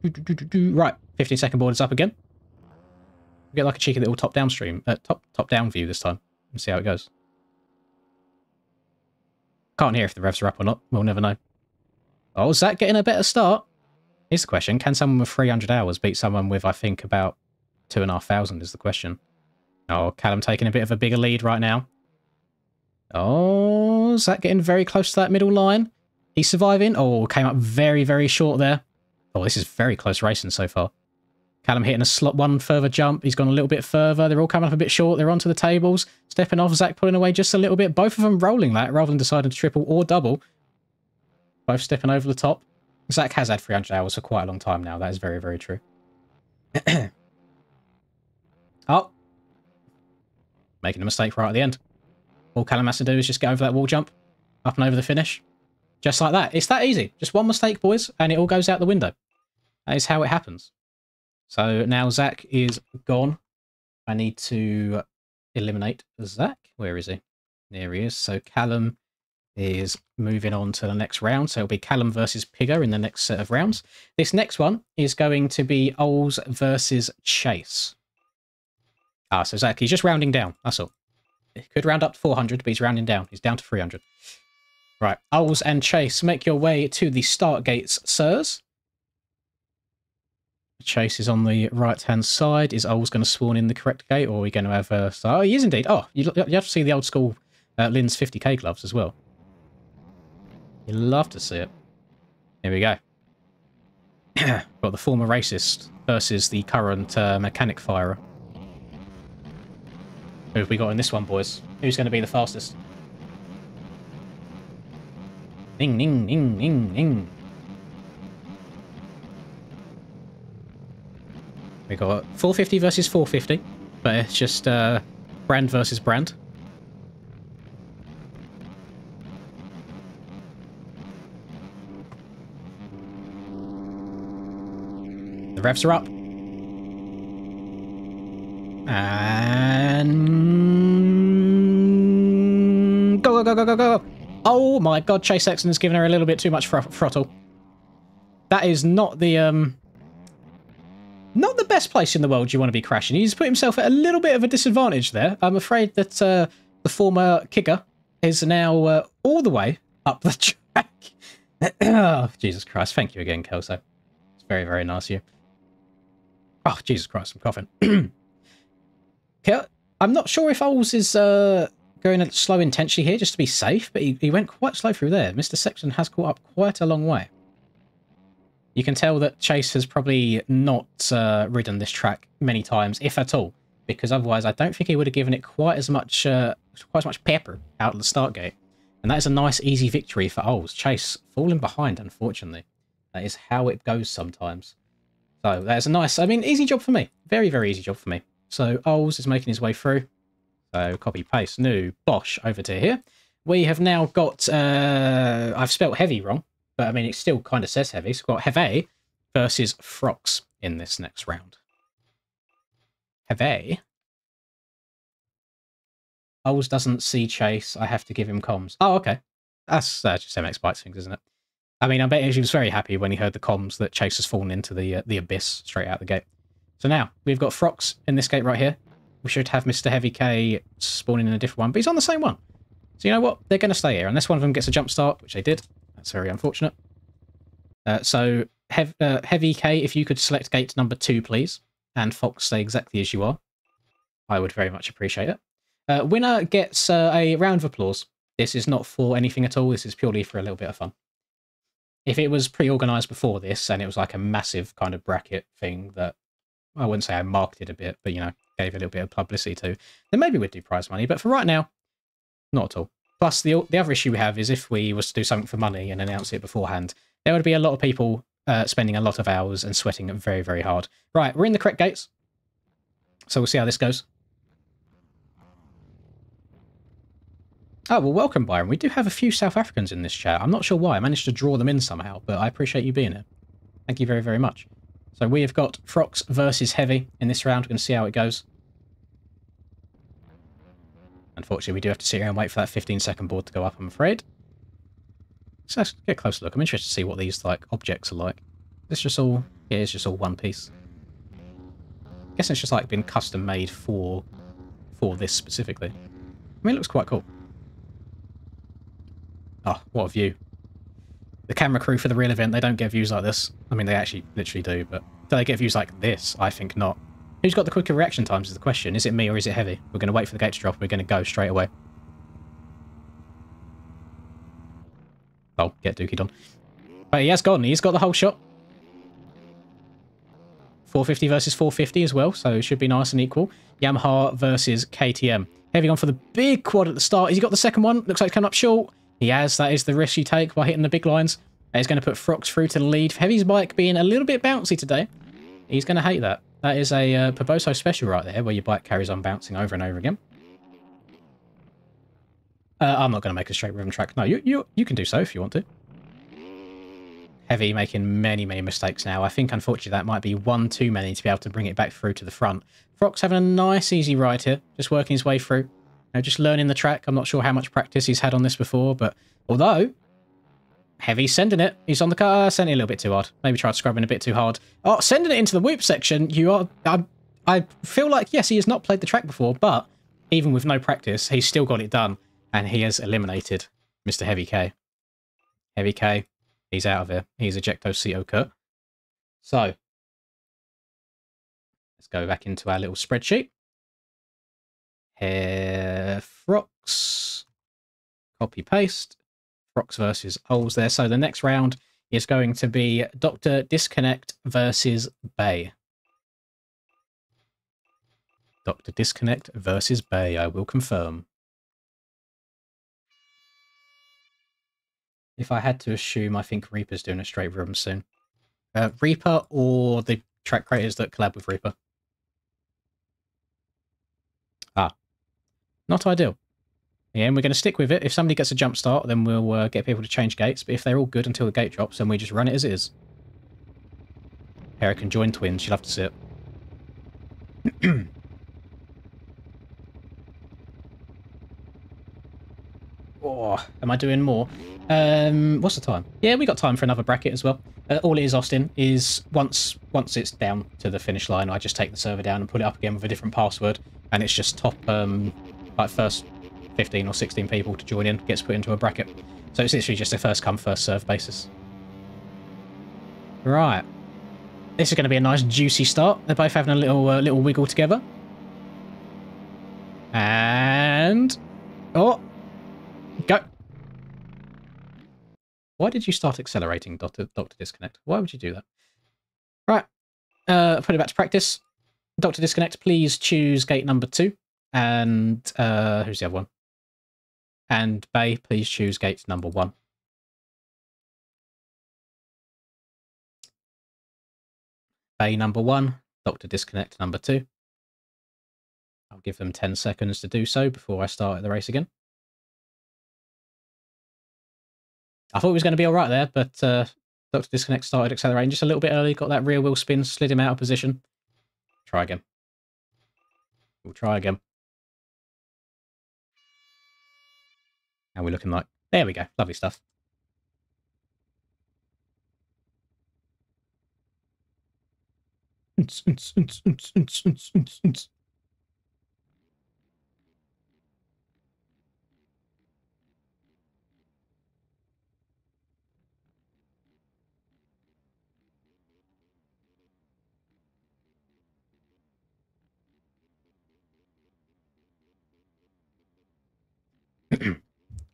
Right, 15-second board is up again. We get like a cheeky little top-down stream, top-down view this time. Let's see how it goes. Can't hear if the revs are up or not. We'll never know. Oh, is that getting a better start? Here's the question. Can someone with 300 hours beat someone with, I think, about 2,500 is the question. Oh, Callum taking a bit of a bigger lead right now. Oh, is that getting very close to that middle line? He's surviving. Oh, came up very, very short there. Oh, this is very close racing so far. Callum hitting a slot one further jump. He's gone a little bit further. They're all coming up a bit short. They're onto the tables. Stepping off. Zach pulling away just a little bit. Both of them rolling that rather than deciding to triple or double. Both stepping over the top. Zach has had 300 hours for quite a long time now. That is very, very true. Oh. Making a mistake right at the end. All Callum has to do is just get over that wall jump. Up and over the finish. Just like that. It's that easy. Just one mistake, boys, and it all goes out the window. That is how it happens. So now Zach is gone. I need to eliminate Zach. Where is he? There he is. So Callum is moving on to the next round. So it'll be Callum versus Pigger in the next set of rounds. This next one is going to be Ols versus Chase. Ah, so Zach, he's just rounding down. That's all. He could round up to 400, but he's rounding down. He's down to 300. Right, Ols and Chase, make your way to the start gates, sirs. Chase is on the right-hand side. Is Ols going to spawn in the correct gate, or are we going to have a... Oh, he is indeed. Oh, you have to see the old school Lynn's 50k gloves as well. You love to see it. Here we go. Got the former racist versus the current mechanic firer. Who have we got in this one, boys? Who's going to be the fastest? Ding, ding, ding, ding, ding. We got 450 versus 450, but it's just brand versus brand. The revs are up. And... Go, go, go, go, go, go. Oh my god, Chase Sexton has given her a little bit too much throttle. That is not the best place in the world you want to be crashing. He's put himself at a little bit of a disadvantage there. I'm afraid that the former kicker is now all the way up the track. Oh, Jesus Christ. Thank you again, Kelso. It's very, very nice of you. Oh, Jesus Christ, I'm coughing. I'm not sure if Ols is going slow intentionally here just to be safe, but he went quite slow through there. Mr. Sexton has caught up quite a long way. You can tell that Chase has probably not ridden this track many times, if at all, because otherwise I don't think he would have given it quite as much pepper out of the start gate. And that is a nice, easy victory for Ols. Chase falling behind, unfortunately. That is how it goes sometimes. So that is a nice, I mean, easy job for me. Very, very easy job for me. So Ols is making his way through. So copy, paste, new, bosh, over to here. We have now got, I've spelt heavy wrong, but I mean, it still kind of says heavy. So we've got Heavy versus Frox in this next round. Heavy. Ols doesn't see Chase. I have to give him comms. Oh, okay. That's just MX Bytes things, isn't it? I mean, I bet he was very happy when he heard the comms that Chase has fallen into the abyss straight out the gate. So now, we've got Frox in this gate right here. We should have Mr. Heavy K spawning in a different one, but he's on the same one. So you know what? They're going to stay here, unless one of them gets a jump start, which they did. That's very unfortunate. So, Heavy K, if you could select gate number 2, please. And Fox, stay exactly as you are. I would very much appreciate it. Winner gets a round of applause. This is not for anything at all. This is purely for a little bit of fun. If it was pre-organised before this, and it was like a massive kind of bracket thing that, I wouldn't say I marketed a bit, but, you know, gave a little bit of publicity to, then maybe we'd do prize money. But for right now, not at all. Plus, the other issue we have is if we was to do something for money and announce it beforehand, there would be a lot of people spending a lot of hours and sweating very, very hard. Right, we're in the correct gates. So we'll see how this goes. Oh, well, welcome, Byron. We do have a few South Africans in this chat. I'm not sure why. I managed to draw them in somehow, but I appreciate you being here. Thank you very, very much. So we have got Frox versus Heavy in this round. We're going to see how it goes. Unfortunately, we do have to sit here and wait for that 15-second board to go up, I'm afraid. So let's get a closer look. I'm interested to see what these like objects are like. This just all Yeah, it's just all one piece. I guess it's just like been custom made for this specifically. I mean, it looks quite cool. Oh, what a view. The camera crew for the real event, they don't get views like this. I mean, they actually literally do, but do they get views like this? I think not. Who's got the quicker reaction times is the question. Is it me or is it Heavy? We're going to wait for the gate to drop. We're going to go straight away. Oh, get Dookie done. But he has gone. He's got the whole shot. 450 versus 450 as well, so it should be nice and equal. Yamaha versus KTM. Heavy gone for the big quad at the start. Has he got the second one? Looks like he's coming up short. He has. That is the risk you take by hitting the big lines. He's going to put Frox through to the lead. Heavy's bike being a little bit bouncy today. He's going to hate that. That is a Poboso special right there, where your bike carries on bouncing over and over again. I'm not going to make a straight rhythm track. No, you can do so if you want to. Heavy making many, many mistakes now. I think, unfortunately, that might be one too many to be able to bring it back through to the front. Frox having a nice, easy ride here. Just working his way through. You know, just learning the track. I'm not sure how much practice he's had on this before, but although Heavy's sending it. He's on the car. Sending it a little bit too hard. Maybe tried scrubbing a bit too hard. Oh, sending it into the whoop section. You are... I feel like, yes, he has not played the track before, but even with no practice, he's still got it done. And he has eliminated Mr. Heavy K. Heavy K. He's out of here. He's ejecto CO cut. So, let's go back into our little spreadsheet. Here, Frox. Copy, paste. Frox versus Ols there. So the next round is going to be Dr. Disconnect versus Bay. Dr. Disconnect versus Bay, I will confirm. If I had to assume, I think Reaper's doing a straight rhythm soon. Reaper or the track creators that collab with Reaper. Ah, not ideal. Yeah, and we're going to stick with it. If somebody gets a jump start, then we'll get people to change gates. But if they're all good until the gate drops, then we just run it as it is. Hera can join twins. She'll have to see it. Oh, am I doing more? What's the time? Yeah, we got time for another bracket as well. All it is, Austin, is once it's down to the finish line, I just take the server down and put it up again with a different password, and it's just top, like first 15 or 16 people to join in gets put into a bracket. So it's literally just a first come, first serve basis. Right. This is going to be a nice juicy start. They're both having a little wiggle together. And... oh! Go! Why did you start accelerating, Dr. Disconnect? Why would you do that? Right. Put it back to practice. Dr. Disconnect, please choose gate number 2. And who's the other one? And Bay, please choose gate number 1. Bay number 1, Dr. Disconnect number 2. I'll give them 10 seconds to do so before I start the race again. I thought it was going to be all right there, but Dr. Disconnect started accelerating just a little bit early, got that rear wheel spin, slid him out of position. Try again. We'll try again. And we're looking like... there we go. Lovely stuff.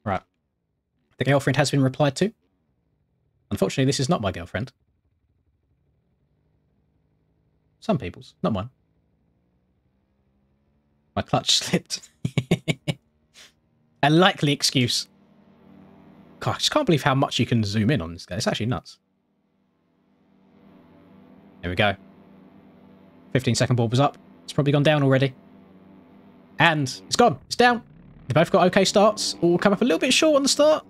Right. The girlfriend has been replied to. Unfortunately, this is not my girlfriend. Some people's, not mine. My clutch slipped. A likely excuse. God, I just can't believe how much you can zoom in on this guy. It's actually nuts. There we go. 15-second ball was up. It's probably gone down already. And it's gone. It's down. They both got okay starts. All come up a little bit short on the start.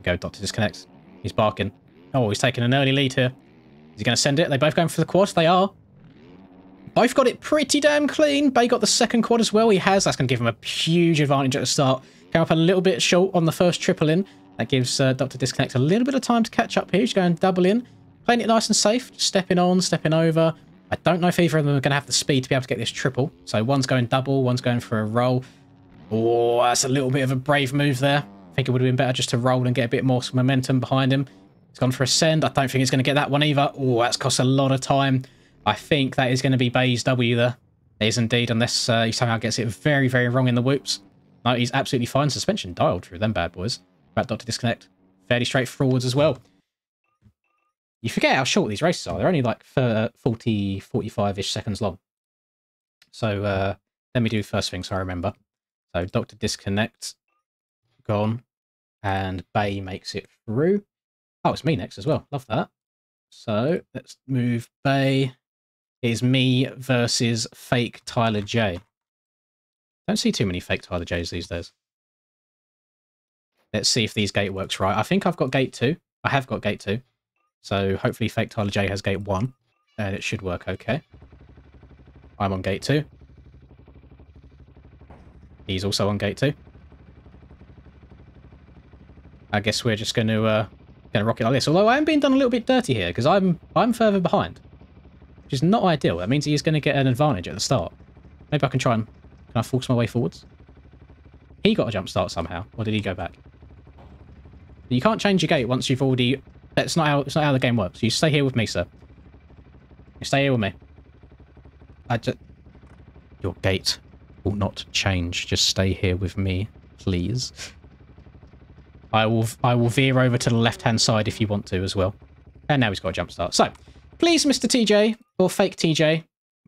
Go, Dr. Disconnect. He's barking. Oh, he's taking an early lead here. Is he going to send it? Are they both going for the quad? They are. Both got it pretty damn clean. Bay got the second quad as well. He has. That's going to give him a huge advantage at the start. Came up a little bit short on the first triple in. That gives Dr. Disconnect a little bit of time to catch up here. He's going double in. Playing it nice and safe, just stepping on, stepping over. I don't know if either of them are going to have the speed to be able to get this triple. So one's going double, one's going for a roll. Oh, that's a little bit of a brave move there. I think it would have been better just to roll and get a bit more momentum behind him. He's gone for a send. I don't think he's going to get that one either. Oh, that's cost a lot of time. I think that is going to be Bay's W there. It is indeed, unless he somehow gets it very, very wrong in the whoops. No, he's absolutely fine. Suspension dialed through them bad boys. About Dr. Disconnect. Fairly straightforward as well. You forget how short these races are. They're only like 40, 45-ish seconds long. So let me do first thing so I remember. So Dr. Disconnect, gone, and Bay makes it through. Oh, it's me next as well. Love that. So let's move Bay. It is me versus fake Tyler J. Don't see too many fake Tyler J's these days. Let's see if these gate works right. I think I've got gate 2. I have got gate 2. So hopefully fake Tyler J has gate 1. And it should work okay. I'm on gate 2. He's also on gate 2. I guess we're just going to rock it like this. Although I am being done a little bit dirty here because I'm further behind, which is not ideal. That means he's going to get an advantage at the start. Maybe I can try and can I force my way forwards? He got a jump start somehow, or did he go back? You can't change your gate once you've already. That's not how the game works. You stay here with me, sir. You stay here with me. Your gate will not change. Just stay here with me, please. I will veer over to the left-hand side if you want to as well. And now he's got a jump start. So, please, Mr. TJ, or fake TJ,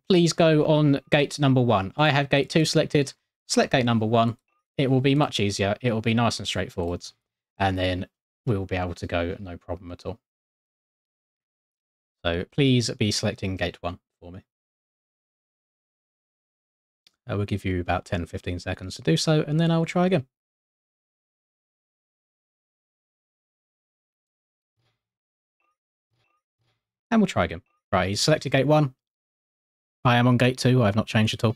please go on gate number 1. I have gate 2 selected. Select gate number 1. It will be much easier. It will be nice and straightforward. And then we'll be able to go no problem at all. So, please be selecting gate 1 for me. I will give you about 10-15 seconds to do so, and then I will try again. And we'll try again. Right, he's selected gate 1. I am on gate 2. I have not changed at all.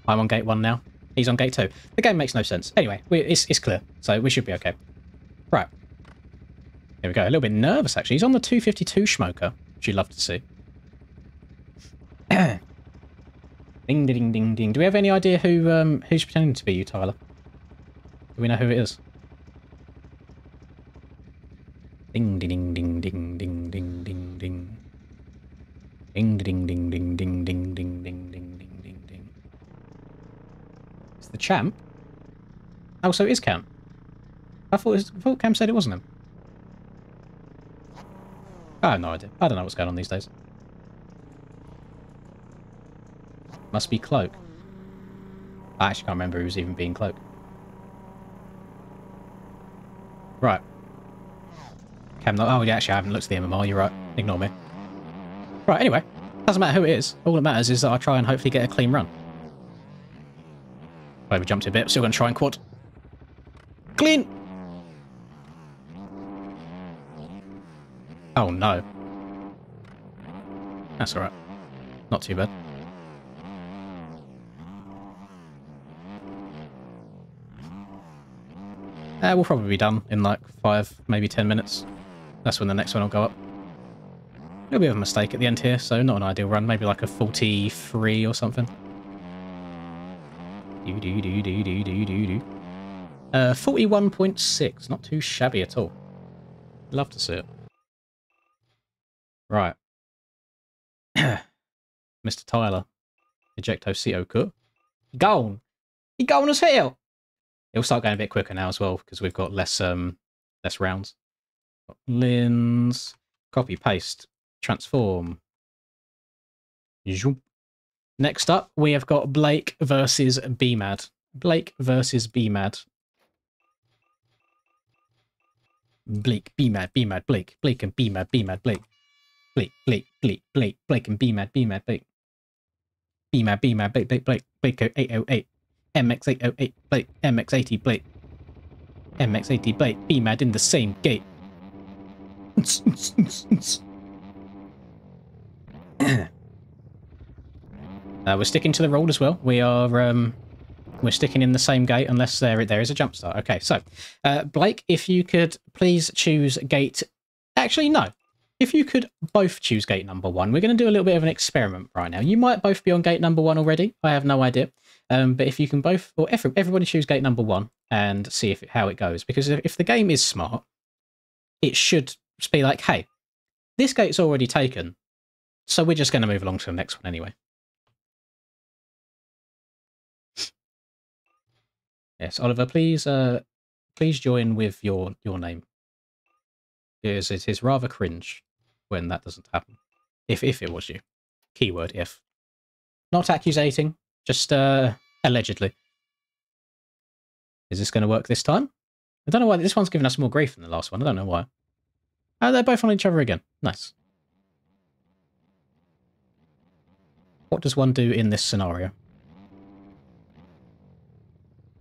I'm on gate 1 now. He's on gate 2. The game makes no sense. Anyway, it's clear, so we should be okay. Right. Here we go. A little bit nervous, actually. He's on the 252 Schmoker, which you'd love to see. Ding, ding, ding, ding. Do we have any idea who's pretending to be you, Tyler? Do we know who it is? Ding, ding, ding, ding, ding, ding, ding, ding. Ding, ding, ding, ding, ding, ding, ding, ding, ding, ding, ding, ding. It's the champ? Oh, so it is Cam. I thought Cam said it wasn't him. I have no idea. I don't know what's going on these days. Must be Cloak. I actually can't remember who was even being Cloak. Right. Cam, oh yeah, actually I haven't looked at the MMR, you're right. Ignore me. Right, anyway. Doesn't matter who it is. All that matters is that I try and hopefully get a clean run. Wait, we jumped a bit. Still going to try and quad. Clean! Oh no. That's alright. Not too bad. We'll probably be done in like 5, maybe 10 minutes. That's when the next one will go up. A little bit of a mistake at the end here, so not an ideal run. Maybe like a 43 or something. 41.6. Not too shabby at all. Love to see it. Right. Mr. Tyler. Ejecto CO. Gone! He gone as hell! It'll start going a bit quicker now as well, because we've got less rounds. Got Lins. Copy, paste. Transform. Zoop. Next up, we have got Blake versus BMAD. Blake versus BMAD. Blake, BMAD, BMAD, Blake. Blake and BMAD, BMAD, Blake. Blake, Blake, Blake, Blake, Blake and BMAD, BMAD, Blake. BMAD, BMAD, Blake, Blake, Blake, Blake 808. MX808, Blake, MX80, Blake. MX80, Blake, BMAD in the same gate. We're sticking to the rule as well. We are we're sticking in the same gate unless there is a jump start. Okay, so Blake, if you could please choose gate. Actually, no. if you could both choose gate number 1, we're going to do a little bit of an experiment right now. You might both be on gate number 1 already. I have no idea. But if you can both, or everybody choose gate number 1 and see how it goes. Because if the game is smart, it should be like, hey, this gate's already taken, so we're just going to move along to the next one anyway. Yes, Oliver, please join with your name. Because it is rather cringe when that doesn't happen. If it was you. Keyword if. Not accusating, just allegedly. Is this going to work this time? I don't know why this one's giving us more grief than the last one. I don't know why. Oh, they're both on each other again. Nice. What does one do in this scenario?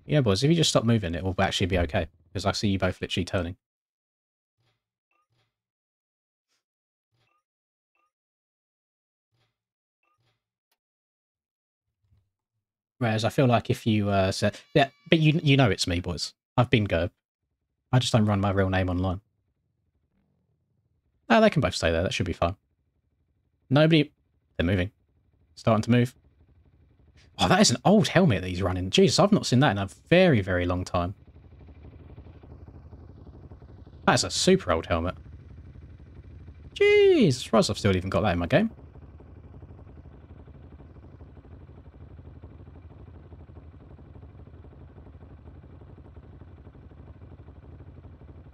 Yeah, boys, if you just stop moving, it will actually be okay. Because I see you both literally turning. Whereas I feel like if you said... Yeah, but you know it's me, boys. I've been Gerb. I just don't run my real name online. Oh, they can both stay there. That should be fine. Nobody... They're moving. Starting to move. Oh, that is an old helmet that he's running. Jesus, I've not seen that in a very, very long time. That's a super old helmet. Jeez, surprised I've still even got that in my game.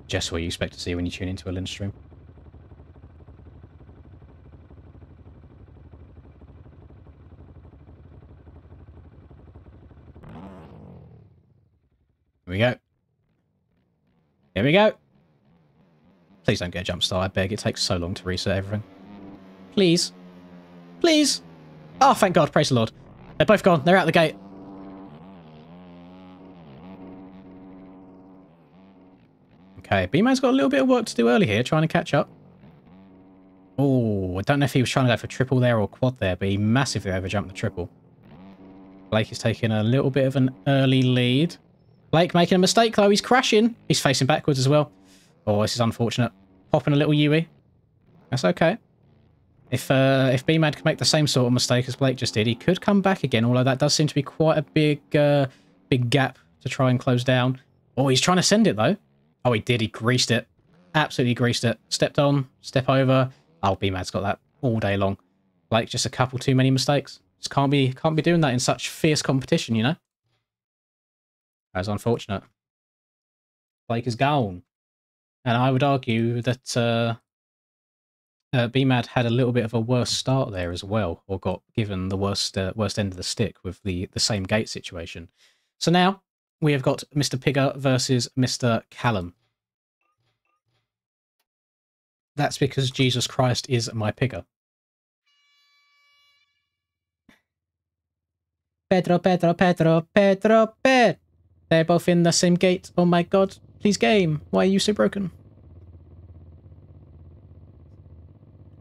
Just what you expect to see when you tune into a Lynch stream. Here we go. Here we go. Please don't get a jump start, I beg. It takes so long to reset everything. Please. Please. Oh, thank God. Praise the Lord. They're both gone. They're out the gate. Okay, B-Man's got a little bit of work to do early here, trying to catch up. Oh, I don't know if he was trying to go for triple there or quad there, but he massively overjumped the triple. Blake is taking a little bit of an early lead. Blake making a mistake, though. He's crashing. He's facing backwards as well. Oh, this is unfortunate. Popping a little Yui. That's okay. If B-Man can make the same sort of mistake as Blake just did, he could come back again, although that does seem to be quite a big gap to try and close down. Oh, he's trying to send it, though. Oh, he did. He greased it. Absolutely greased it. Stepped on, step over. Oh, B-Man's got that all day long. Blake, just a couple too many mistakes. Just can't be doing that in such fierce competition, you know? That's unfortunate. Blake is gone. And I would argue that BMAD had a little bit of a worse start there as well, or got given the worst end of the stick with the same gate situation. So now we have got Mr. Pigger versus Mr. Callum. That's because Jesus Christ is my Pigger. Pedro, Pedro, Pedro, Pedro, Pedro. They're both in the same gate. Oh my God. Please, game. Why are you so broken?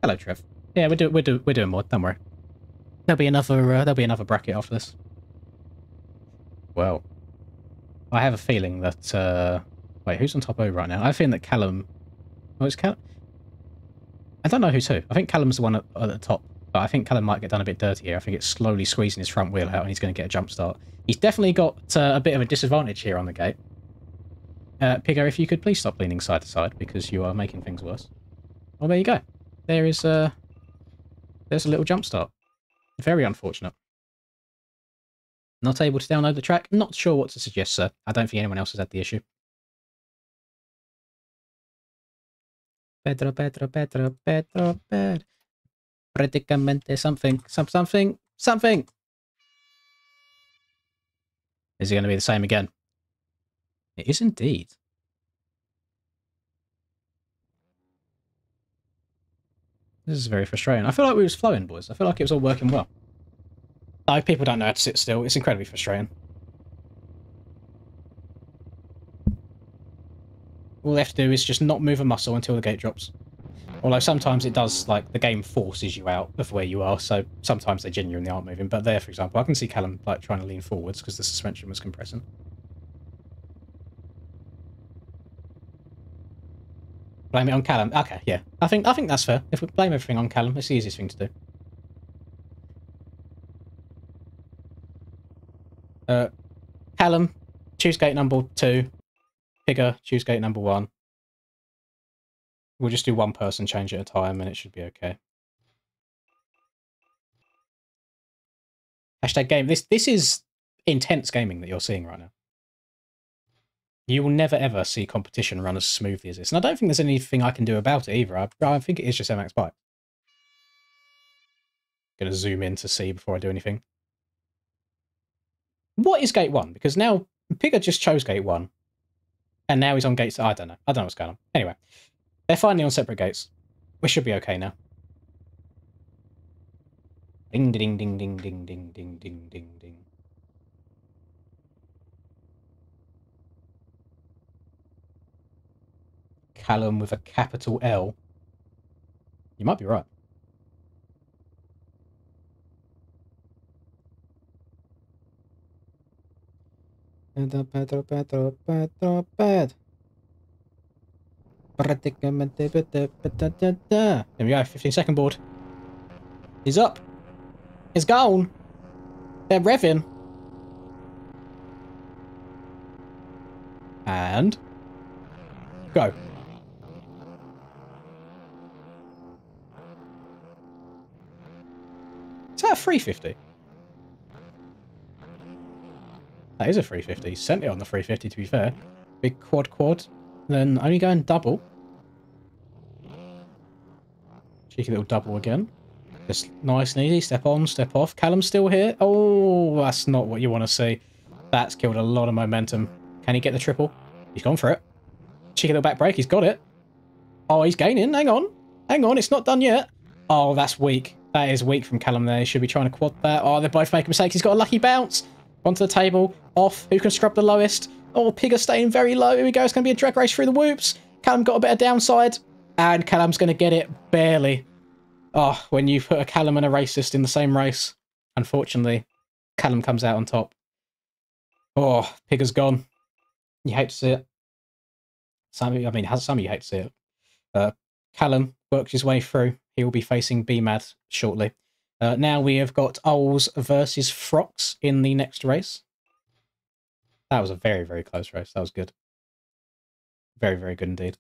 Hello, Trev. Yeah, we're doing more. Don't worry. There'll be another bracket after this. Well, I have a feeling that wait, who's on top O right now? I have a feeling that Callum. Oh, it's Callum. I don't know who's who. I think Callum's the one at the top. But I think Callum might get done a bit dirty here. I think it's slowly squeezing his front wheel out and he's going to get a jump start. He's definitely got a bit of a disadvantage here on the gate. Pigger, if you could please stop leaning side to side because you are making things worse. Oh, there you go. There's a little jump start. Very unfortunate. Not able to download the track. Not sure what to suggest, sir. I don't think anyone else has had the issue. Pedro, Pedro, Pedro, Pedro, Pedro. Predicamente something. Something. Is it going to be the same again? It is indeed. This is very frustrating. I feel like we was flowing, boys. I feel like it was all working well. No, people don't know how to sit still. It's incredibly frustrating. All they have to do is just not move a muscle until the gate drops. Although sometimes it does, like, the game forces you out of where you are, so sometimes they genuinely aren't moving. But there, for example, I can see Callum, like, trying to lean forwards because the suspension was compressing. Blame it on Callum. Okay, yeah. I think that's fair. If we blame everything on Callum, it's the easiest thing to do. Callum, choose gate number 2. Pigger, choose gate number 1. We'll just do one person change at a time and it should be okay. Hashtag game. This is intense gaming that you're seeing right now. You will never ever see competition run as smoothly as this. And I don't think there's anything I can do about it either. I think it is just MX Bike. Gonna zoom in to see before I do anything. What is gate 1? Because now Pigger just chose gate 1. And now he's on gates. I don't know. I don't know what's going on. Anyway, they're finally on separate gates. We should be okay now. Ding, ding, ding, ding, ding, ding, ding, ding, ding, ding. Callum with a capital L. You might be right. There we go, 15-second board. He's up. He's gone. They're revving. And go. Is that a 350? That is a 350. He sent it on the 350, to be fair. Big quad. Then only going double. Cheeky little double again. Just nice and easy. Step on, step off. Callum's still here. Oh, that's not what you want to see. That's killed a lot of momentum. Can he get the triple? He's gone for it. Cheeky little back brake. He's got it. Oh, he's gaining. Hang on. Hang on. It's not done yet. Oh, that's weak. That is weak from Callum there. He should be trying to quad that. Oh, they're both making mistakes. He's got a lucky bounce. Onto the table. Off. Who can scrub the lowest? Oh, Pigger staying very low. Here we go. It's going to be a drag race through the whoops. Callum got a bit of downside. And Callum's going to get it barely. Oh, when you put a Callum and a racist in the same race, unfortunately, Callum comes out on top. Oh, Pigger's gone. You hate to see it. Some of you hate to see it. Callum works his way through. He will be facing BMAD shortly. Now we have got Ols versus Frox in the next race. That was a very, very close race. That was good. Very, very good indeed.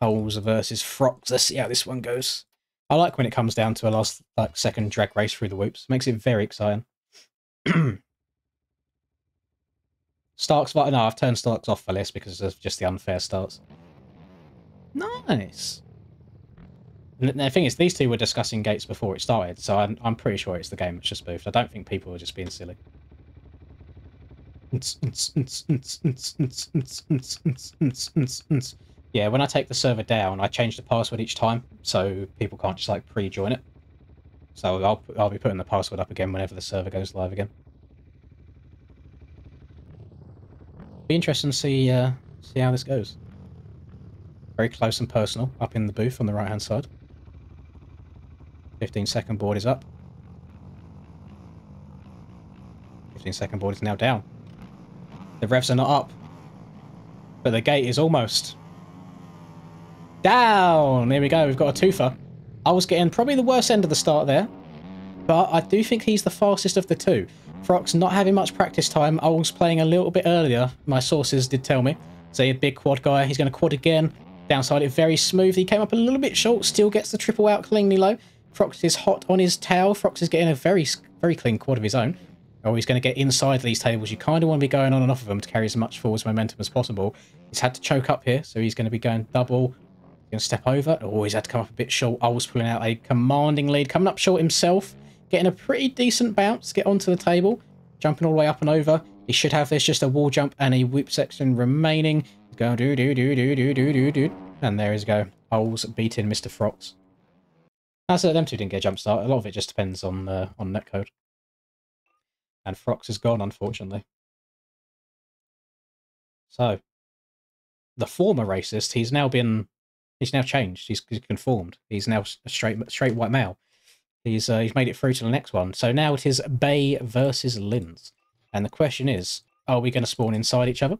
Ols versus Frox. Let's see how this one goes. I like when it comes down to a last second drag race through the whoops. Makes it very exciting. Starks, no, I've turned Starks off for this because of just the unfair starts. Nice. And the thing is, these two were discussing gates before it started, so I'm pretty sure it's the game that's just spoofed. I don't think people are just being silly. Yeah, when I take the server down, I change the password each time, so people can't just like pre-join it. So I'll be putting the password up again whenever the server goes live again. Be interesting to see how this goes. Very close and personal, up in the booth on the right-hand side. 15-second board is up. 15-second board is now down. The revs are not up, but the gate is almost down. There we go. We've got a twofer. I was getting probably the worst end of the start there, but I do think he's the fastest of the two. Frox not having much practice time. I was playing a little bit earlier. My sources did tell me. So a big quad guy. He's going to quad again. Downside it very smooth. He came up a little bit short. Still gets the triple out cleanly low. Frox is hot on his tail. Frox is getting a very, very clean quad of his own. Oh, he's going to get inside these tables. You kind of want to be going on and off of them to carry as much forwards momentum as possible. He's had to choke up here, so he's going to be going double. He's going to step over. Oh, he's had to come up a bit short. I was pulling out a commanding lead. Coming up short himself. Getting a pretty decent bounce. Get onto the table. Jumping all the way up and over. He should have this, just a wall jump and a whip section remaining. Go do. And there he go. Ols beating Mr. Frox. As them two didn't get a jump start. A lot of it just depends on netcode. And Frox is gone, unfortunately. So, the former racist, he's now changed. He's conformed. He's now a straight white male. He's made it through to the next one. So now it is Bay versus Linz. And the question is, are we going to spawn inside each other?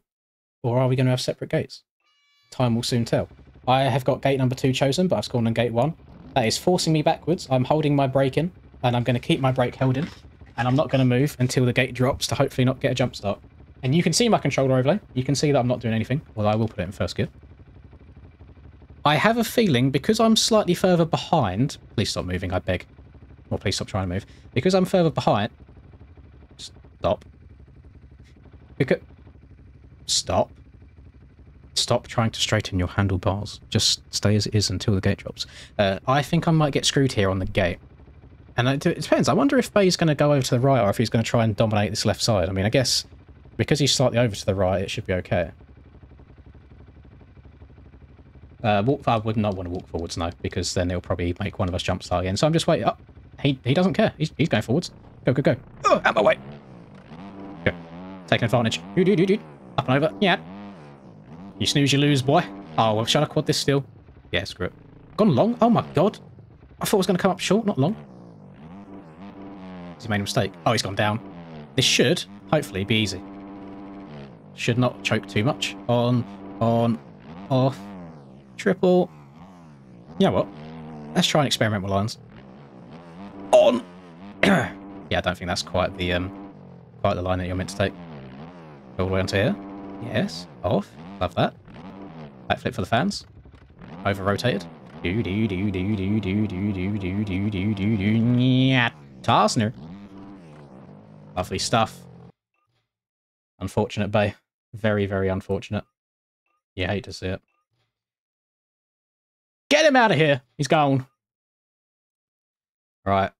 Or are we going to have separate gates? Time will soon tell. I have got gate number 2 chosen, but I've spawned on gate 1. That is forcing me backwards. I'm holding my brake in, and I'm going to keep my brake held in. And I'm not going to move until the gate drops to hopefully not get a jump start. And you can see my controller overlay. You can see that I'm not doing anything. Well, I will put it in first gear. I have a feeling, because I'm slightly further behind... Please stop moving, I beg. Or please stop trying to move. Because I'm further behind... Stop. Because... Stop. Stop trying to straighten your handlebars. Just stay as it is until the gate drops. I think I might get screwed here on the gate. And it depends. I wonder if Bay's going to go over to the right or if he's going to try and dominate this left side. I mean, I guess because he's slightly over to the right, it should be okay. I would not want to walk forwards, no, because then it'll probably make one of us jump start again. So I'm just waiting. Oh, he doesn't care. He's going forwards. Go, go, go. Oh, out my way. Go. Taking advantage. Up and over. Yeah. You snooze, you lose, boy. Oh, well, shall I quad this still? Yeah, screw it. Gone long? Oh my god. I thought it was going to come up short, not long. Has he made a mistake? Oh, he's gone down. This should, hopefully, be easy. Should not choke too much. On, off, triple. You know what? Let's try and experiment with lines. On! Yeah, I don't think that's quite the line that you're meant to take. All the way onto here. Yes. Off. Love that. Backflip for the fans. Over rotated. Yeah. Tarsner. Lovely stuff. Unfortunate, Bay. Very, very unfortunate. You hate to see it. Get him out of here! He's gone. Right.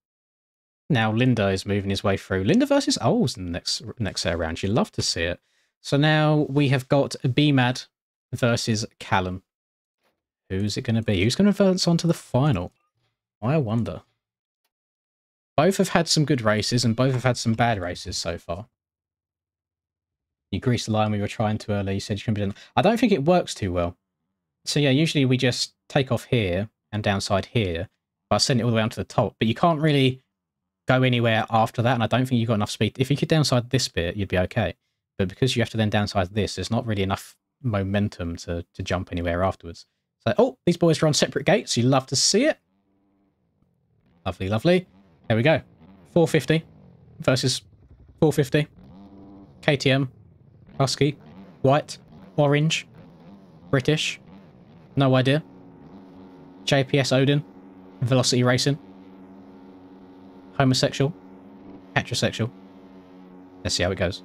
Now Linda is moving his way through. Linda versus Ols in the next set round. You'd love to see it. So now we have got BMAD versus Callum. Who's it going to be? Who's going to advance on to the final? I wonder. Both have had some good races and both have had some bad races so far. You greased the line we were trying to earlier. You said you couldn't be done. I don't think it works too well. So yeah, usually we just take off here and downside here. But I send it all the way onto the top. But you can't really go anywhere after that. And I don't think you've got enough speed. If you could downside this bit, you'd be okay. But because you have to then downside this, there's not really enough momentum to jump anywhere afterwards. So, oh, these boys are on separate gates. You love to see it. Lovely, lovely. There we go. 450 versus 450. KTM, Husky, white, orange, British, no idea. JPS Odin, Velocity Racing, homosexual, heterosexual. Let's see how it goes.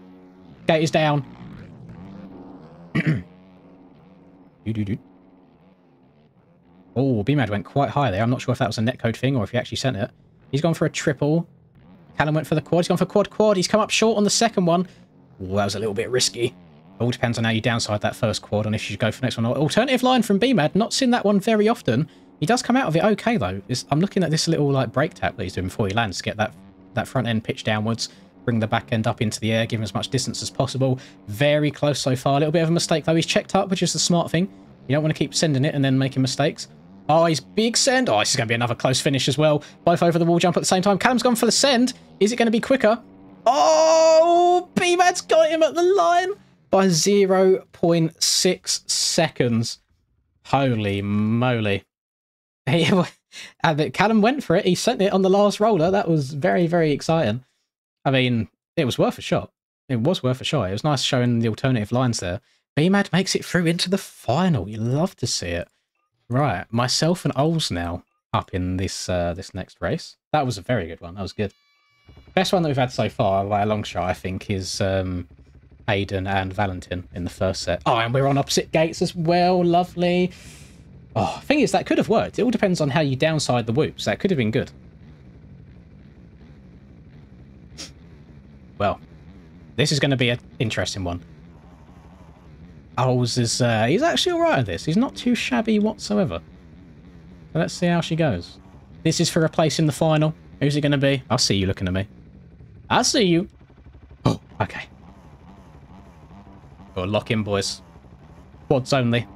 Gate is down. Oh, BMAD went quite high there. I'm not sure if that was a netcode thing or if he actually sent it. He's gone for a triple. Callum went for the quad. He's gone for quad. He's come up short on the second one. Oh, that was a little bit risky. All depends on how you downside that first quad and if you should go for the next one. Alternative line from BMAD. Not seen that one very often. He does come out of it okay, though. I'm looking at this little like brake tap that he's doing before he lands to get that front end pitched downwards. Bring the back end up into the air, give him as much distance as possible. Very close so far. A little bit of a mistake, though. He's checked up, which is the smart thing. You don't want to keep sending it and then making mistakes. Oh, he's big send. Oh, this is going to be another close finish as well. Both over the wall jump at the same time. Callum's gone for the send. Is it going to be quicker? Oh, BMAD's got him at the line by 0.6 seconds. Holy moly. Callum went for it. He sent it on the last roller. That was very, very exciting. I mean, it was worth a shot. It was worth a shot. It was nice showing the alternative lines there. BMAD makes it through into the final. You love to see it. Right, myself and Ols now up in this this next race. That was a very good one. That was good. Best one that we've had so far by a long shot, I think, is Aiden and Valentin in the first set. Oh, and we're on opposite gates as well. Lovely. Oh, thing is, that could have worked. It all depends on how you downside the whoops. That could have been good. Well, this is going to be an interesting one. Ols is, he's actually alright at this. He's not too shabby whatsoever. So let's see how she goes. This is for a place in the final. Who's it going to be? I see you looking at me. I see you. Oh, okay. Got to lock in, boys. Quads only.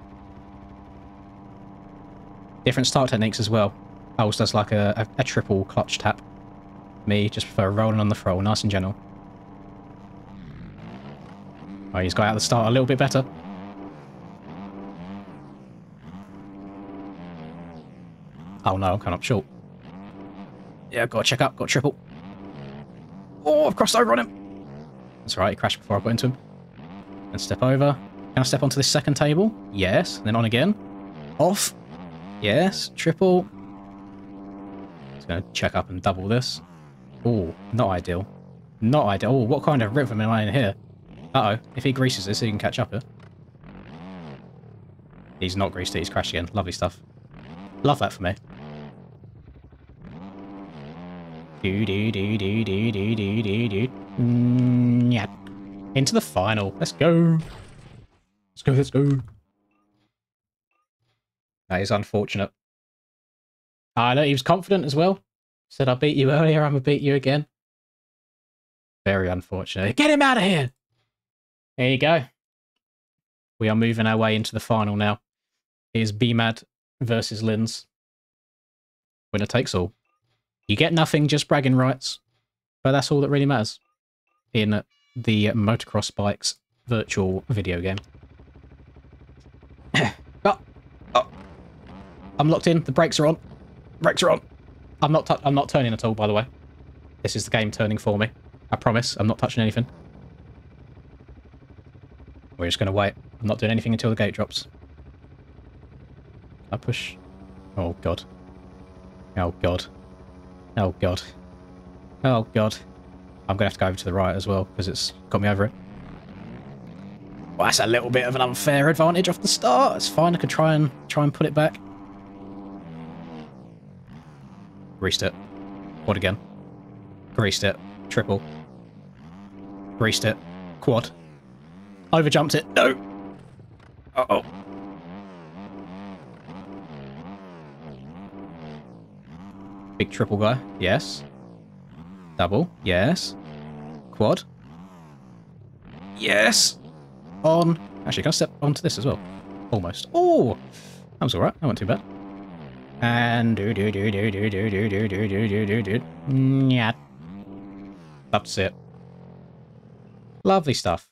Different start techniques as well. Ols does like a triple clutch tap. Me just prefer rolling on the throttle, nice and gentle. Oh, he's got out the start a little bit better. Oh no, I'm coming up short. Yeah, got to check up, got triple. Oh, I've crossed over on him. That's right, he crashed before I got into him. And step over. Can I step onto this second table? Yes. Then on again. Off. Yes. Triple. Just going to check up and double this. Oh, not ideal. Not ideal. Oh, what kind of rhythm am I in here? Uh-oh. If he greases this, he can catch up here. He's not greased it. He's crashed again. Lovely stuff. Love that for me. Yeah. Into the final. Let's go. Let's go, let's go. That is unfortunate. I know he was confident as well. Said, I beat you earlier, I'm gonna beat you again. Very unfortunate. Get him out of here! There you go. We are moving our way into the final now. Here's BMAD versus Linz. Winner takes all. You get nothing, just bragging rights. But that's all that really matters in the Motocross Bikes virtual video game. Oh. I'm locked in. The brakes are on. Brakes are on. I'm not turning at all, by the way. This is the game turning for me. I promise. I'm not touching anything. We're just going to wait. I'm not doing anything until the gate drops. I push. Oh, God. Oh, God. Oh, God. Oh, God. I'm going to have to go over to the right as well, because it's got me over it. Well, that's a little bit of an unfair advantage off the start. It's fine. I can try and put it back. Greased it. Quad again. Greased it. Triple. Greased it. Quad. Overjumped it. No! Uh-oh. Big triple guy. Yes. Double. Yes. Quad. Yes! On. Actually, can I step onto this as well? Almost. Oh! That was alright. That wasn't too bad. And yeah. That's it. Lovely stuff.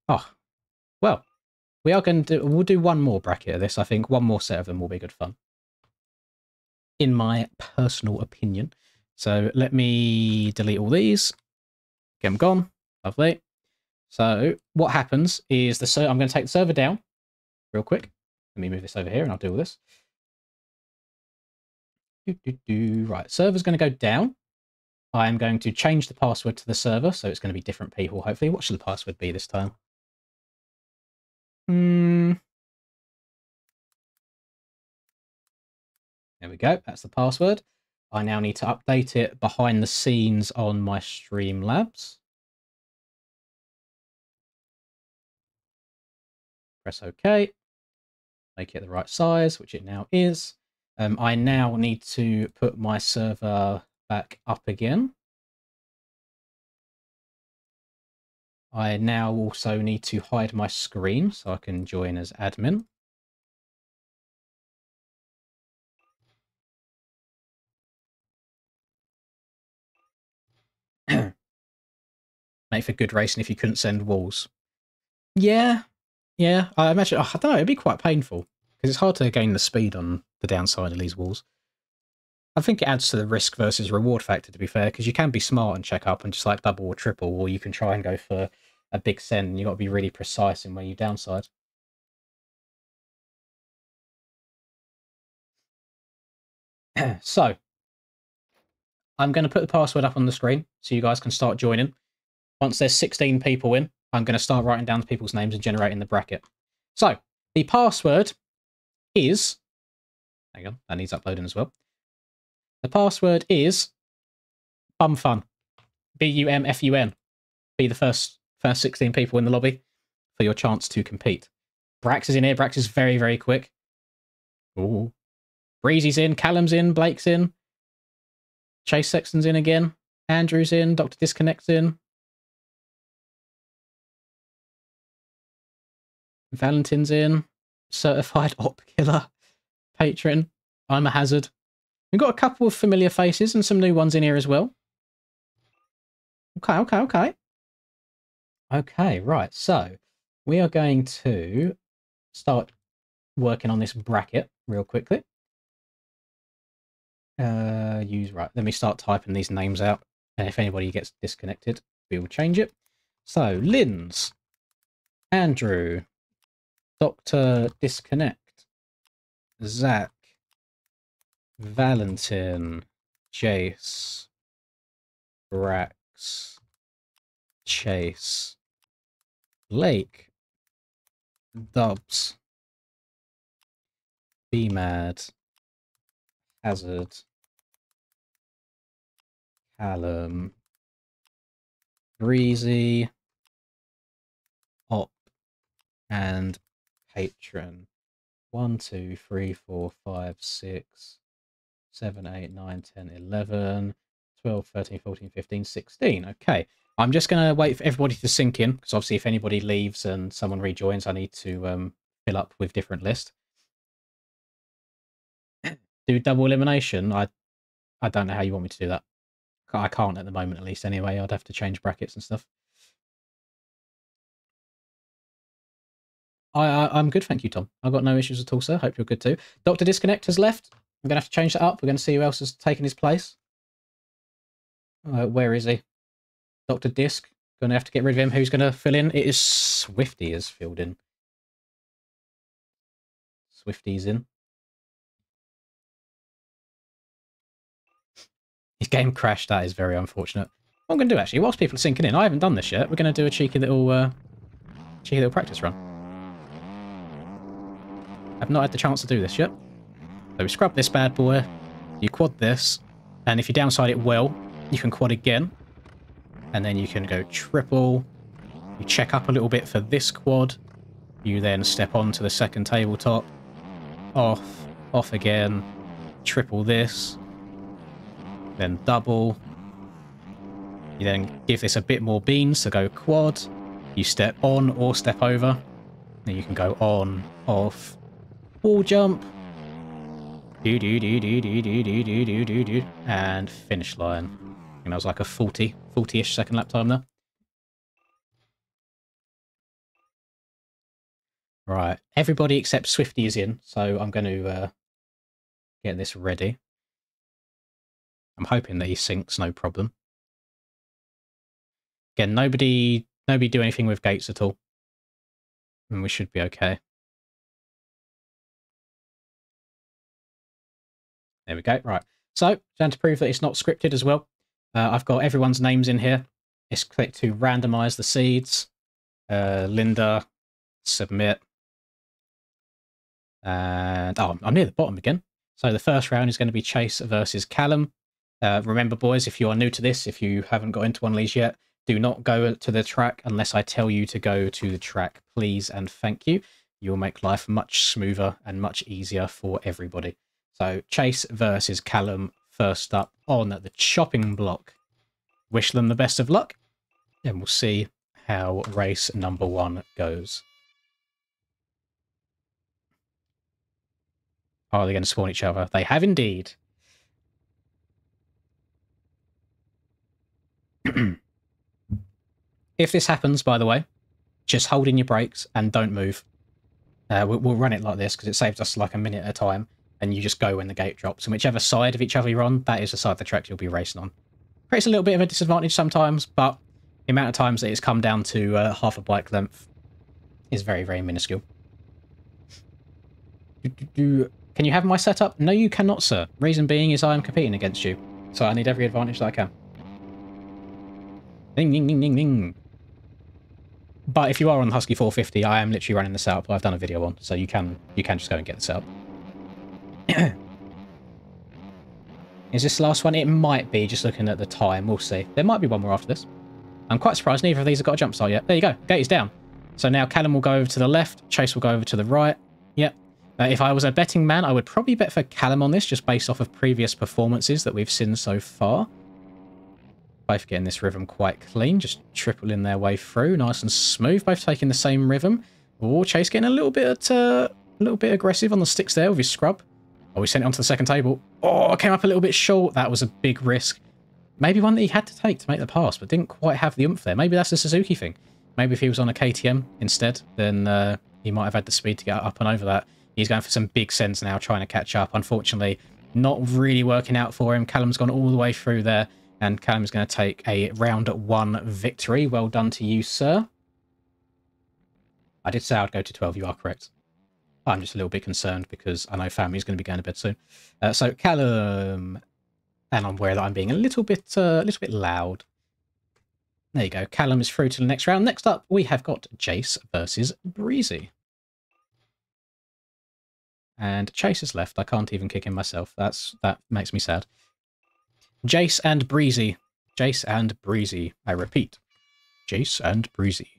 Oh. Well. We'll do one more bracket of this, I think. One more set of them will be good fun. In my personal opinion. So let me delete all these. Get them gone. Lovely. So what happens is I'm going to take the server down real quick. Let me move this over here and I'll do all this. Right, server's going to go down. I'm going to change the password to the server, so it's going to be different people, hopefully. What should the password be this time? There we go. That's the password. I now need to update it behind the scenes on my Streamlabs. Press OK. Make it the right size, which it now is. I now need to put my server back up again. I now also need to hide my screen so I can join as admin. Make for good racing if you couldn't send walls. Yeah, yeah. I imagine. I don't know. It'd be quite painful because it's hard to gain the speed on the downside of these walls. I think it adds to the risk versus reward factor, to be fair, because you can be smart and check up and just like double or triple, or you can try and go for a big send. And you got to be really precise in where you downside. So I'm going to put the password up on the screen so you guys can start joining. Once there's 16 people in, I'm going to start writing down the people's names and generating the bracket. So the password is... Hang on, that needs uploading as well. The password is BUMFUN. BUMFUN. Be the first 16 people in the lobby for your chance to compete. Brax is in here. Brax is very, very quick. Ooh. Breezy's in. Callum's in. Blake's in. Chase Sexton's in again. Andrew's in. Dr. Disconnect's in. Valentin's in. Certified Op Killer. Patron. I'm a Hazard. We've got a couple of familiar faces and some new ones in here as well. Okay. Okay, right. So we are going to start working on this bracket real quickly. Right. Let me start typing these names out. And if anybody gets disconnected, we will change it. So, Linz, Andrew, Dr. Disconnect, Zach, Valentin, Jace, Brax, Chase, Lake, Dubs, BMAD, Hazard, Callum, Breezy, Op, and Patron. 1, 2, 3, 4, 5, 6, 7, 8, 9, 10, 11, 12, 13, 14, 15, 16. Okay. I'm just going to wait for everybody to sink in, because obviously if anybody leaves and someone rejoins, I need to fill up with different list. Do double elimination? I don't know how you want me to do that. I can't at the moment, at least, anyway. I'd have to change brackets and stuff. I'm good, thank you, Tom. I've got no issues at all, sir. Hope you're good too. Dr. Disconnect has left. I'm going to have to change that up. We're going to see who else has taken his place. Where is he? Dr. Disc. Going to have to get rid of him. Who's going to fill in? It is Swifty has filled in. Swifty's in. His game crashed. That is very unfortunate. What I'm going to do, actually, whilst people are sinking in, I haven't done this yet. We're going to do a cheeky little practice run. I've not had the chance to do this yet. So we scrub this bad boy. You quad this. And if you downside it well, you can quad again. And then you can go triple. You check up a little bit for this quad. You then step on to the second tabletop. Off again. Triple this. Then double. You then give this a bit more beans to go quad. You step on or step over. Then you can go on, off, wall jump. And finish line. And that was like a 40-ish second lap time there. Right, everybody except Swifty is in, so I'm going to get this ready. I'm hoping that he syncs, no problem. Again, nobody do anything with gates at all. And we should be okay. There we go. Right. So, and to prove that it's not scripted as well, I've got everyone's names in here. Let's click to randomize the seeds. Linda, submit. And, I'm near the bottom again. So the first round is going to be Chase versus Callum. Remember, boys, if you are new to this, if you haven't got into one of these yet, do not go to the track unless I tell you to go to the track, please and thank you. You'll make life much smoother and much easier for everybody. So Chase versus Callum first up on the chopping block. Wish them the best of luck, and we'll see how race number 1 goes. Are they going to spawn each other? They have indeed. If this happens, by the way, just hold in your brakes and don't move. We'll run it like this because it saves us like a minute at a time, and you just go when the gate drops. And whichever side of each other you're on, that is the side of the track you'll be racing on. Creates a little bit of a disadvantage sometimes, but the amount of times that it's come down to half a bike length is very, very minuscule. Can you have my setup? No, you cannot, sir. Reason being is I am competing against you, so I need every advantage that I can. Ding, ding, ding, ding, ding. But if you are on the Husky 450, I am literally running the setup I've done a video on, so you can just go and get the setup. Is this the last one? It might be, just looking at the time. We'll see. There might be one more after this. I'm quite surprised neither of these have got a jump start yet. There you go. Gate is down. So now Callum will go over to the left. Chase will go over to the right. Yep. If I was a betting man, I would probably bet for Callum on this, just based off of previous performances that we've seen so far. Both getting this rhythm quite clean, just tripling their way through, nice and smooth. Both taking the same rhythm. Oh, Chase getting a little bit aggressive on the sticks there with his scrub. Oh, we sent it onto the second table. Oh, came up a little bit short. That was a big risk. Maybe one that he had to take to make the pass, but didn't quite have the oomph there. Maybe that's the Suzuki thing. Maybe if he was on a KTM instead, then he might have had the speed to get up and over that. He's going for some big sends now, trying to catch up. Unfortunately, Not really working out for him. Callum's gone all the way through there, and Callum's going to take a round 1 victory. Well done to you, sir. I did say I'd go to 12. You are correct. I'm just a little bit concerned because I know family's going to be going to bed soon. So Callum, and I'm aware that I'm being a little bit loud. There you go. Callum is through to the next round. Next up, we have got Jace versus Breezy. And Chase is left. I can't even kick him myself. That makes me sad. Jace and Breezy. Jace and Breezy. I repeat. Jace and Breezy.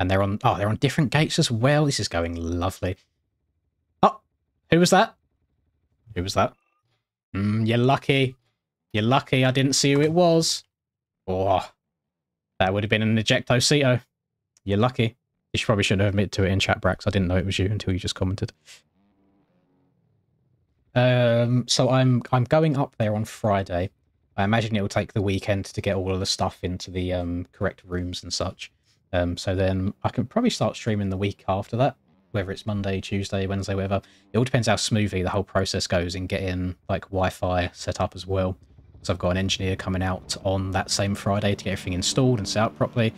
And they're on different gates as well. This is going lovely. Oh, who was that? Who was that? You're lucky. You're lucky I didn't see who it was. Oh, that would have been an Ejectocito. You're lucky. You probably shouldn't have admitted to it in chat, Brax. I didn't know it was you until you just commented. So I'm going up there on Friday. I imagine it will take the weekend to get all of the stuff into the correct rooms and such. So then I can probably start streaming the week after that, whether it's Monday, Tuesday, Wednesday, whatever. It all depends how smoothly the whole process goes in getting like Wi-Fi set up as well. So I've got an engineer coming out on that same Friday to get everything installed and set up properly.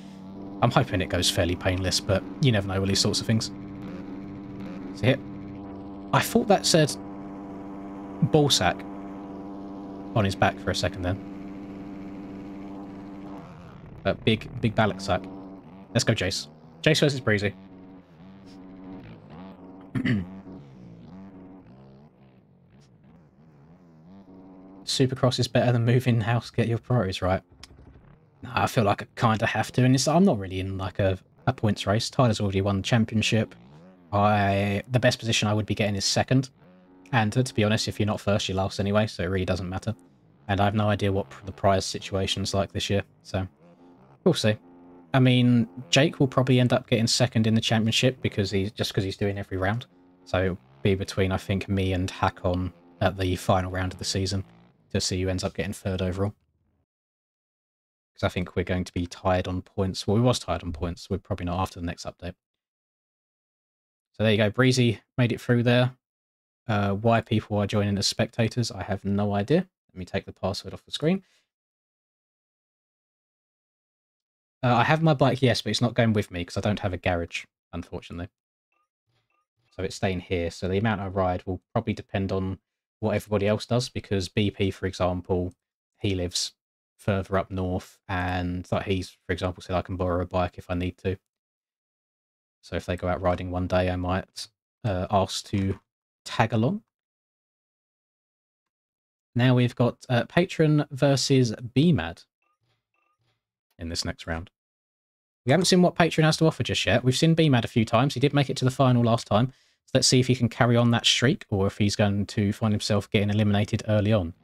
I'm hoping it goes fairly painless, but you never know with these sorts of things. See it? I thought that said ballsack on his back for a second then. But big ballot sack. Let's go, Jace. Jace versus Breezy. Supercross is better than moving house, get your priorities right. I feel like I kind of have to, and I'm not really in like a points race. Tyler's already won the championship. The best position I would be getting is second. And to be honest, if you're not first, you're last anyway, so it really doesn't matter. And I have no idea what the prize situation's like this year, so we'll see. I mean, Jake will probably end up getting second in the championship because he's doing every round. So it'll be between, I think, me and Hakon at the final round of the season to see who ends up getting third overall. Because I think we're going to be tied on points. Well, we was tied on points. We're probably not after the next update. So there you go. Breezy made it through there. Why people are joining as spectators, I have no idea. Let me take the password off the screen. I have my bike, yes, but it's not going with me because I don't have a garage, unfortunately. So it's staying here. So the amount I ride will probably depend on what everybody else does, because BP, for example, he lives further up north, and like he's, for example, said I can borrow a bike if I need to. So if they go out riding one day, I might ask to tag along. Now we've got Patron versus BMAD in this next round. We haven't seen what Patron has to offer just yet. We've seen BMAD a few times. He did make it to the final last time. So let's see if he can carry on that streak, or if he's going to find himself getting eliminated early on.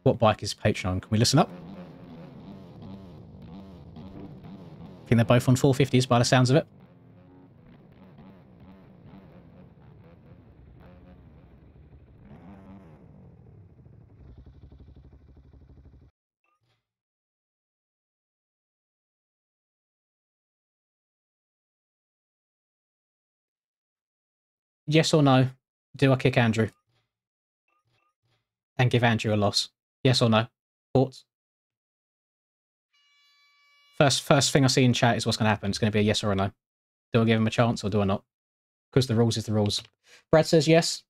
What bike is Patron on? Can we listen up? I think they're both on 450s by the sounds of it. Yes or no? Do I kick Andrew? And give Andrew a loss? Yes or no? Thoughts? First thing I see in chat is what's going to happen. It's going to be a yes or a no. Do I give him a chance or do I not? Because the rules is the rules. Brad says yes.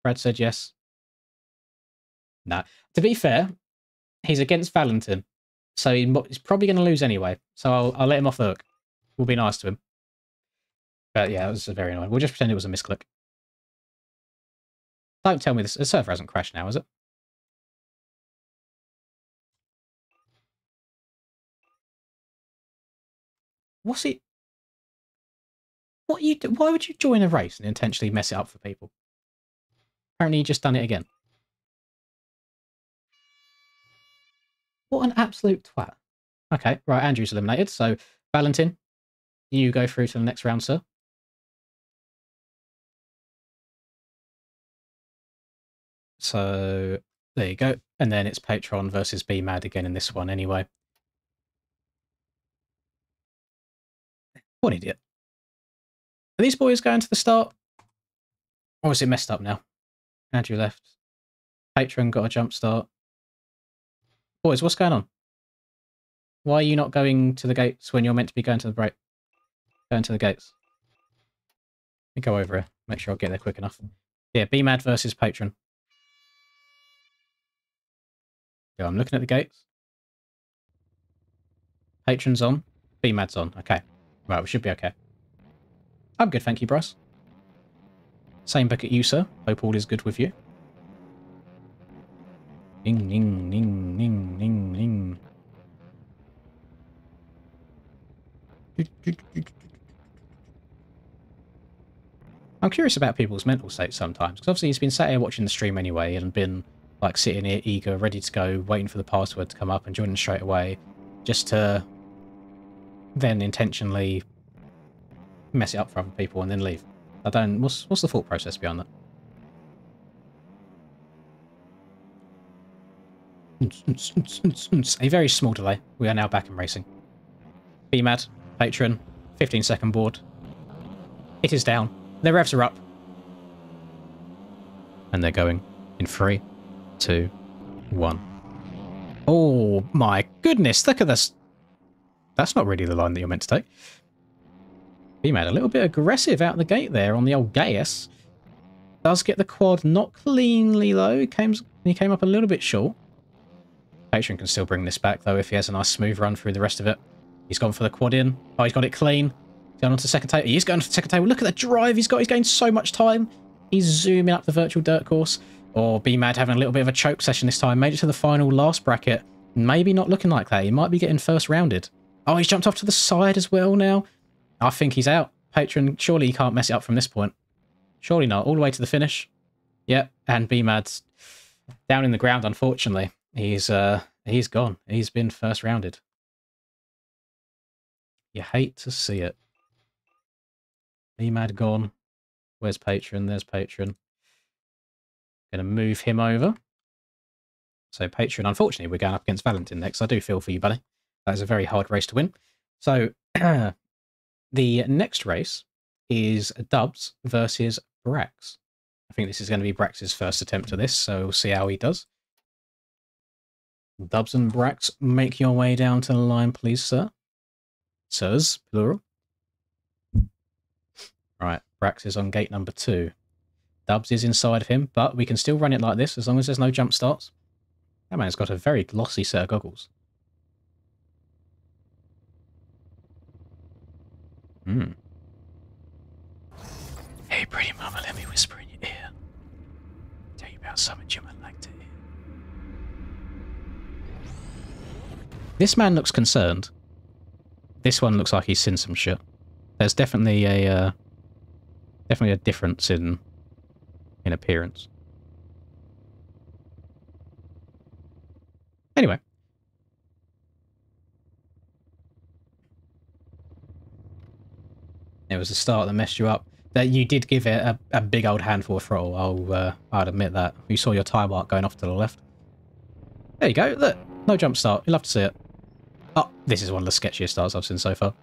Brad said yes. No. To be fair, he's against Valentin. So he's probably going to lose anyway. So I'll let him off the hook. We'll be nice to him. But yeah, it was very annoying. We'll just pretend it was a misclick. Don't tell me the server hasn't crashed now, is it? What's it? What you do? Why would you join a race and intentionally mess it up for people? Apparently you just done it again. What an absolute twat. Okay, right, Andrew's eliminated. So, Valentin, you go through to the next round, sir. So, there you go. And then it's Patron versus BMAD again in this one anyway. What an idiot. Are these boys going to the start? Or is it messed up now? Andrew left. Patron got a jump start. Boys, what's going on? Why are you not going to the gates when you're meant to be going to the break? Going to the gates. Let me go over here. Make sure I'll get there quick enough. Yeah, BMAD versus Patron. Yeah, I'm looking at the gates. Patron's on. BMAD's on. Okay. Right, we should be okay. I'm good, thank you, Bryce. Same book at you, sir. Hope all is good with you. Ning, ning, ning, ning, ning, ning. I'm curious about people's mental states sometimes, because obviously he's been sat here watching the stream anyway and been like sitting here eager, ready to go, waiting for the password to come up and joining straight away, just to then intentionally mess it up for other people and then leave. I don't... What's the thought process behind that? A very small delay. We are now back in racing. BMAD, Patron, 15-second board. It is down. Their revs are up. And they're going in 3, 2, 1. Oh my goodness, look at this. That's not really the line that you're meant to take. BMAD a little bit aggressive out the gate there on the old Gaius. Does get the quad not cleanly though. He came up a little bit short. Patron can still bring this back though if he has a nice smooth run through the rest of it. He's gone for the quad in. Oh, he's got it clean. Going on to the second table. He is going to the second table. Look at the drive he's got. He's gained so much time. He's zooming up the virtual dirt course. Or BMAD having a little bit of a choke session this time. Made it to the final last bracket. Maybe not looking like that. He might be getting first rounded. Oh, he's jumped off to the side as well now. I think he's out. Patron, surely he can't mess it up from this point. Surely not. All the way to the finish. Yep. And BMAD's down in the ground, unfortunately. He's gone. He's been first rounded. You hate to see it. BMAD gone. Where's Patron? There's Patron. Gonna move him over. So Patron, unfortunately, we're going up against Valentin next. I do feel for you, buddy. That is a very hard race to win. So the next race is Dubs versus Brax. I think this is going to be Brax's first attempt at this, so we'll see how he does. Dubs and Brax, make your way down to the line, please, sir. Sirs, plural. Right, Brax is on gate number 2. Dubs is inside of him, but we can still run it like this as long as there's no jump starts. That man's got a very glossy set of goggles. Hey, pretty mama, let me whisper in your ear. Tell you about something you might like to hear. This man looks concerned. This one looks like he's seen some shit. There's definitely a difference in appearance. Anyway. It was the start that messed you up. That you did give it a big old handful of throttle. I'd admit that. You saw your tyre mark going off to the left. There you go. Look, no jump start. You'll love to see it. Oh, this is one of the sketchiest starts I've seen so far.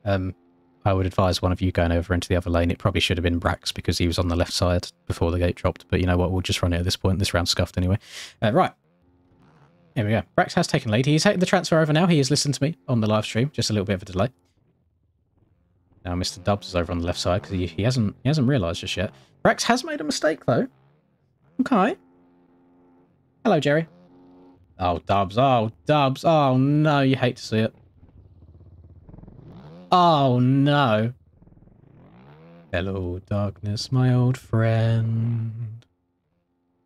I would advise one of you going over into the other lane. It probably should have been Brax because he was on the left side before the gate dropped. But you know what? We'll just run it at this point. This round's scuffed anyway. Right. Here we go. Brax has taken lead. He's taken the transfer over now. He has listened to me on the live stream. Just a little bit of a delay. Now Mr. Dubs is over on the left side because he hasn't realised just yet. Brax has made a mistake though. Okay. Hello, Jerry. Oh, Dubs. Oh, Dubs. Oh, no. You hate to see it. Oh, no. Hello, darkness, my old friend.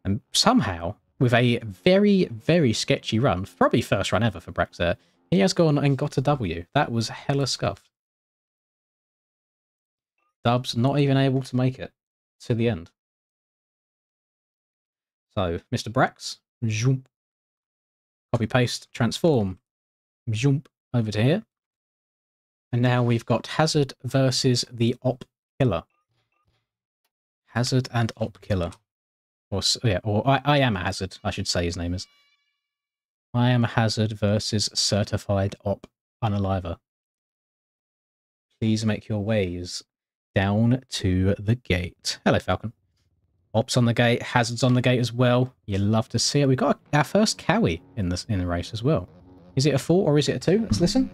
And somehow, with a very, very sketchy run, probably first run ever for Brax there, he has gone and got a W. That was hella scuffed. Dubs not even able to make it to the end. So, Mr. Brax, jump. Copy, paste, transform, jump over to here. And now we've got Hazard versus the Op Killer. Hazard and Op Killer. Or I am a Hazard, I should say his name is. I am a Hazard versus Certified Op Unaliver. Please make your ways down to the gate. Hello, Falcon. Ops on the gate, hazards on the gate as well. You love to see it. We've got our first Cowie in the race as well. Is it a 4 or is it a 2? Let's listen.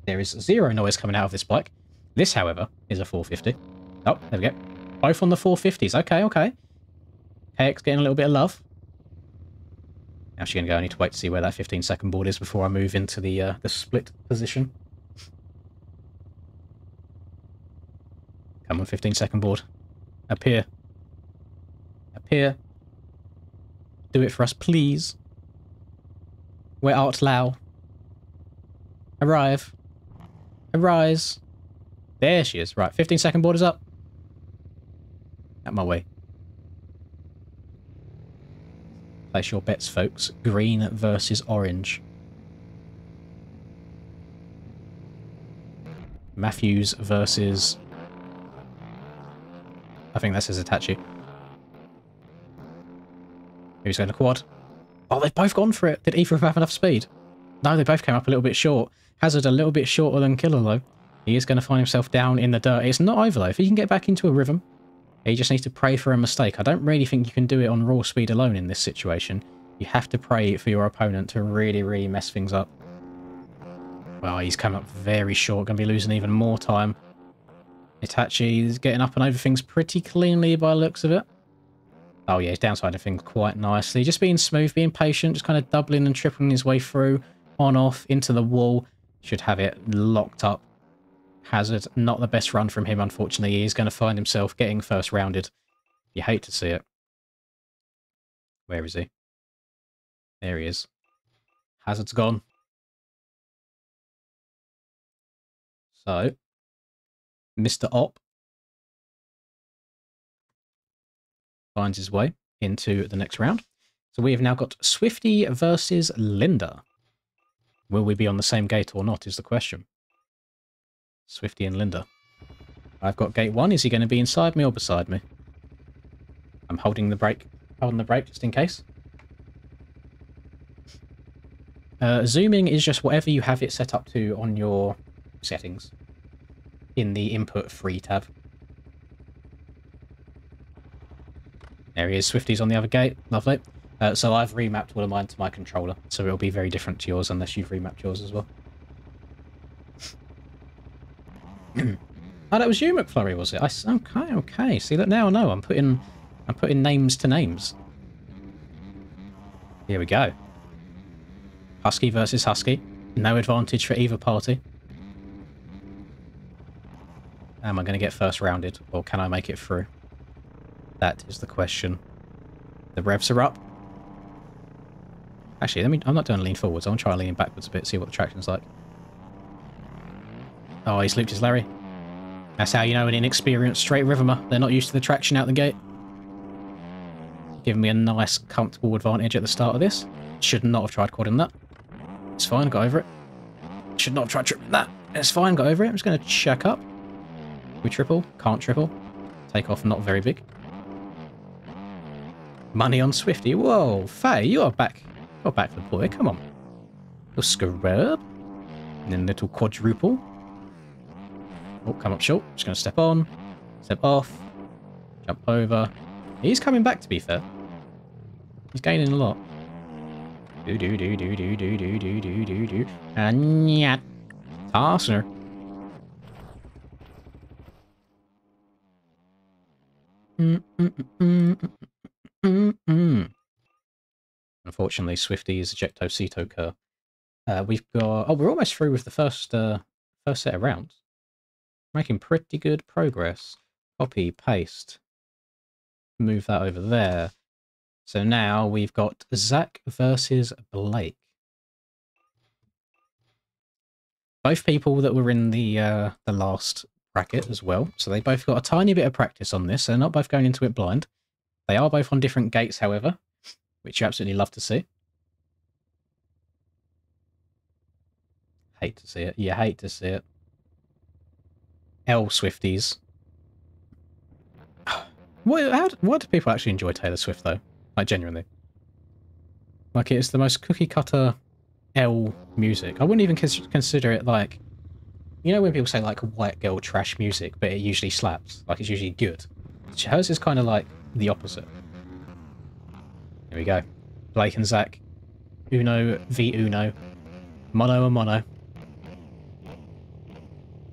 There is zero noise coming out of this bike. This, however, is a 450. Oh, there we go. Both on the 450s. Okay, okay. KX getting a little bit of love. Now she's going to go. I need to wait to see where that 15-second board is before I move into the split position. Come on, 15-second board. Up here. Up here. Do it for us, please. Where art thou? Arrive. Arise. There she is. Right, 15-second board is up. Out my way. Place your bets, folks. Green versus orange. Matthews versus... I think that says Itachi. Who's going to quad? Oh, they've both gone for it. Did either of them have enough speed? No, they both came up a little bit short. Hazard a little bit shorter than Killer, though. He is going to find himself down in the dirt. It's not over, though. If he can get back into a rhythm, he just needs to pray for a mistake. I don't really think you can do it on raw speed alone in this situation. You have to pray for your opponent to really, really mess things up. Well, he's come up very short. Going to be losing even more time. Itachi is getting up and over things pretty cleanly by the looks of it. Oh yeah, he's downsiding things quite nicely. Just being smooth, being patient, just kind of doubling and tripling his way through, on, off, into the wall. Should have it locked up. Hazard, not the best run from him, unfortunately. He's going to find himself getting first rounded. You hate to see it. Where is he? There he is. Hazard's gone. So, Mr. Op finds his way into the next round. So we have now got Swifty versus Linda. Will we be on the same gate or not is the question. Swifty and Linda. I've got gate 1. Is he going to be inside me or beside me? I'm holding the brake. Holding the brake just in case. Zooming is just whatever you have it set up to on your settings in the input free tab. There he is. Swifty's on the other gate. Lovely. So I've remapped all of mine to my controller, so it'll be very different to yours unless you've remapped yours as well. Oh, that was you, McFlurry, was it? Okay, okay. See that now? I know. I'm putting names to names. Here we go. Husky versus Husky. No advantage for either party. Am I going to get first rounded, or can I make it through? That is the question. The revs are up. Actually, I'm not doing lean forwards. I want to try leaning backwards a bit, see what the traction's like. Oh, he's looped his Larry. That's how you know an inexperienced straight rivemer. They're not used to the traction out the gate. Giving me a nice, comfortable advantage at the start of this. Should not have tried quadding that. It's fine, got over it. Should not have tried tripling that. It's fine, got over it. I'm just going to check up. We triple? Can't triple. Take off, not very big. Money on Swifty. Whoa, Faye, you are back. You're back for the boy. Come on. Little scrub. And then little quadruple. Oh, come up short. Just going to step on. Step off. Jump over. He's coming back, to be fair. He's gaining a lot. Do. And yeah. Tarsner. Unfortunately, Swifty is ejecto ceto cur. We've got... Oh, we're almost through with the first set of rounds. Making pretty good progress. Copy, paste. Move that over there. So now we've got Zach versus Blake. Both people that were in the last bracket as well. So they both got a tiny bit of practice on this. They're not both going into it blind. They are both on different gates, however, which you absolutely love to see. Hate to see it. You hate to see it. L Swifties. Why do people actually enjoy Taylor Swift, though? Like, genuinely. Like, it's the most cookie-cutter L music. I wouldn't even consider it, like, you know when people say like white girl trash music, but it usually slaps, like it's usually good. Hers is kind of like the opposite. Here we go. Blake and Zach. Uno v Uno. Mono a mono.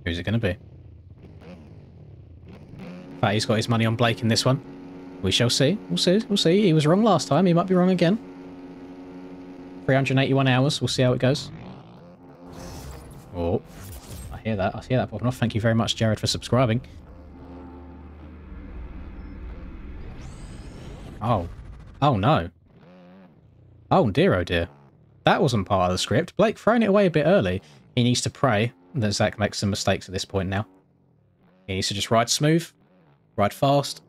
Who's it going to be? Fatty's got his money on Blake in this one. We shall see. We'll see. We'll see. He was wrong last time. He might be wrong again. 381 hours. We'll see how it goes. Oh, I hear that. I hear that popping off. Thank you very much, Jared, for subscribing. Oh. Oh, no. Oh, dear, oh, dear. That wasn't part of the script. Blake throwing it away a bit early. He needs to pray that Zach makes some mistakes at this point now. He needs to just ride smooth, ride fast.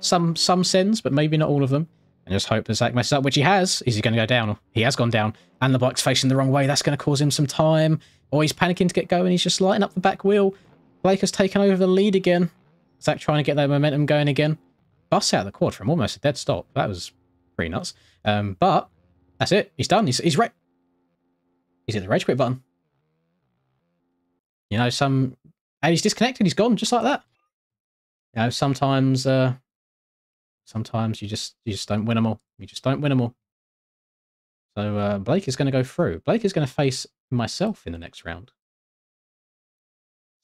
Some sins, but maybe not all of them. And just hope that Zach messes up, which he has. Is he going to go down? He has gone down. And the bike's facing the wrong way. That's going to cause him some time. Or he's panicking to get going. He's just lighting up the back wheel. Blake has taken over the lead again. Zach trying to get that momentum going again. Busts out of the quad from almost a dead stop. That was pretty nuts. But that's it. He's done. He's right. He's hit the rage quit button. You know, and he's disconnected. He's gone just like that. You know, sometimes you just don't win them all. You just don't win them all. So Blake is going to go through. Blake is going to face myself in the next round.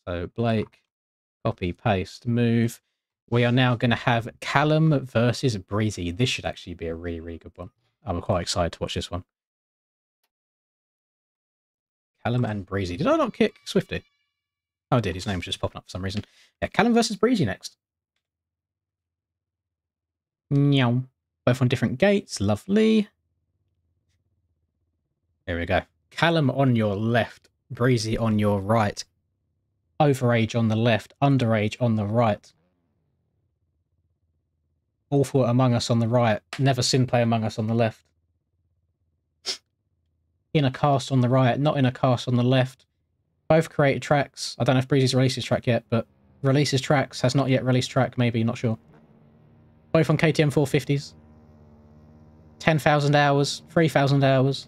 So Blake, copy, paste, move. We are now going to have Callum versus Breezy. This should actually be a really, really good one. I'm quite excited to watch this one. Callum and Breezy. Did I not kick Swifty? Oh, I did. His name was just popping up for some reason. Yeah, Callum versus Breezy next. Meow. Both on different gates. Lovely. Here we go. Callum on your left. Breezy on your right. Overage on the left. Underage on the right. Awful Among Us on the right. Never Sin Play Among Us on the left. In a cast on the right. Not in a cast on the left. Both created tracks. I don't know if Breezy's released his track yet, but releases tracks. Has not yet released track. Maybe. Not sure. Both on KTM 450s. 10,000 hours. 3,000 hours.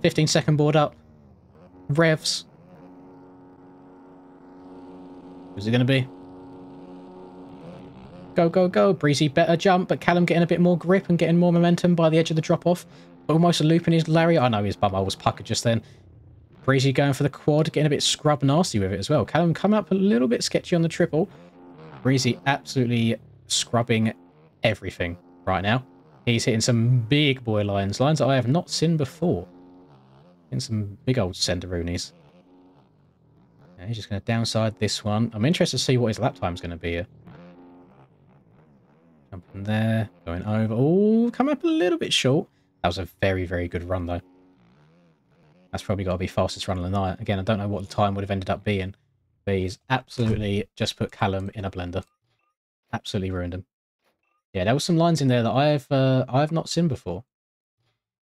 15-second board up. Revs. Who's it going to be? Go, go, go. Breezy better jump, but Callum getting a bit more grip and getting more momentum by the edge of the drop-off. Almost looping his lariat. I know his bumhole was puckered just then. Breezy going for the quad, getting a bit scrub nasty with it as well. Callum coming up a little bit sketchy on the triple. Breezy absolutely scrubbing everything right now. He's hitting some big boy lines that I have not seen before. In some big old Senderoonies. Yeah, he's just going to downside this one. I'm interested to see what his lap time's going to be here. Jumping there, going over. Oh, coming up a little bit short. That was a very, very good run, though. That's probably got to be fastest run of the night. Again, I don't know what the time would have ended up being. But he's absolutely just put Callum in a blender. Absolutely ruined him. Yeah, there were some lines in there that I have not seen before.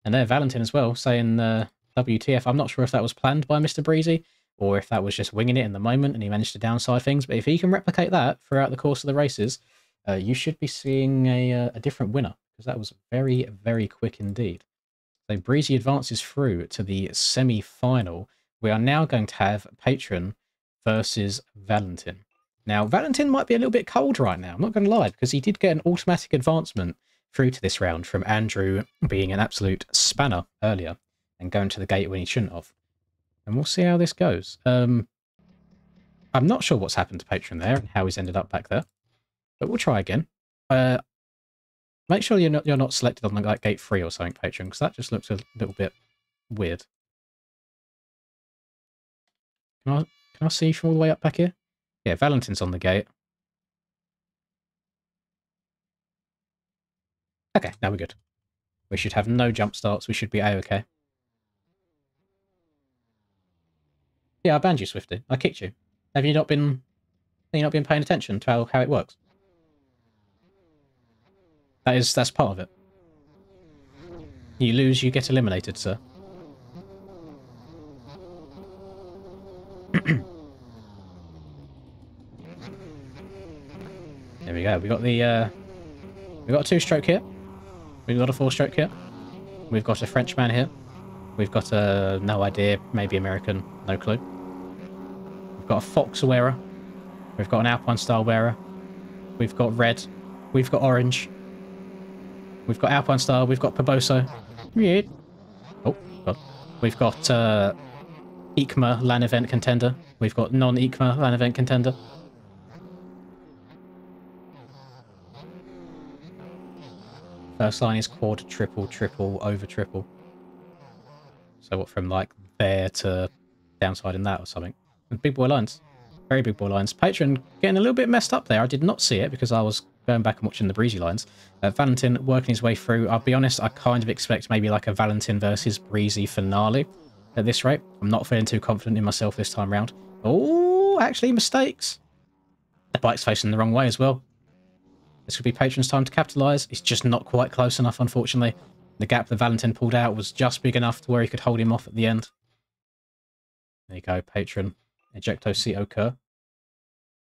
And there, Valentin as well, saying WTF. I'm not sure if that was planned by Mr. Breezy, or if that was just winging it in the moment and he managed to downside things. But if he can replicate that throughout the course of the races, you should be seeing a different winner, because that was very, very quick indeed. So Breezy advances through to the semi-final. We are now going to have Patron versus Valentin. Now, Valentin might be a little bit cold right now, I'm not going to lie, because he did get an automatic advancement through to this round from Andrew being an absolute spanner earlier and going to the gate when he shouldn't have. And we'll see how this goes. I'm not sure what's happened to Patron there and how he's ended up back there. But we'll try again. Make sure you're not selected on like gate 3 or something, Patron, because that just looks a little bit weird. Can I see you from all the way up back here? Yeah, Valentin's on the gate. Okay, now we're good. We should have no jump starts. We should be A-okay. Yeah, I banned you, Swifty. I kicked you. Have you not been paying attention to how it works? That's part of it. You lose, you get eliminated, sir. There we go. We got the we got a 2-stroke here. We've got a 4-stroke here. We've got a Frenchman here. We've got a no idea, maybe American. No clue. We've got a Fox wearer. We've got an Alpine style wearer. We've got red. We've got orange. We've got Alpine style. We've got Paboso. Weird. Oh, God. We've got EICMA LAN event contender. We've got non-EICMA LAN event contender. First line is quad, triple, triple, over triple. So what, from like there to downside in that or something? And big boy lines. Very big boy lines. Patron getting a little bit messed up there. I did not see it because I was going back and watching the breezy lines. Valentin working his way through. I'll be honest, I kind of expect maybe like a Valentin versus breezy finale at this rate. I'm not feeling too confident in myself this time round. Oh, actually mistakes. The bike's facing the wrong way as well. This could be Patron's time to capitalise. It's just not quite close enough, unfortunately. The gap that Valentin pulled out was just big enough to where he could hold him off at the end. There you go, Patron. Ejecto seat occur.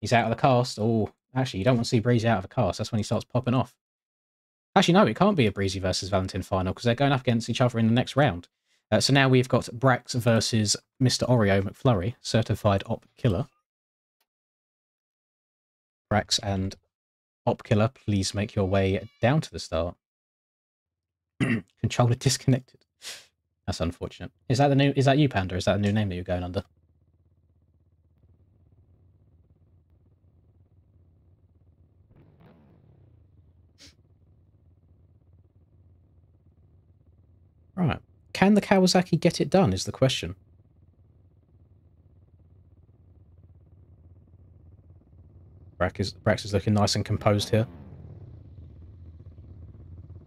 He's out of the cast. Oh, actually, you don't want to see Breezy out of a cast. That's when he starts popping off. Actually, no, it can't be a Breezy versus Valentin final because they're going up against each other in the next round. So now we've got Brax versus Mr. Oreo McFlurry, certified op killer. Brax and op killer, please make your way down to the start. Controller disconnected. That's unfortunate. Is that the new? Is that you, Panda? Is that a new name that you're going under? Right. Can the Kawasaki get it done is the question. Brax is looking nice and composed here.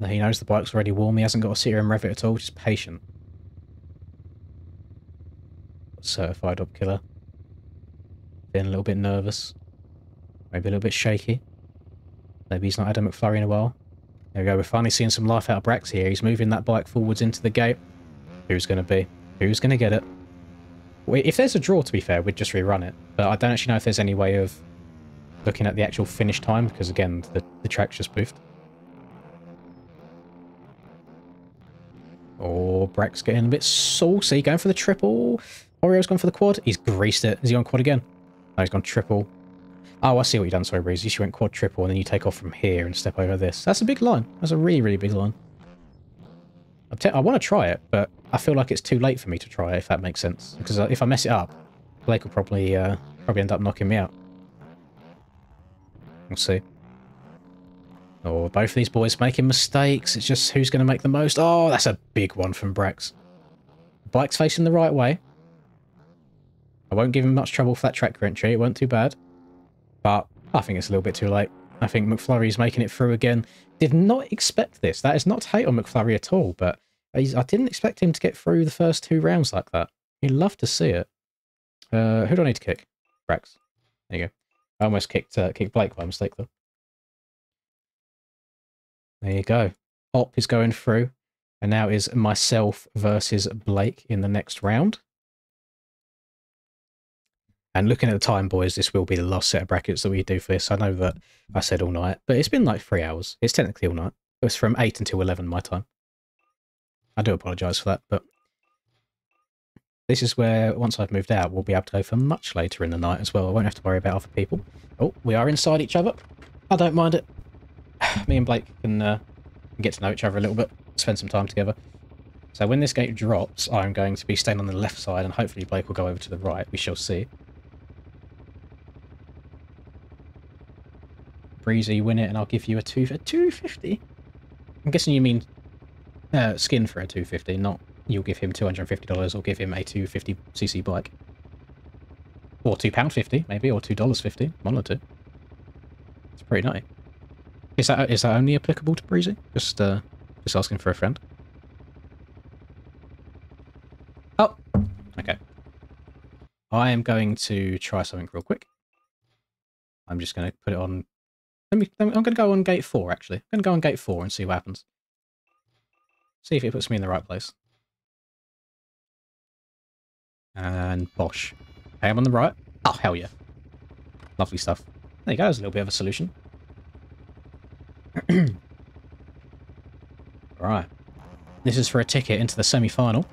He knows the bike's already warm. He hasn't got to sit here and rev it at all. Just patient. Certified op killer. Feeling a little bit nervous. Maybe a little bit shaky. Maybe he's not had a McFlurry in a while. There we go. We're finally seeing some life out of Brax here. He's moving that bike forwards into the gate. Who's going to be? Who's going to get it? If there's a draw, to be fair, we'd just rerun it. But I don't actually know if there's any way of looking at the actual finish time, because, again, the track's just boofed. Oh, Brax getting a bit saucy. Going for the triple. Oreo's gone for the quad. He's greased it. Is he on quad again? No, he's gone triple. Oh, I see what you've done. Sorry, Breezy. You went quad triple, and then you take off from here and step over this. That's a big line. That's a really, really big line. I want to try it, but I feel like it's too late for me to try it, if that makes sense. Because if I mess it up, Blake will probably end up knocking me out. We'll see. Oh, both of these boys making mistakes. It's just who's going to make the most. Oh, that's a big one from Brax. Bike's facing the right way. I won't give him much trouble for that track entry. It weren't too bad. But I think it's a little bit too late. I think McFlurry's making it through again. Did not expect this. That is not to hate on McFlurry at all, but I didn't expect him to get through the first 2 rounds like that. You'd love to see it. Who do I need to kick? Brax. There you go. I almost kicked Blake by mistake, though. There you go. Op is going through, and now is myself versus Blake in the next round. And looking at the time, boys, this will be the last set of brackets that we do for this. I know that I said all night, but it's been like 3 hours. It's technically all night. It was from 8 until 11 my time. I do apologise for that, but this is where, once I've moved out, we'll be able to go for much later in the night as well. I won't have to worry about other people. Oh, we are inside each other. I don't mind it. Me and Blake can get to know each other a little bit, spend some time together. So when this gate drops, I'm going to be staying on the left side, and hopefully Blake will go over to the right. We shall see. Breezy, win it, and I'll give you a 250. I'm guessing you mean skin for a 250, not you'll give him $250 or give him a 250cc bike. Or £2.50, maybe, or $2.50. One or two. It's pretty nutty. Is that only applicable to Breezy? Just asking for a friend. Oh, okay. I am going to try something real quick. I'm just going to put it on. I'm going to go on gate 4, actually. I'm going to go on gate 4 and see what happens. See if it puts me in the right place. And bosh. Okay, I'm on the right. Oh, hell yeah. Lovely stuff. There you go, there's a little bit of a solution. Right. This is for a ticket into the semi-final,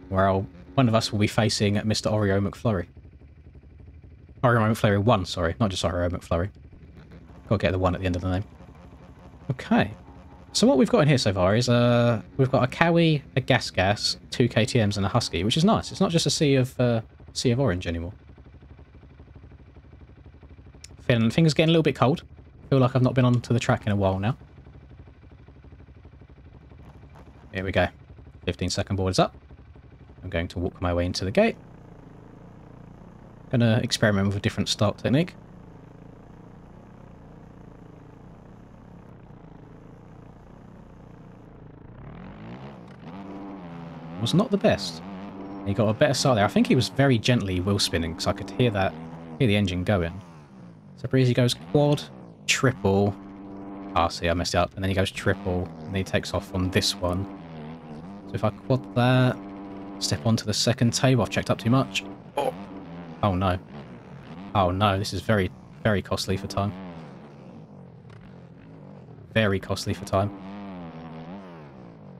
where I'll one of us will be facing Mr. Oreo McFlurry. Oreo McFlurry 1, sorry. Not just Oreo McFlurry. Got to get the 1 at the end of the name. Okay. So what we've got in here so far is we've got a Cowie, a Gas, 2 KTMs and a Husky, which is nice. It's not just a sea of orange anymore. Things getting a little bit cold. Feel like I've not been onto the track in a while now. Here we go. 15-second board is up. I'm going to walk my way into the gate. Gonna experiment with a different start technique. Was not the best. He got a better start there. I think he was very gently wheel spinning because I could hear the engine going. So Breezy goes quad, triple. Ah, see, I messed it up. And then he goes triple, and then he takes off on this one. So if I quad that, step onto the second table, I've checked up too much. Oh no. Oh no, this is very, very costly for time. Very costly for time.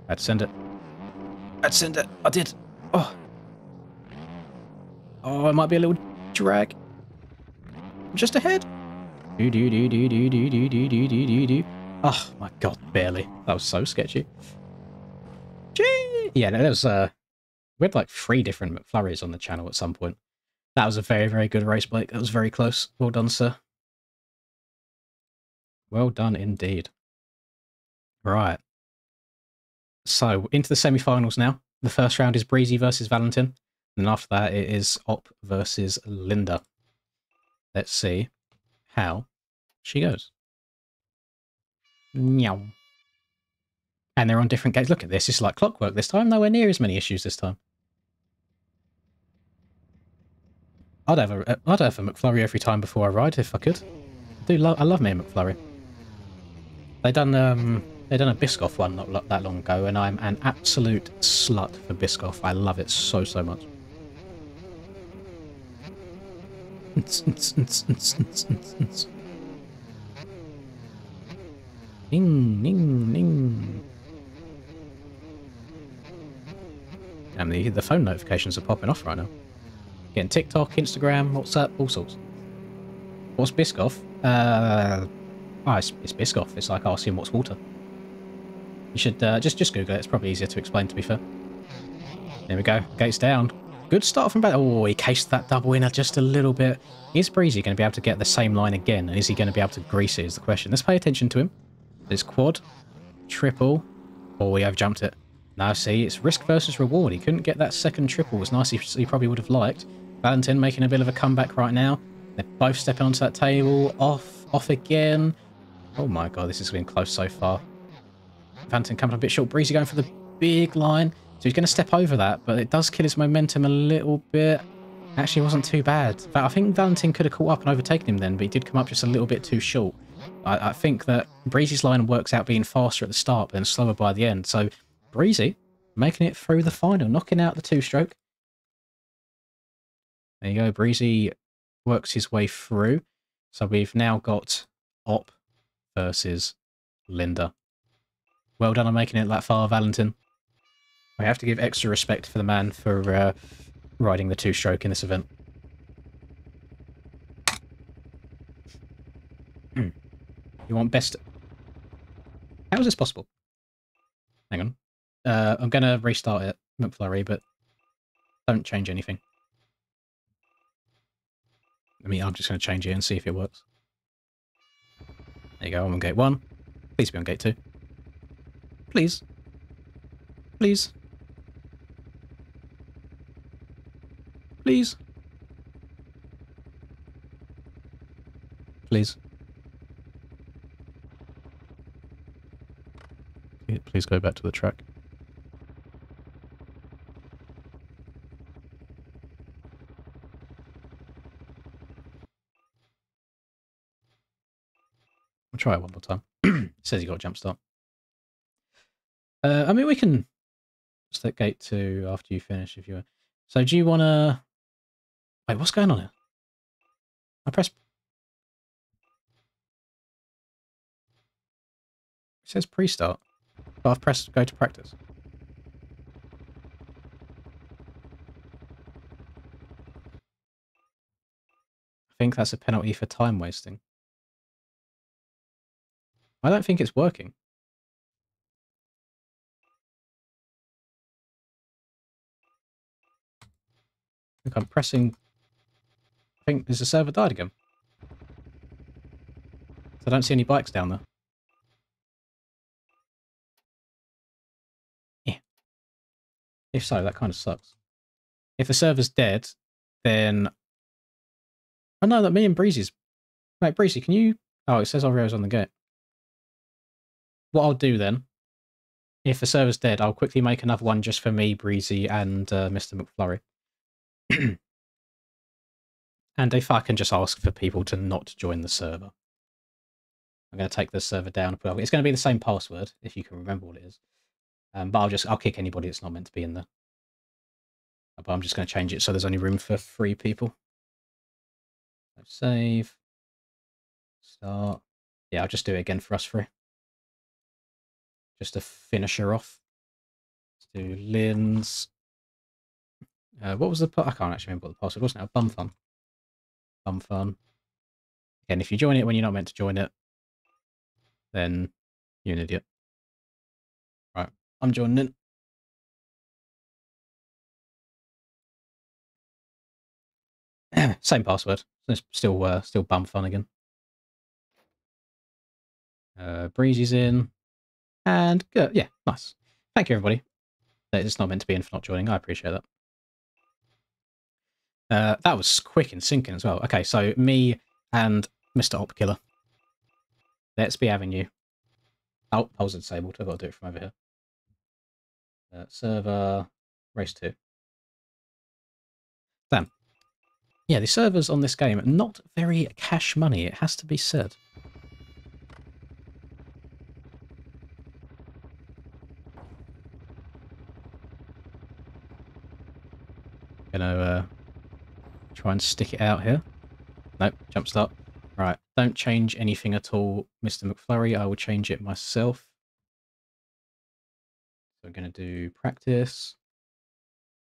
I had to send it. I'd send it. I did. Oh. Oh, it might be a little drag. Just ahead. Oh my god, barely. That was so sketchy. Gee. Yeah, no, there was we had like 3 different McFlurries on the channel at some point. That was a very, very good race, Blake. That was very close. Well done, sir. Well done indeed. Right. So, into the semi-finals now. The first round is Breezy versus Valentin. And then after that, it is Op versus Linda. Let's see how she goes. Meow. And they're on different gates. Look at this. It's like clockwork this time. Nowhere near as many issues this time. I'd have a McFlurry every time before I ride if I could. I love me a McFlurry. They done a Biscoff one not that long ago, and I'm an absolute slut for Biscoff. I love it so, so much. Ning, ning, ning. And the phone notifications are popping off right now. Getting TikTok, Instagram, WhatsApp, all sorts. What's Biscoff? It's Biscoff. It's like asking what's water. You should just Google it. It's probably easier to explain, to be fair. There we go. Gates down. Good start from back. Oh, he cased that double in just a little bit. Is Breezy going to be able to get the same line again? And is he going to be able to grease it is the question. Let's pay attention to him. There's quad, triple. Oh, we have jumped it. Now, see, it's risk versus reward. He couldn't get that second triple. It was nice. He probably would have liked. Valentin making a bit of a comeback right now. They're both stepping onto that table. Off again. Oh my god, this has been close so far. Valentin coming up a bit short. Breezy going for the big line. So he's going to step over that, but it does kill his momentum a little bit. Actually, it wasn't too bad. I think Valentin could have caught up and overtaken him then, but he did come up just a little bit too short. I think that Breezy's line works out being faster at the start, but then slower by the end. So Breezy making it through the final, knocking out the 2-stroke. There you go. Breezy works his way through. So we've now got Op versus Linda. Well done on making it that far, Valentin. We have to give extra respect for the man for riding the 2-stroke in this event. You want best... How is this possible? Hang on. I'm going to restart it, McFlurry, but don't change anything. I'm just going to change it and see if it works. There you go, I'm on gate 1. Please be on gate 2. Please. Please. Please. Please. Please go back to the track. I'll try it one more time. It says you got a jump start. We can set gate 2 after you finish if you... So do you want to... Wait, what's going on here? I press... It says pre-start. But I've pressed go to practice. think that's a penalty for time wasting. I don't think it's working. I think I'm pressing... I think there's a server died again. So I don't see any bikes down there. Yeah. If so, that kind of sucks. If the server's dead, then... Oh no, that me and Breezy's... Mate, Breezy, can you... Oh, it says Oreo's on the gate. What I'll do then, if the server's dead, I'll quickly make another one just for me, Breezy, and Mr. McFlurry. And if I can just ask for people to not join the server. I'm going to take the server down. It's going to be the same password, if you can remember what it is. But I'll kick anybody that's not meant to be in there. But I'm just going to change it so there's only room for 3 people. Save. Start. Yeah, I'll just do it again for us 3. Just to finish her off. Let's do Lynn's. What was the... I can't actually remember what the password was now. Bum Fun. Bum Fun. Again, if you join it when you're not meant to join it, then you're an idiot. Right, I'm joining in. Same password. It's still Bum Fun again. Breezy's in. And good. Yeah, nice. Thank you, everybody. It's not meant to be in for not joining. I appreciate that. That was quick in syncing as well. Okay, so me and Mr. Op Killer. Let's be having you. Oh, polls are disabled. I've got to do it from over here. Server race 2. Damn. Yeah, the servers on this game are not very cash money, it has to be said. Gonna try and stick it out here. Nope, jump start. Right, don't change anything at all, Mr. McFlurry. I will change it myself. So I'm going to do practice.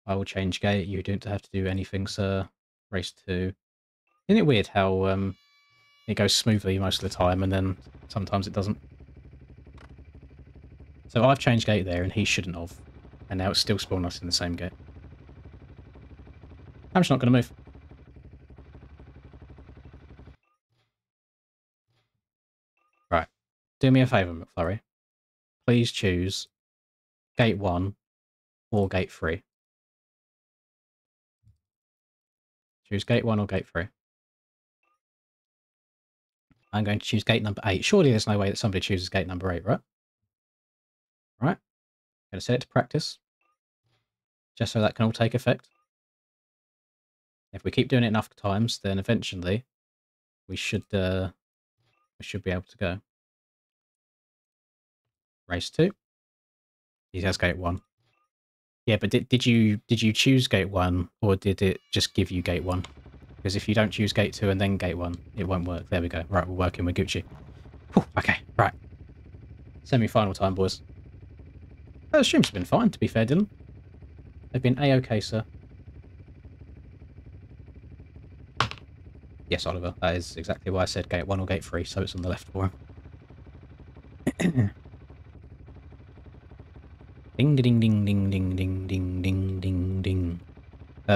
I will change gate. You don't have to do anything, sir. Race 2. Isn't it weird how it goes smoothly most of the time and then sometimes it doesn't? So I've changed gate there and he shouldn't have. And now it's still spawning us in the same gate. I'm just not going to move. Right. Do me a favour, McFlurry. Please choose gate 1 or gate 3. Choose gate 1 or gate 3. I'm going to choose gate number 8. Surely there's no way that somebody chooses gate number 8, right? Right. I'm going to set it to practice. Just so that can all take effect. If we keep doing it enough times, then eventually we should be able to go. Race 2. He has gate 1. Yeah, but did you choose gate 1 or did it just give you gate 1? Because if you don't choose gate 2 and then gate 1, it won't work. There we go. Right, we're working with Gucci. Whew, okay, right. Semi-final time, boys. The streams have been fine, to be fair, Dylan. They've been A-okay, sir. Yes, Oliver, that is exactly why I said gate 1 or gate 3, so it's on the left for him. Ding, ding, ding, ding, ding, ding, ding, ding, ding, ding.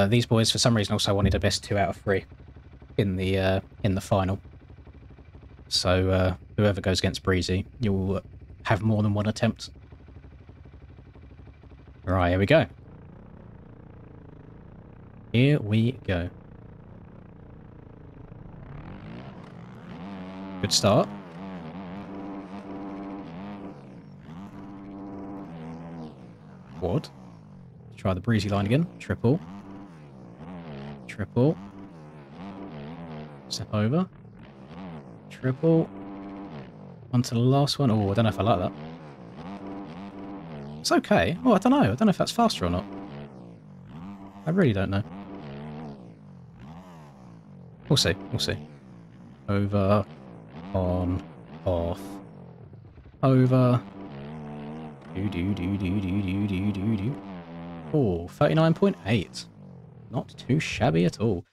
These boys, for some reason, also wanted a best 2 out of 3 in the final. So whoever goes against Breezy, you'll have more than 1 attempt. Right, here we go. Here we go. Good start. Quad. Try the Breezy line again. Triple. Triple. Step over. Triple. Onto the last one. Oh, I don't know if I like that. It's okay. Oh, I don't know. I don't know if that's faster or not. I really don't know. We'll see. We'll see. Over. On. Off. Over. Do do do do do do do do do. Oh, 39.8. Not too shabby at all.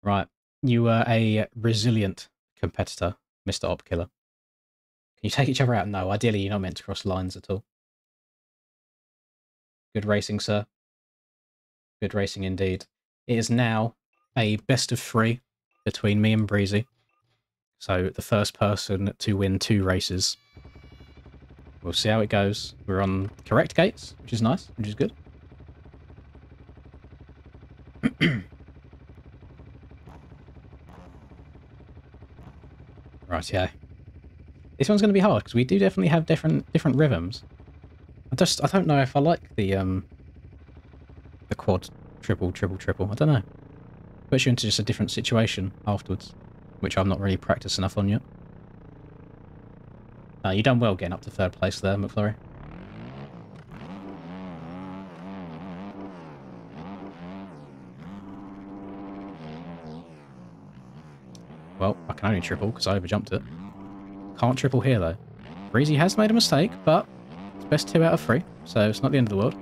Right. You were a resilient competitor, Mr. Op Killer. Can you take each other out? No, ideally you're not meant to cross lines at all. Good racing, sir. Good racing indeed. It is now a best of 3 between me and Breezy. So the first person to win 2 races. We'll see how it goes. We're on correct gates, which is nice, which is good. Right, yeah. This one's going to be hard because we do definitely have different rhythms. I don't know if I like the quad triple. I don't know. Puts you into just a different situation afterwards, which I'm not really practiced enough on yet. You done well getting up to 3rd place there, McFlurry. Well, I can only triple because I overjumped it. Can't triple here though. Breezy has made a mistake, but it's best 2 out of 3, so it's not the end of the world.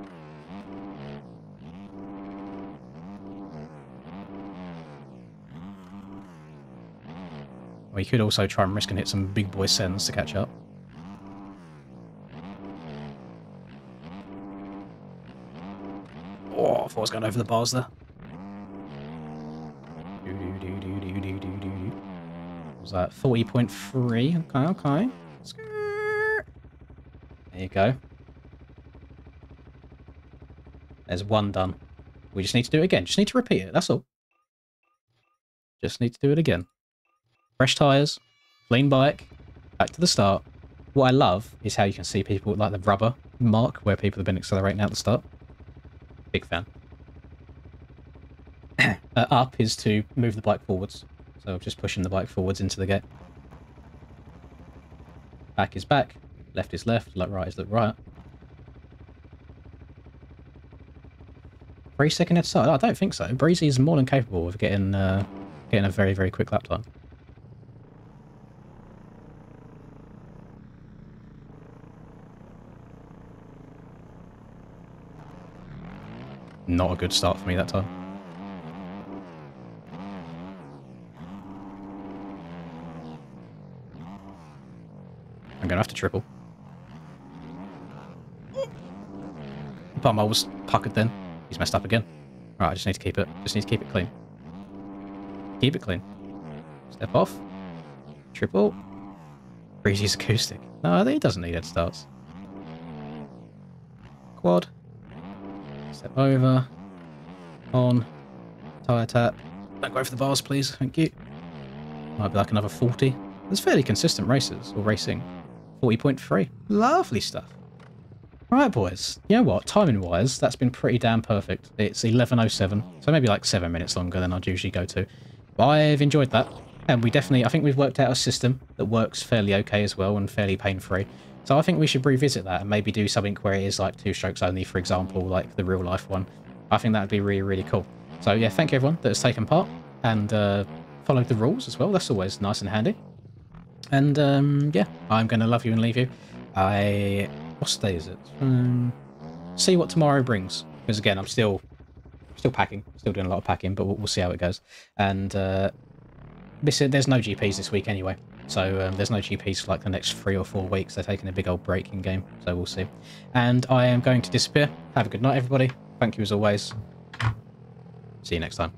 We could also try and risk and hit some big boy sends to catch up. Oh, I thought I was going over the bars there. What was that? 40.3. Okay. There you go. There's 1 done. We just need to do it again. Just need to repeat it. That's all. Just need to do it again. Fresh tyres, clean bike, back to the start. What I love is how you can see people like the rubber mark where people have been accelerating out the start. Big fan. Up is to move the bike forwards. So just pushing the bike forwards into the gate. Back is back. Left is left. Look right is look right. 3-second head start? I don't think so. Breezy is more than capable of getting a very, very quick lap time. Not a good start for me that time. I'm going to have to triple. Bum, I was puckered then. He's messed up again. Right, I just need to keep it. Just need to keep it clean. Keep it clean. Step off. Triple. Breezy's acoustic. No, he doesn't need head starts. Quad. Step over. On. Tyre tap. Don't go for the bars, please. Thank you. Might be like another 40. There's fairly consistent races, or racing. 40.3. Lovely stuff. Right, boys. You know what? Timing-wise, that's been pretty damn perfect. It's 11:07, so maybe like 7 minutes longer than I'd usually go to. But I've enjoyed that. And I think we've worked out a system that works fairly okay as well and fairly pain-free. So I think we should revisit that and maybe do something where it is like 2 strokes only, for example, like the real-life one. I think that would be really, really cool. So yeah, thank you everyone that has taken part and followed the rules as well. That's always nice and handy. And yeah, I'm going to love you and leave you. What day is it? See what tomorrow brings. Because again, I'm still packing. Still doing a lot of packing, but we'll see how it goes. And there's no GPs this week anyway. So there's no GPs for like the next 3 or 4 weeks. They're taking a big old break in game. So we'll see. And I am going to disappear. Have a good night, everybody. Thank you as always. See you next time.